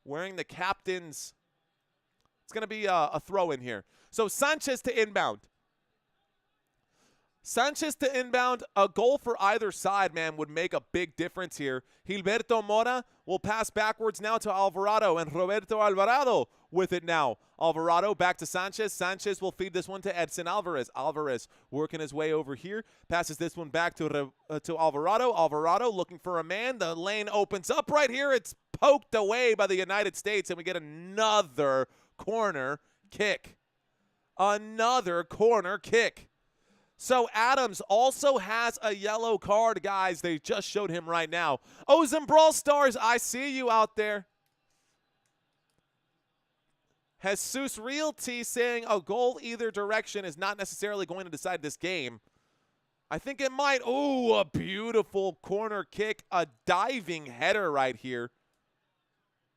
Speaker 1: wearing the captain's. It's going to be a throw in here. So Sanchez to inbound. Sanchez to inbound. A goal for either side, man, would make a big difference here. Gilberto Mora will pass backwards now to Alvarado, and Roberto Alvarado with it now. Alvarado back to Sanchez. Sanchez will feed this one to Edson Alvarez. Alvarez working his way over here. Passes this one back to Alvarado. Alvarado looking for a man. The lane opens up right here. It's poked away by the United States, and we get another corner kick. Another corner kick. So Adams also has a yellow card, guys. They just showed him right now. Ozem Brawl Stars, I see you out there. Jesus Realty saying a goal either direction is not necessarily going to decide this game. I think it might. Ooh, a beautiful corner kick. A diving header right here.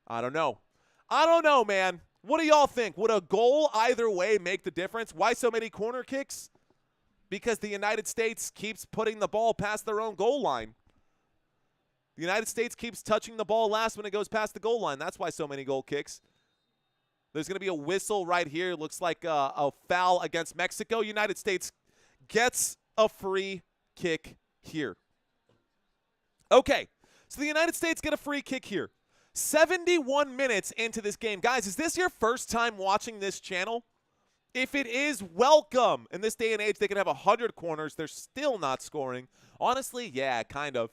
Speaker 1: I don't know. I don't know, man. What do y'all think? Would a goal either way make the difference? Why so many corner kicks? because the United States keeps putting the ball past their own goal line. The United States keeps touching the ball last when it goes past the goal line. That's why so many goal kicks. There's going to be a whistle right here. Looks like a foul against Mexico. United States gets a free kick here. Okay, so the United States get a free kick here. 71 minutes into this game. Guys, is this your first time watching this channel? If it is, welcome. In this day and age, they can have 100 corners. They're still not scoring. Honestly, yeah, kind of.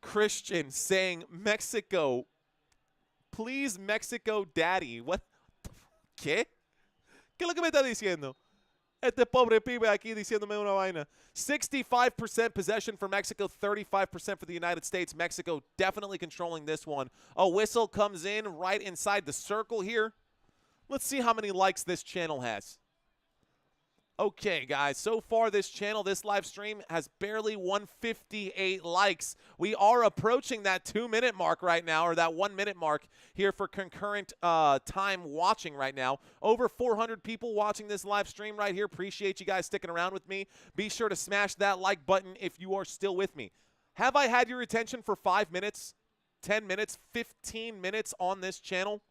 Speaker 1: Christian saying, Mexico, please, Mexico, daddy. What? ¿Qué? ¿Qué es lo que me está diciendo? Este pobre pibe aquí diciéndome una vaina. 65% possession for Mexico, 35% for the United States. Mexico definitely controlling this one. A whistle comes in right inside the circle here. Let's see how many likes this channel has. Okay, guys, so far this channel, this live stream has barely 158 likes. We are approaching that 2-minute mark right now, or that 1-minute mark here for concurrent time watching right now. Over 400 people watching this live stream right here. Appreciate you guys sticking around with me. Be sure to smash that like button if you are still with me. Have I had your attention for 5 minutes, 10 minutes, 15 minutes on this channel?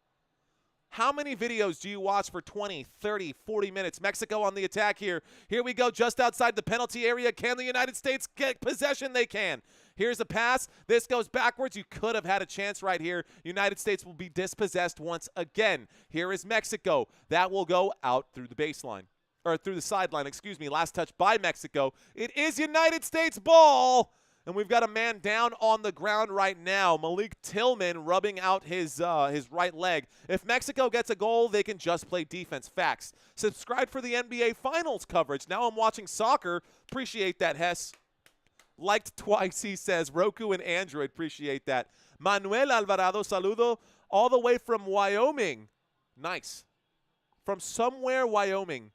Speaker 1: How many videos do you watch for 20, 30, 40 minutes? Mexico on the attack here. Here we go, just outside the penalty area. Can the United States get possession? They can. Here's a pass. This goes backwards. You could have had a chance right here. United States will be dispossessed once again. Here is Mexico. That will go out through the baseline. Or through the sideline, excuse me. Last touch by Mexico. It is United States ball. And we've got a man down on the ground right now. Malik Tillman rubbing out his right leg. If Mexico gets a goal, they can just play defense. Facts. Subscribe for the NBA Finals coverage. Now I'm watching soccer. Appreciate that, Hess. Liked twice, he says. Roku and Android. Appreciate that. Manuel Alvarado, saludo. All the way from Wyoming. Nice. From somewhere, Wyoming.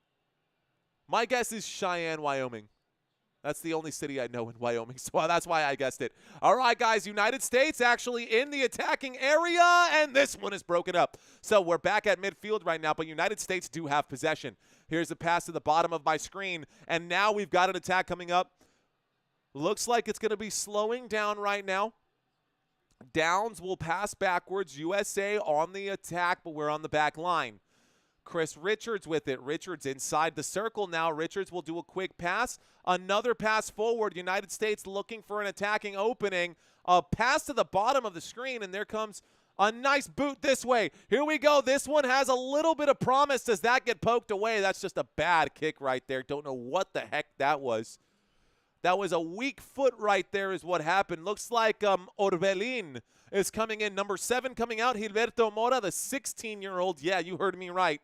Speaker 1: My guess is Cheyenne, Wyoming. That's the only city I know in Wyoming, so that's why I guessed it. All right, guys, United States actually in the attacking area, and this one is broken up. So we're back at midfield right now, but United States do have possession. Here's a pass to the bottom of my screen, and now we've got an attack coming up. Looks like it's going to be slowing down right now. Downs will pass backwards. USA on the attack, but we're on the back line. Chris Richards with it. Richards inside the circle now. Richards will do a quick pass. Another pass forward. United States looking for an attacking opening. A pass to the bottom of the screen, and there comes a nice boot this way. Here we go. This one has a little bit of promise. Does that get poked away? That's just a bad kick right there. Don't know what the heck that was. That was a weak foot right there is what happened. Looks like Orbelin is coming in. Number 7 coming out. Gilberto Mora, the 16-year-old. Yeah, you heard me right.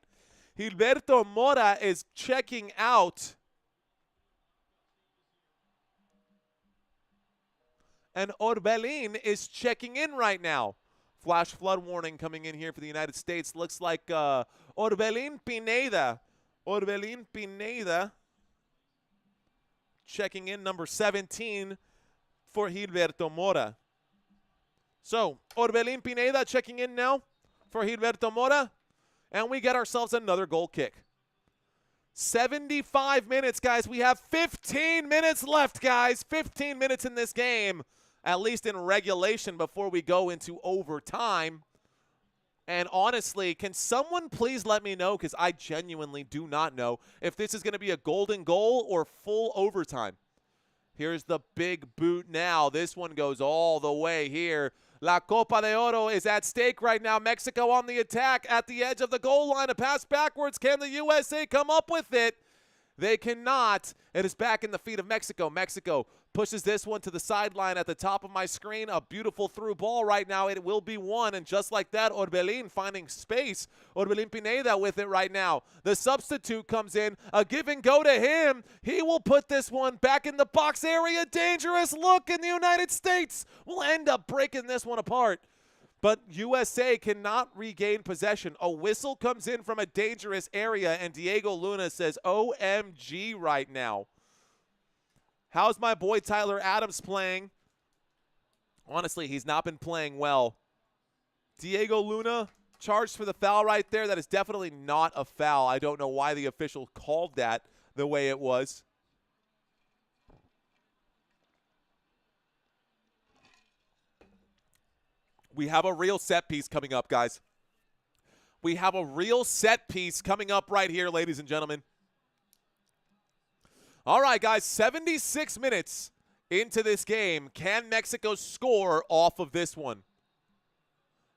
Speaker 1: Gilberto Mora is checking out. And Orbelin is checking in right now. Flash flood warning coming in here for the United States. Looks like Orbelin Pineda. Orbelin Pineda checking in, number 17 for Gilberto Mora. So, Orbelin Pineda checking in now for Gilberto Mora. And we get ourselves another goal kick. 75 minutes, guys. We have 15 minutes left, guys. 15 minutes in this game, at least in regulation before we go into overtime. And honestly, can someone please let me know, because I genuinely do not know, if this is going to be a golden goal or full overtime. Here's the big boot now. This one goes all the way here. La Copa de Oro is at stake right now. Mexico on the attack at the edge of the goal line. A pass backwards. Can the USA come up with it? They cannot. It is back in the feet of Mexico. Mexico pushes this one to the sideline at the top of my screen. A beautiful through ball right now. It will be won. And just like that, Orbelin finding space. Orbelin Pineda with it right now. The substitute comes in. A give and go to him. He will put this one back in the box area. Dangerous look, in the United States will end up breaking this one apart. But USA cannot regain possession. A whistle comes in from a dangerous area, and Diego Luna says, OMG right now. How's my boy Tyler Adams playing? Honestly, he's not been playing well. Diego Luna charged for the foul right there. That is definitely not a foul. I don't know why the official called that the way it was. We have a real set piece coming up, guys. We have a real set piece coming up right here, ladies and gentlemen. All right, guys, 76 minutes into this game. Can Mexico score off of this one?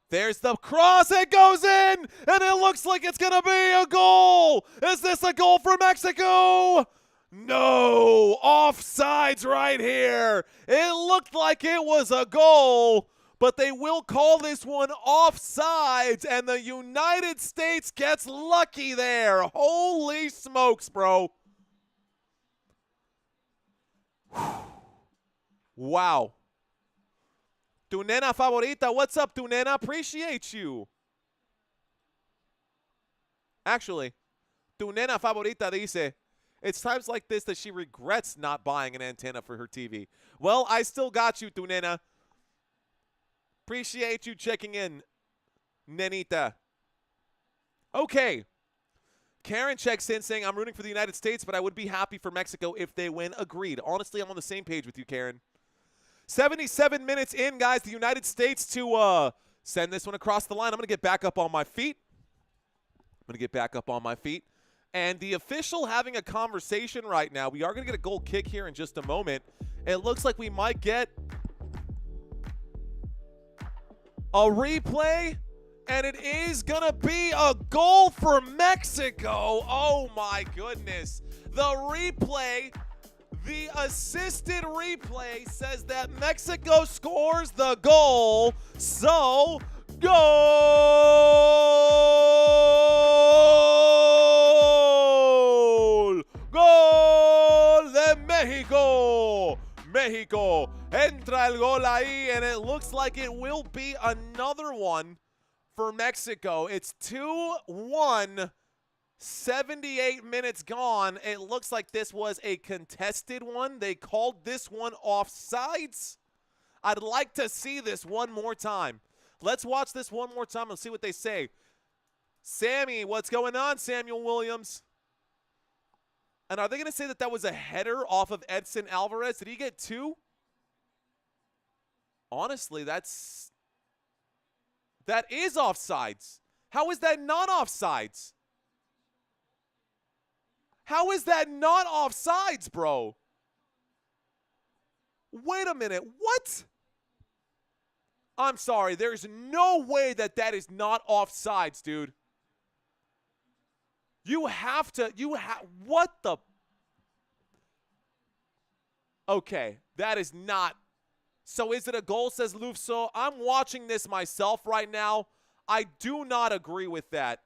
Speaker 1: There's the cross. It goes in, and it looks like it's going to be a goal. Is this a goal for Mexico? No. Offsides right here. It looked like it was a goal, but they will call this one offsides, and the United States gets lucky there. Holy smokes, bro. Wow. Tu nena favorita. What's up, tu nena? Appreciate you. Actually, tu nena favorita dice, it's times like this that she regrets not buying an antenna for her TV. Well, I still got you, tu nena. Appreciate you checking in, nenita. Okay. Karen checks in saying, I'm rooting for the United States, but I would be happy for Mexico if they win. Agreed. Honestly, I'm on the same page with you, Karen. 77 minutes in, guys. The United States to send this one across the line. I'm going to get back up on my feet. And the official having a conversation right now. We are going to get a goal kick here in just a moment. It looks like we might get a replay. And it is going to be a goal for Mexico. Oh, my goodness. The replay, the assisted replay says that Mexico scores the goal. So, goal! Gol de Mexico! Mexico entra el gol ahí, and it looks like it will be another one for Mexico. It's 2-1, 78 minutes gone. It looks like this was a contested one. They called this one offsides. I'd like to see this one more time. Let's watch this one more time and see what they say. Sammy, what's going on, Samuel Williams? And are they going to say that that was a header off of Edson Alvarez? Did he get two? Honestly, that is offsides. How is that not offsides? How is that not offsides, bro? Wait a minute. What? I'm sorry. There's no way that that is not offsides, dude. You have to, what the? Okay, that is not. So is it a goal, says Lufso? I'm watching this myself right now. I do not agree with that.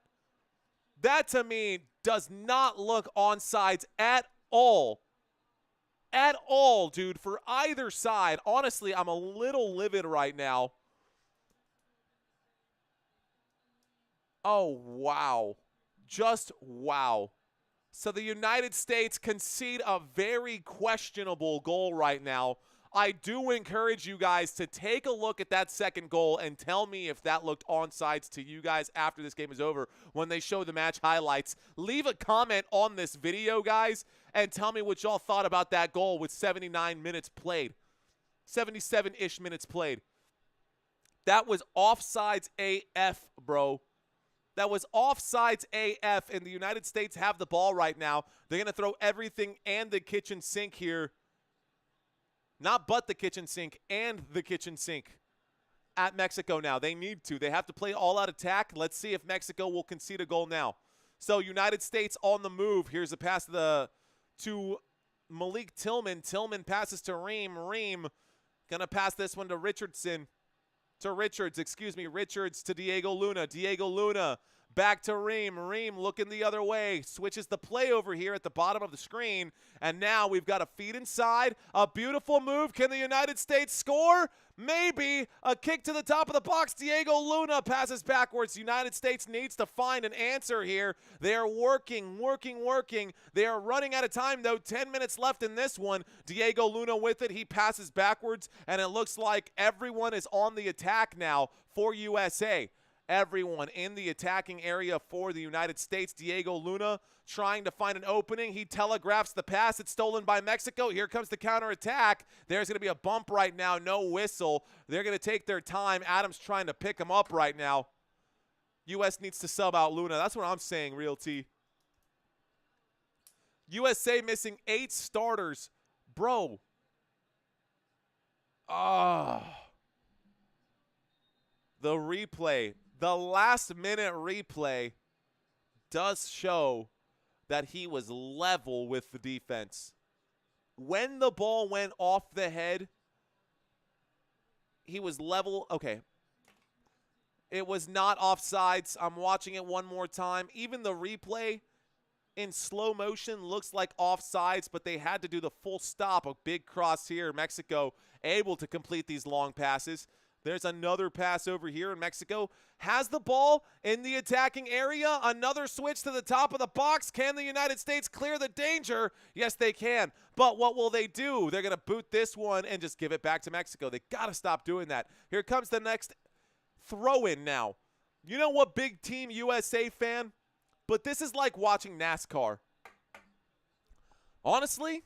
Speaker 1: That, to me, does not look onsides at all. At all, dude, for either side. Honestly, I'm a little livid right now. Oh, wow. Just wow. So the United States concede a very questionable goal right now. I do encourage you guys to take a look at that second goal and tell me if that looked onsides to you guys after this game is over when they show the match highlights. Leave a comment on this video, guys, and tell me what y'all thought about that goal with 79 minutes played. 77-ish minutes played. That was offsides AF, bro. That was offsides AF, and the United States have the ball right now. They're going to throw everything and the kitchen sink here. Not but the kitchen sink, and the kitchen sink at Mexico now. They need to. They have to play all-out attack. Let's see if Mexico will concede a goal now. So United States on the move. Here's a pass to Malik Tillman. Tillman passes to Ream. Ream going to pass this one to Richardson. Richards to Diego Luna. Diego Luna back to Ream. Ream looking the other way. Switches the play over here at the bottom of the screen. And now we've got a feed inside. A beautiful move. Can the United States score? Maybe. A kick to the top of the box. Diego Luna passes backwards. United States needs to find an answer here. They are working. They are running out of time, though. 10 minutes left in this one. Diego Luna with it. He passes backwards, and it looks like everyone is on the attack now for USA. Everyone in the attacking area for the United States. Diego Luna trying to find an opening. He telegraphs the pass. It's stolen by Mexico. Here comes the counterattack. There's going to be a bump right now. No whistle. They're going to take their time. Adams trying to pick him up right now. U.S. needs to sub out Luna. That's what I'm saying, Real T. USA missing 8 starters. Bro. The replay. The last-minute replay does show that he was level with the defense. When the ball went off the head, he was level. Okay. It was not offsides. I'm watching it one more time. Even the replay in slow motion looks like offsides, but they had to do the full stop. A big cross here. Mexico able to complete these long passes. There's another pass over here, and Mexico has the ball in the attacking area. Another switch to the top of the box. Can the United States clear the danger? Yes, they can. But what will they do? They're going to boot this one and just give it back to Mexico. They got to stop doing that. Here comes the next throw-in now. You know what, big team USA fan? But this is like watching NASCAR. Honestly,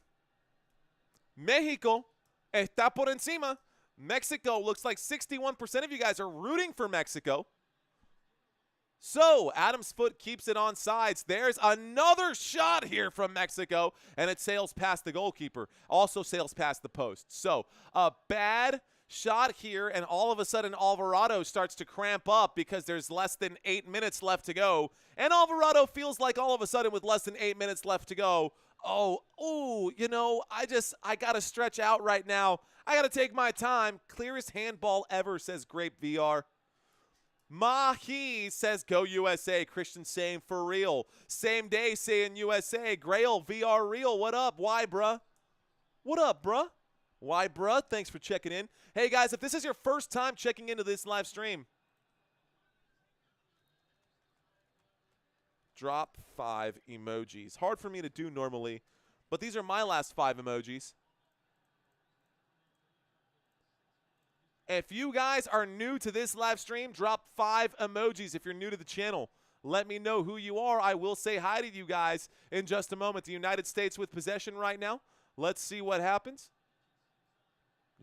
Speaker 1: Mexico está por encima. Mexico looks like 61% of you guys are rooting for Mexico. So, Adam's foot keeps it on sides. There's another shot here from Mexico, and it sails past the goalkeeper. Also sails past the post. So, a bad shot here, and all of a sudden Alvarado starts to cramp up because there's less than 8 minutes left to go. And Alvarado feels like all of a sudden with less than 8 minutes left to go, you know, I got to stretch out right now. I got to take my time. Clearest handball ever, says Grape VR. Mahi says, go USA. Christian saying, for real. Same day saying USA. Grail VR real. What up? Why, bruh? What up, bruh? Why, bruh? Thanks for checking in. Hey, guys, if this is your first time checking into this live stream, drop 5 emojis. Hard for me to do normally, but these are my last 5 emojis. If you guys are new to this live stream, drop 5 emojis. If you're new to the channel, let me know who you are. I will say hi to you guys in just a moment. The United States with possession right now. Let's see what happens.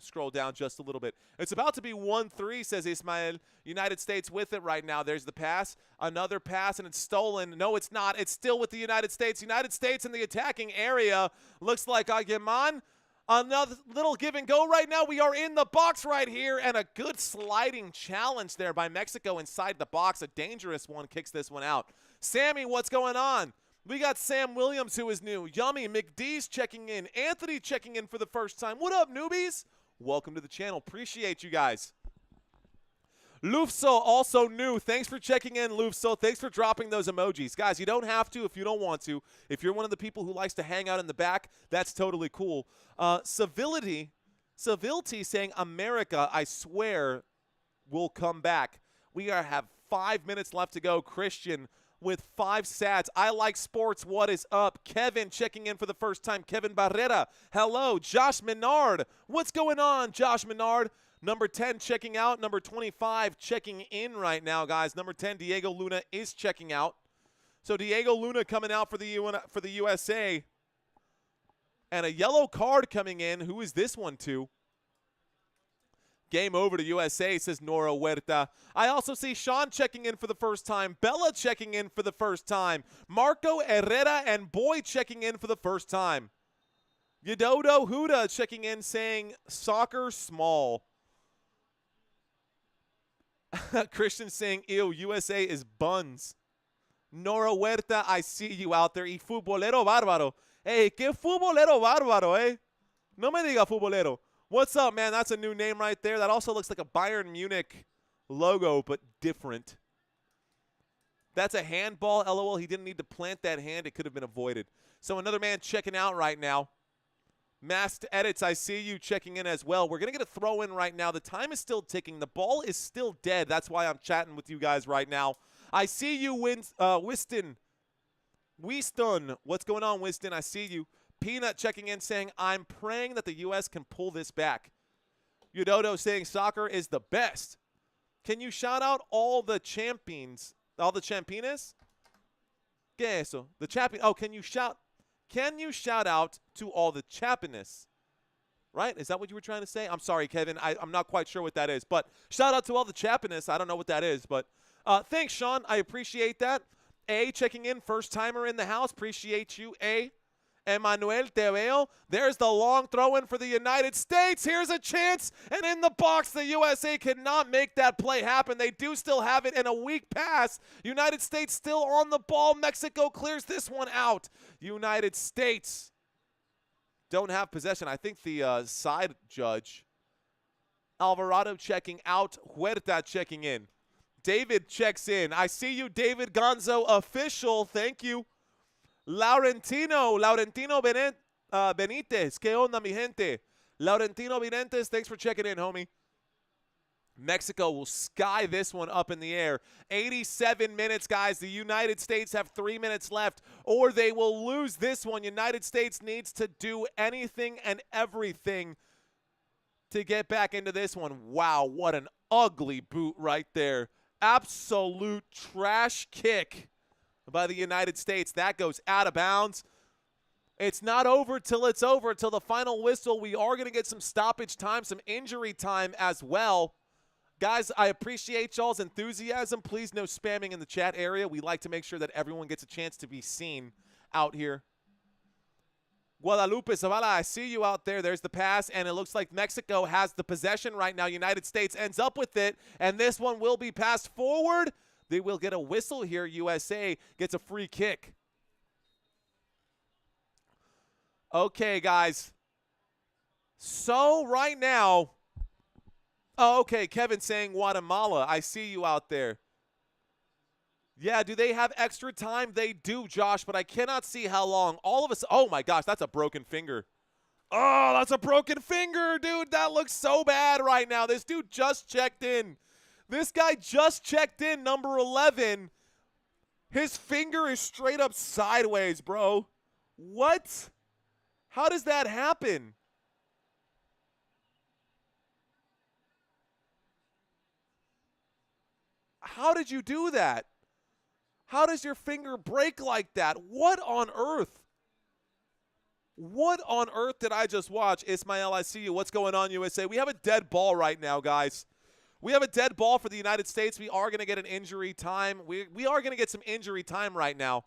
Speaker 1: Scroll down just a little bit. It's about to be 1-3, says Ismael. United States with it right now. There's the pass. Another pass, and it's stolen. No, it's not. It's still with the United States. United States in the attacking area. Looks like Aguiman. Another little give and go right now. We are in the box right here, and a good sliding challenge there by Mexico inside the box. A dangerous one kicks this one out. Sammy, what's going on? We got Sam Williams, who is new. Yummy, McDee's checking in. Anthony checking in for the first time. What up, newbies? Welcome to the channel. Appreciate you guys. Lufso, also new. Thanks for checking in, Lufso. Thanks for dropping those emojis. Guys, you don't have to if you don't want to. If you're one of the people who likes to hang out in the back, that's totally cool. Civility saying, America, I swear, will come back. We have 5 minutes left to go. Christian with 5 sats. I like sports. What is up? Kevin checking in for the first time. Kevin Barrera. Hello. Josh Menard. What's going on, Josh Menard? Number 10 checking out. Number 25 checking in right now, guys. Number 10, Diego Luna, is checking out. So Diego Luna coming out for the USA. And a yellow card coming in. Who is this one to? Game over to USA, says Nora Huerta. I also see Sean checking in for the first time. Bella checking in for the first time. Marco Herrera and Boy checking in for the first time. Yododo Huda checking in saying, soccer small. Christian saying, ew, USA is buns. Nora Huerta, I see you out there. Y futbolero bárbaro. Hey, que futbolero bárbaro, eh? No me diga futbolero. What's up, man? That's a new name right there. That also looks like a Bayern Munich logo, but different. That's a handball. LOL, he didn't need to plant that hand. It could have been avoided. So another man checking out right now. Masked Edits, I see you checking in as well. We're going to get a throw in right now. The time is still ticking. The ball is still dead. That's why I'm chatting with you guys right now. I see you, Wiston. What's going on, Wiston? I see you. Peanut checking in saying, I'm praying that the U.S. can pull this back. Udodo saying soccer is the best. Can you shout out all the champions? All the champines? ¿Qué es eso? The champion. Oh, can you shout out to all the champines? Right? Is that what you were trying to say? I'm sorry, Kevin. I'm not quite sure what that is. But shout out to all the champines. I don't know what that is. But thanks, Sean. I appreciate that. A, checking in. First timer in the house. Appreciate you, A. Emmanuel, te veo. There's the long throw-in for the United States. Here's a chance. And in the box, the USA cannot make that play happen. They do still have it in a weak pass. United States still on the ball. Mexico clears this one out. United States don't have possession. I think the side judge, Alvarado checking out, Huerta checking in. David checks in. I see you, David Gonzo, official. Thank you. Laurentino Benitez. ¿Qué onda, mi gente? Laurentino Benitez, thanks for checking in, homie. Mexico will sky this one up in the air. 87 minutes, guys. The United States have 3 minutes left, or they will lose this one. United States needs to do anything and everything to get back into this one. Wow, what an ugly boot right there. Absolute trash kick by the United States. That goes out of bounds. It's not over till it's over, till the final whistle. We are going to get some stoppage time, some injury time as well. Guys, I appreciate y'all's enthusiasm. Please no spamming in the chat area. We like to make sure that everyone gets a chance to be seen out here. Guadalupe Zavala, I see you out there. There's the pass, and it looks like Mexico has the possession right now. United States ends up with it, and this one will be passed forward. They will get a whistle here. USA gets a free kick. Okay, guys. So right now, oh, okay, Kevin saying Guatemala. I see you out there. Yeah, do they have extra time? They do, Josh, but I cannot see how long. All of us, oh my gosh, that's a broken finger. Oh, that's a broken finger, dude. That looks so bad right now. This dude just checked in. This guy just checked in, number 11. His finger is straight up sideways, bro. What? How does that happen? How did you do that? How does your finger break like that? What on earth? What on earth did I just watch? Ismael, I see you. What's going on, USA? We have a dead ball right now, guys. We have a dead ball for the United States. We are going to get an injury time. We are going to get some injury time right now.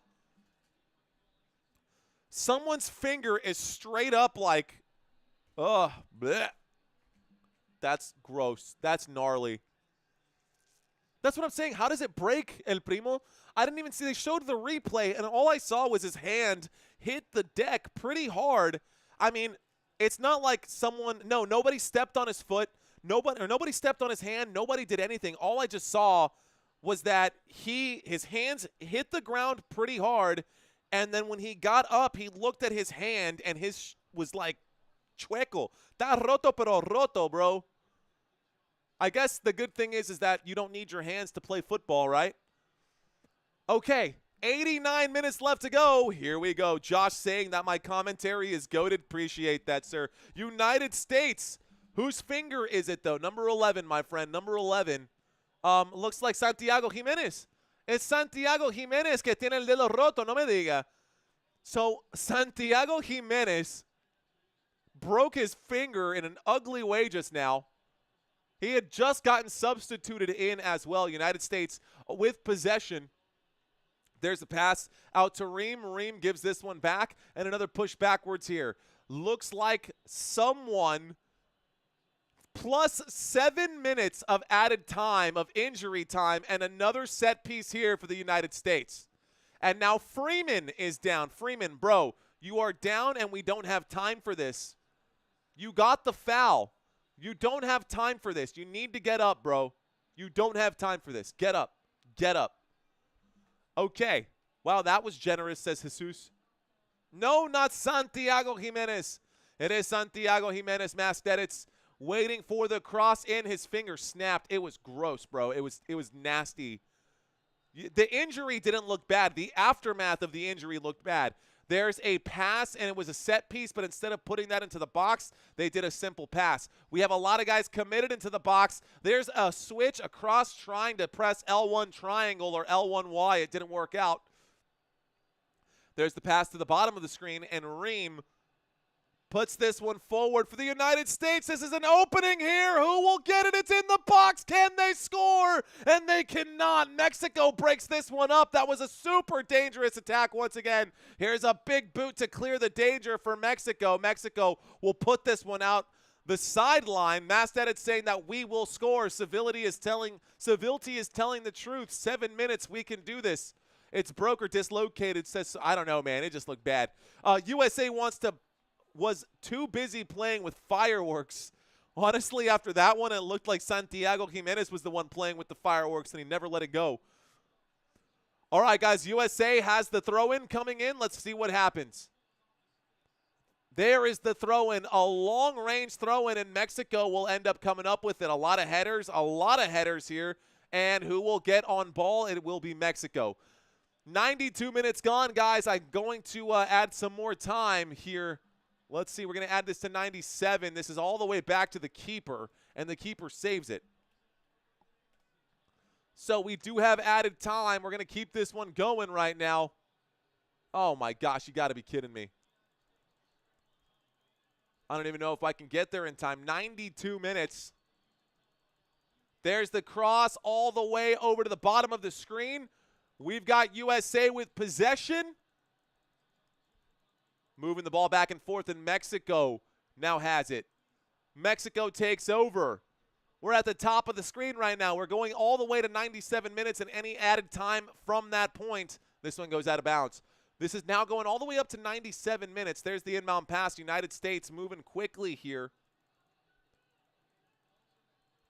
Speaker 1: Someone's finger is straight up like, ugh, bleh. That's gross. That's gnarly. That's what I'm saying. How does it break, El Primo? I didn't even see. They showed the replay, and all I saw was his hand hit the deck pretty hard. I mean, it's not like someone – no, nobody stepped on his foot. Nobody stepped on his hand. Nobody did anything. All I just saw was that his hands hit the ground pretty hard, and then when he got up, he looked at his hand, and his was like, chueco. Está roto pero roto, bro. I guess the good thing is that you don't need your hands to play football, right? Okay, 89 minutes left to go. Here we go. Josh saying that my commentary is goated. Appreciate that, sir. United States. Whose finger is it, though? Number 11, my friend. Number 11. Looks like Santiago Jimenez. Es Santiago Jimenez que tiene el dedo roto, no me diga. So, Santiago Jimenez broke his finger in an ugly way just now. He had just gotten substituted in as well. United States with possession. There's a pass out to Reem. Reem gives this one back, and another push backwards here. Looks like someone plus 7 minutes of added time, of injury time, and another set piece here for the United States. And now Freeman is down. Freeman, bro, you are down, and we don't have time for this. You got the foul. You don't have time for this. You need to get up, bro. You don't have time for this. Get up. Get up. Okay. Wow, that was generous, says Jesus. No, not Santiago Jimenez. It is Santiago Jimenez, masked edits, waiting for the cross in. His finger snapped. It was gross, bro. It was nasty. The injury didn't look bad. The aftermath of the injury looked bad. There's a pass, and it was a set piece, but instead of putting that into the box, they did a simple pass. We have a lot of guys committed into the box. There's a switch across trying to press L1 triangle or L1Y. It didn't work out. There's the pass to the bottom of the screen, and Ream puts this one forward for the United States. This is an opening here. Who will get it? It's in the box. Can they score? And they cannot. Mexico breaks this one up. That was a super dangerous attack once again. Here's a big boot to clear the danger for Mexico. Mexico will put this one out the sideline. Masted saying that we will score. Civility is telling the truth. 7 minutes, we can do this. It's broker dislocated. Says, I don't know, man. It just looked bad. USA was too busy playing with fireworks. Honestly, after that one, it looked like Santiago Jimenez was the one playing with the fireworks, and he never let it go. All right, guys, USA has the throw-in coming in. Let's see what happens. There is the throw-in, a long-range throw-in, and Mexico will end up coming up with it. A lot of headers here, and who will get on ball? It will be Mexico. 92 minutes gone, guys. I'm going to add some more time here. Let's see, we're going to add this to 97. This is all the way back to the keeper, and the keeper saves it. So we do have added time. We're going to keep this one going right now. Oh, my gosh, you got to be kidding me. I don't even know if I can get there in time. 92 minutes. There's the cross all the way over to the bottom of the screen. We've got USA with possession. Moving the ball back and forth, and Mexico now has it. Mexico takes over. We're at the top of the screen right now. We're going all the way to 97 minutes, and any added time from that point, this one goes out of bounds. This is now going all the way up to 97 minutes. There's the inbound pass. United States moving quickly here.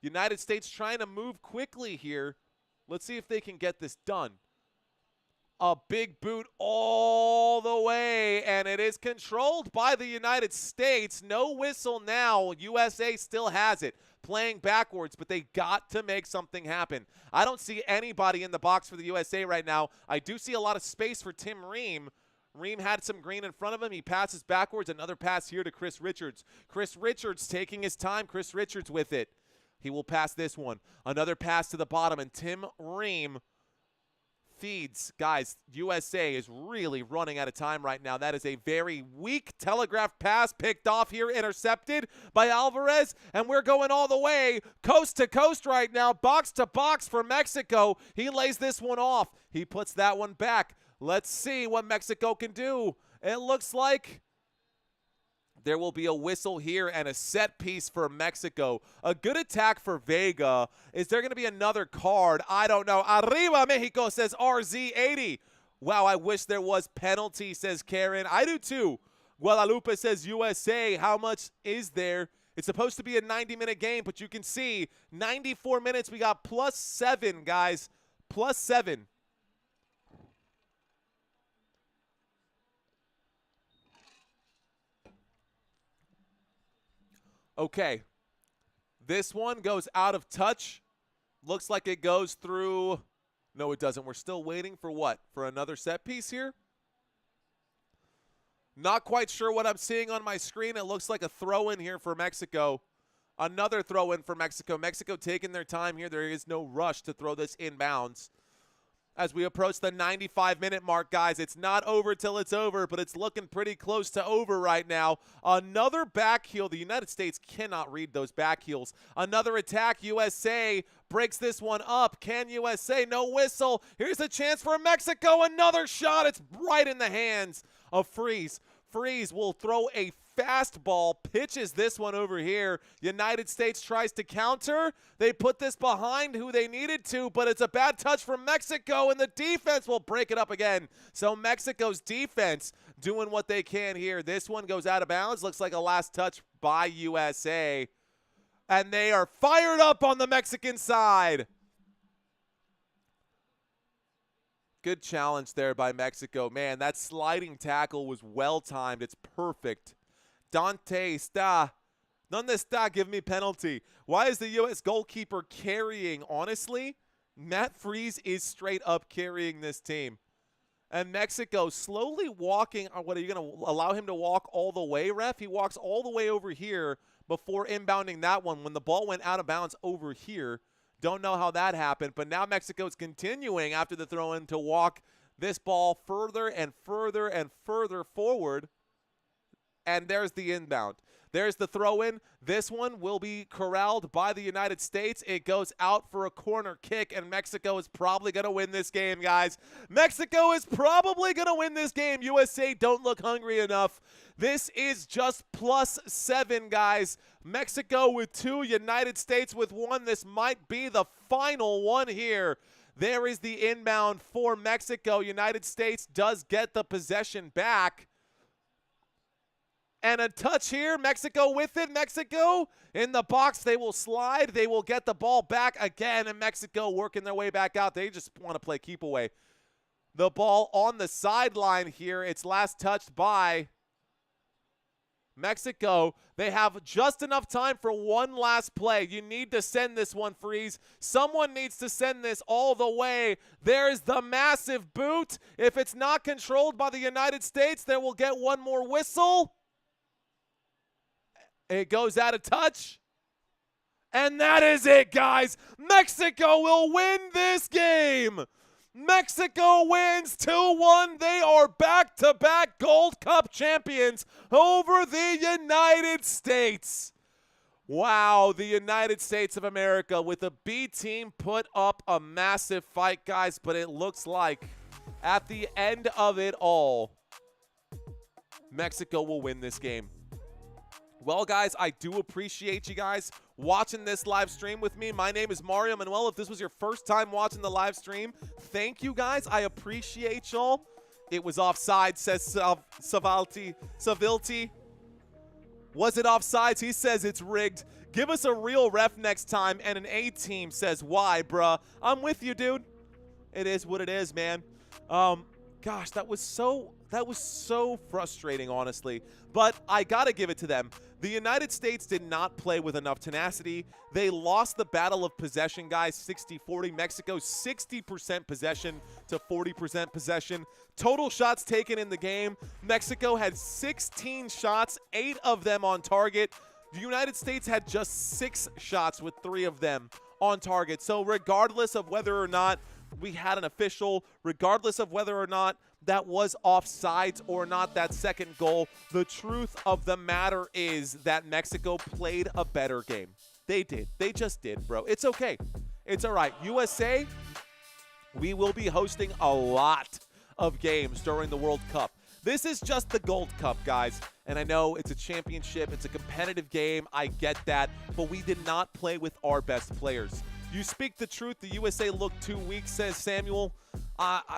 Speaker 1: United States trying to move quickly here. Let's see if they can get this done. A big boot all the way, and it is controlled by the United States. No whistle now. USA still has it, playing backwards, but they got to make something happen. I don't see anybody in the box for the USA right now. I do see a lot of space for Tim Ream. Ream had some green in front of him. He passes backwards. Another pass here to Chris Richards. Chris Richards taking his time. Chris Richards with it. He will pass this one. Another pass to the bottom, and Tim Ream feeds. Guys, USA is really running out of time right now. That is a very weak telegraph pass picked off here, intercepted by Alvarez, and we're going all the way coast to coast right now, box to box for Mexico. He lays this one off. He puts that one back. Let's see what Mexico can do. It looks like there will be a whistle here and a set piece for Mexico. A good attack for Vega. Is there going to be another card? I don't know. Arriba Mexico, says RZ80. Wow, I wish there was penalty, says Karen. I do too. Guadalupe says USA. How much is there? It's supposed to be a 90-minute game, but you can see 94 minutes. We got +7, guys. +7. Okay, this one goes out of touch. Looks like it goes through. No, it doesn't. We're still waiting for what? For another set piece here? Not quite sure what I'm seeing on my screen. It looks like a throw-in here for Mexico. Another throw-in for Mexico. Mexico taking their time here. There is no rush to throw this inbounds. As we approach the 95-minute mark, guys, it's not over till it's over, but it's looking pretty close to over right now. Another back heel. The United States cannot read those back heels. Another attack. USA breaks this one up. Can USA? No whistle. Here's a chance for Mexico. Another shot. It's right in the hands of Freeze. Freeze will throw a fastball, pitches this one over here. United States tries to counter. They put this behind who they needed to, but it's a bad touch from Mexico, and the defense will break it up again. So Mexico's defense doing what they can here. This one goes out of bounds. Looks like a last touch by USA. And they are fired up on the Mexican side. Good challenge there by Mexico. Man, that sliding tackle was well-timed. It's perfect. Dante está. ¿Dónde está? Give me penalty. Why is the U.S. goalkeeper carrying? Honestly, Matt Freeze is straight up carrying this team. And Mexico slowly walking. What, are you going to allow him to walk all the way, ref? He walks all the way over here before inbounding that one when the ball went out of bounds over here. Don't know how that happened, but now Mexico is continuing after the throw-in to walk this ball further and further and further forward. And there's the inbound. There's the throw-in. This one will be corralled by the United States. It goes out for a corner kick, and Mexico is probably going to win this game, guys. Mexico is probably going to win this game. USA don't look hungry enough. This is just +7, guys. Mexico with 2, United States with 1. This might be the final one here. There is the inbound for Mexico. United States does get the possession back. And a touch here. Mexico with it. Mexico in the box. They will slide. They will get the ball back again. And Mexico working their way back out. They just want to play keep away. The ball on the sideline here. It's last touched by Mexico. They have just enough time for one last play. You need to send this one, Freeze. Someone needs to send this all the way. There's the massive boot. If it's not controlled by the United States, they will get one more whistle. It goes out of touch. And that is it, guys. Mexico will win this game. Mexico wins 2-1. They are back-to-back Gold Cup champions over the United States. Wow, the United States of America with the B team put up a massive fight, guys, but it looks like at the end of it all, Mexico will win this game. Well, guys, I do appreciate you guys watching this live stream with me. My name is Mario Manuel. If this was your first time watching the live stream, thank you, guys. I appreciate y'all. It was offside, says Savilti. Was it offsides? He says it's rigged. Give us a real ref next time. And an A team says, why, bruh? I'm with you, dude. It is what it is, man. Gosh, that was so frustrating, honestly. But I got to give it to them. The United States did not play with enough tenacity. They lost the battle of possession, guys, 60-40. Mexico, 60% possession to 40% possession. Total shots taken in the game. Mexico had 16 shots, 8 of them on target. The United States had just 6 shots with 3 of them on target. So regardless of whether or not we had an official, regardless of whether or not that was offsides or not, that second goal, the truth of the matter is that Mexico played a better game. They did. They just did, bro. It's okay. It's all right. USA, we will be hosting a lot of games during the World Cup. This is just the Gold Cup, guys. And I know it's a championship. It's a competitive game. I get that. But we did not play with our best players. You speak the truth. The USA looked too weak, says Samuel.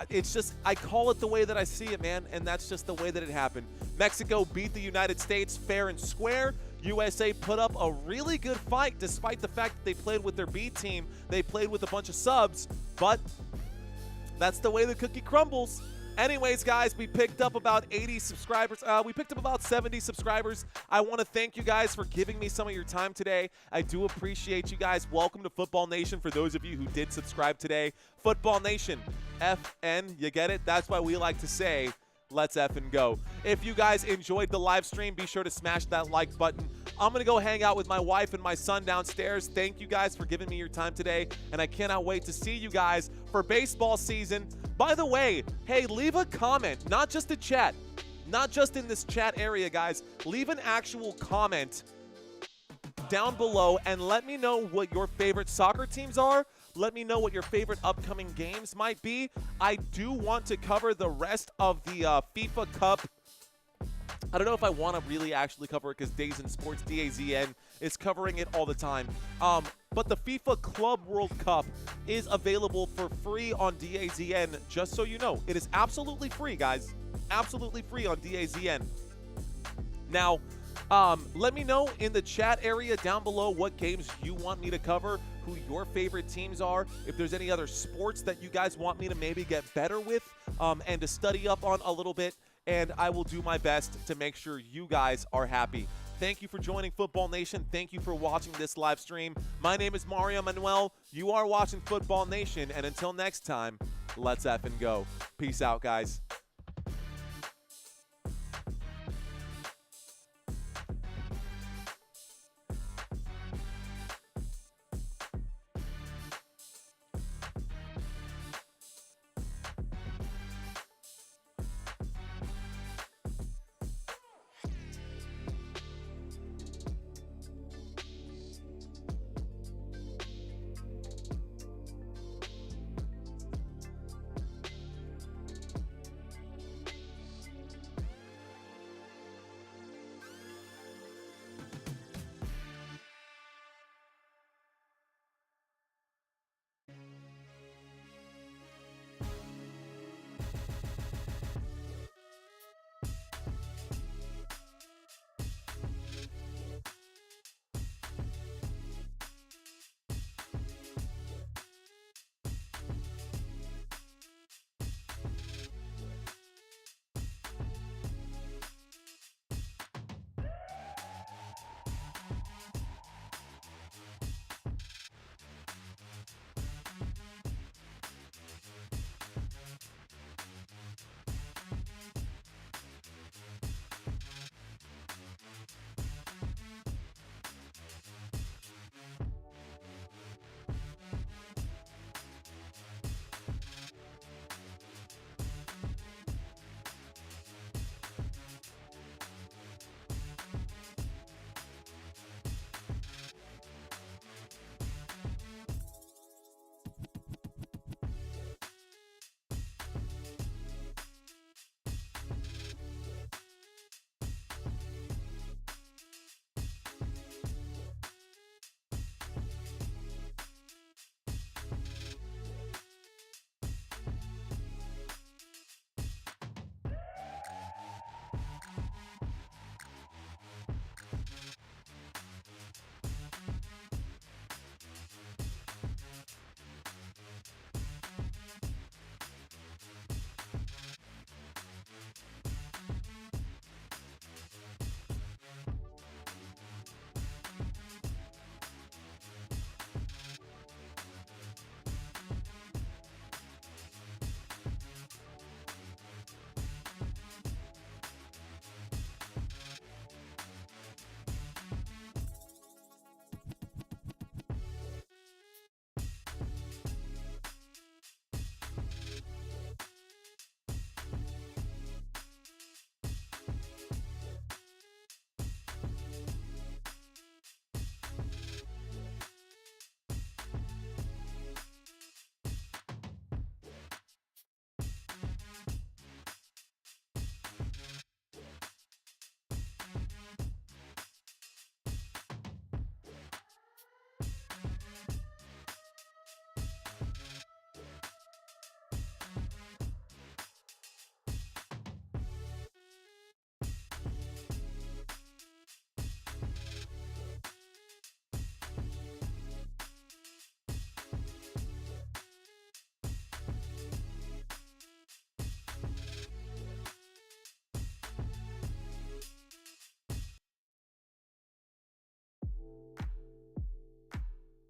Speaker 1: It's just, I call it the way that I see it, man, and that's just the way that it happened. Mexico beat the United States fair and square. USA put up a really good fight despite the fact that they played with their B team. They played with a bunch of subs, but that's the way the cookie crumbles. Anyways, guys, we picked up about 80 subscribers. We picked up about 70 subscribers. I want to thank you guys for giving me some of your time today. I do appreciate you guys. Welcome to Football Nation for those of you who did subscribe today. Football Nation, FN, you get it? That's why we like to say, let's effing go. If you guys enjoyed the live stream, be sure to smash that like button. I'm going to go hang out with my wife and my son downstairs. Thank you guys for giving me your time today, and I cannot wait to see you guys for baseball season. By the way, hey, leave a comment, not just a chat, not just in this chat area, guys. Leave an actual comment down below and let me know what your favorite soccer teams are. Let me know what your favorite upcoming games might be. I do want to cover the rest of the FIFA Cup. I don't know if I want to really actually cover it because Days in Sports, DAZN, is covering it all the time. But the FIFA Club World Cup is available for free on DAZN, just so you know. It is absolutely free, guys. Absolutely free on DAZN. Now, let me know in the chat area down below what games you want me to cover, who your favorite teams are, if there's any other sports that you guys want me to maybe get better with and to study up on a little bit, and I will do my best to make sure you guys are happy. Thank you for joining Football Nation. Thank you for watching this live stream. My name is Mario Manuel. You are watching Football Nation, and until next time, let's effing go. Peace out, guys.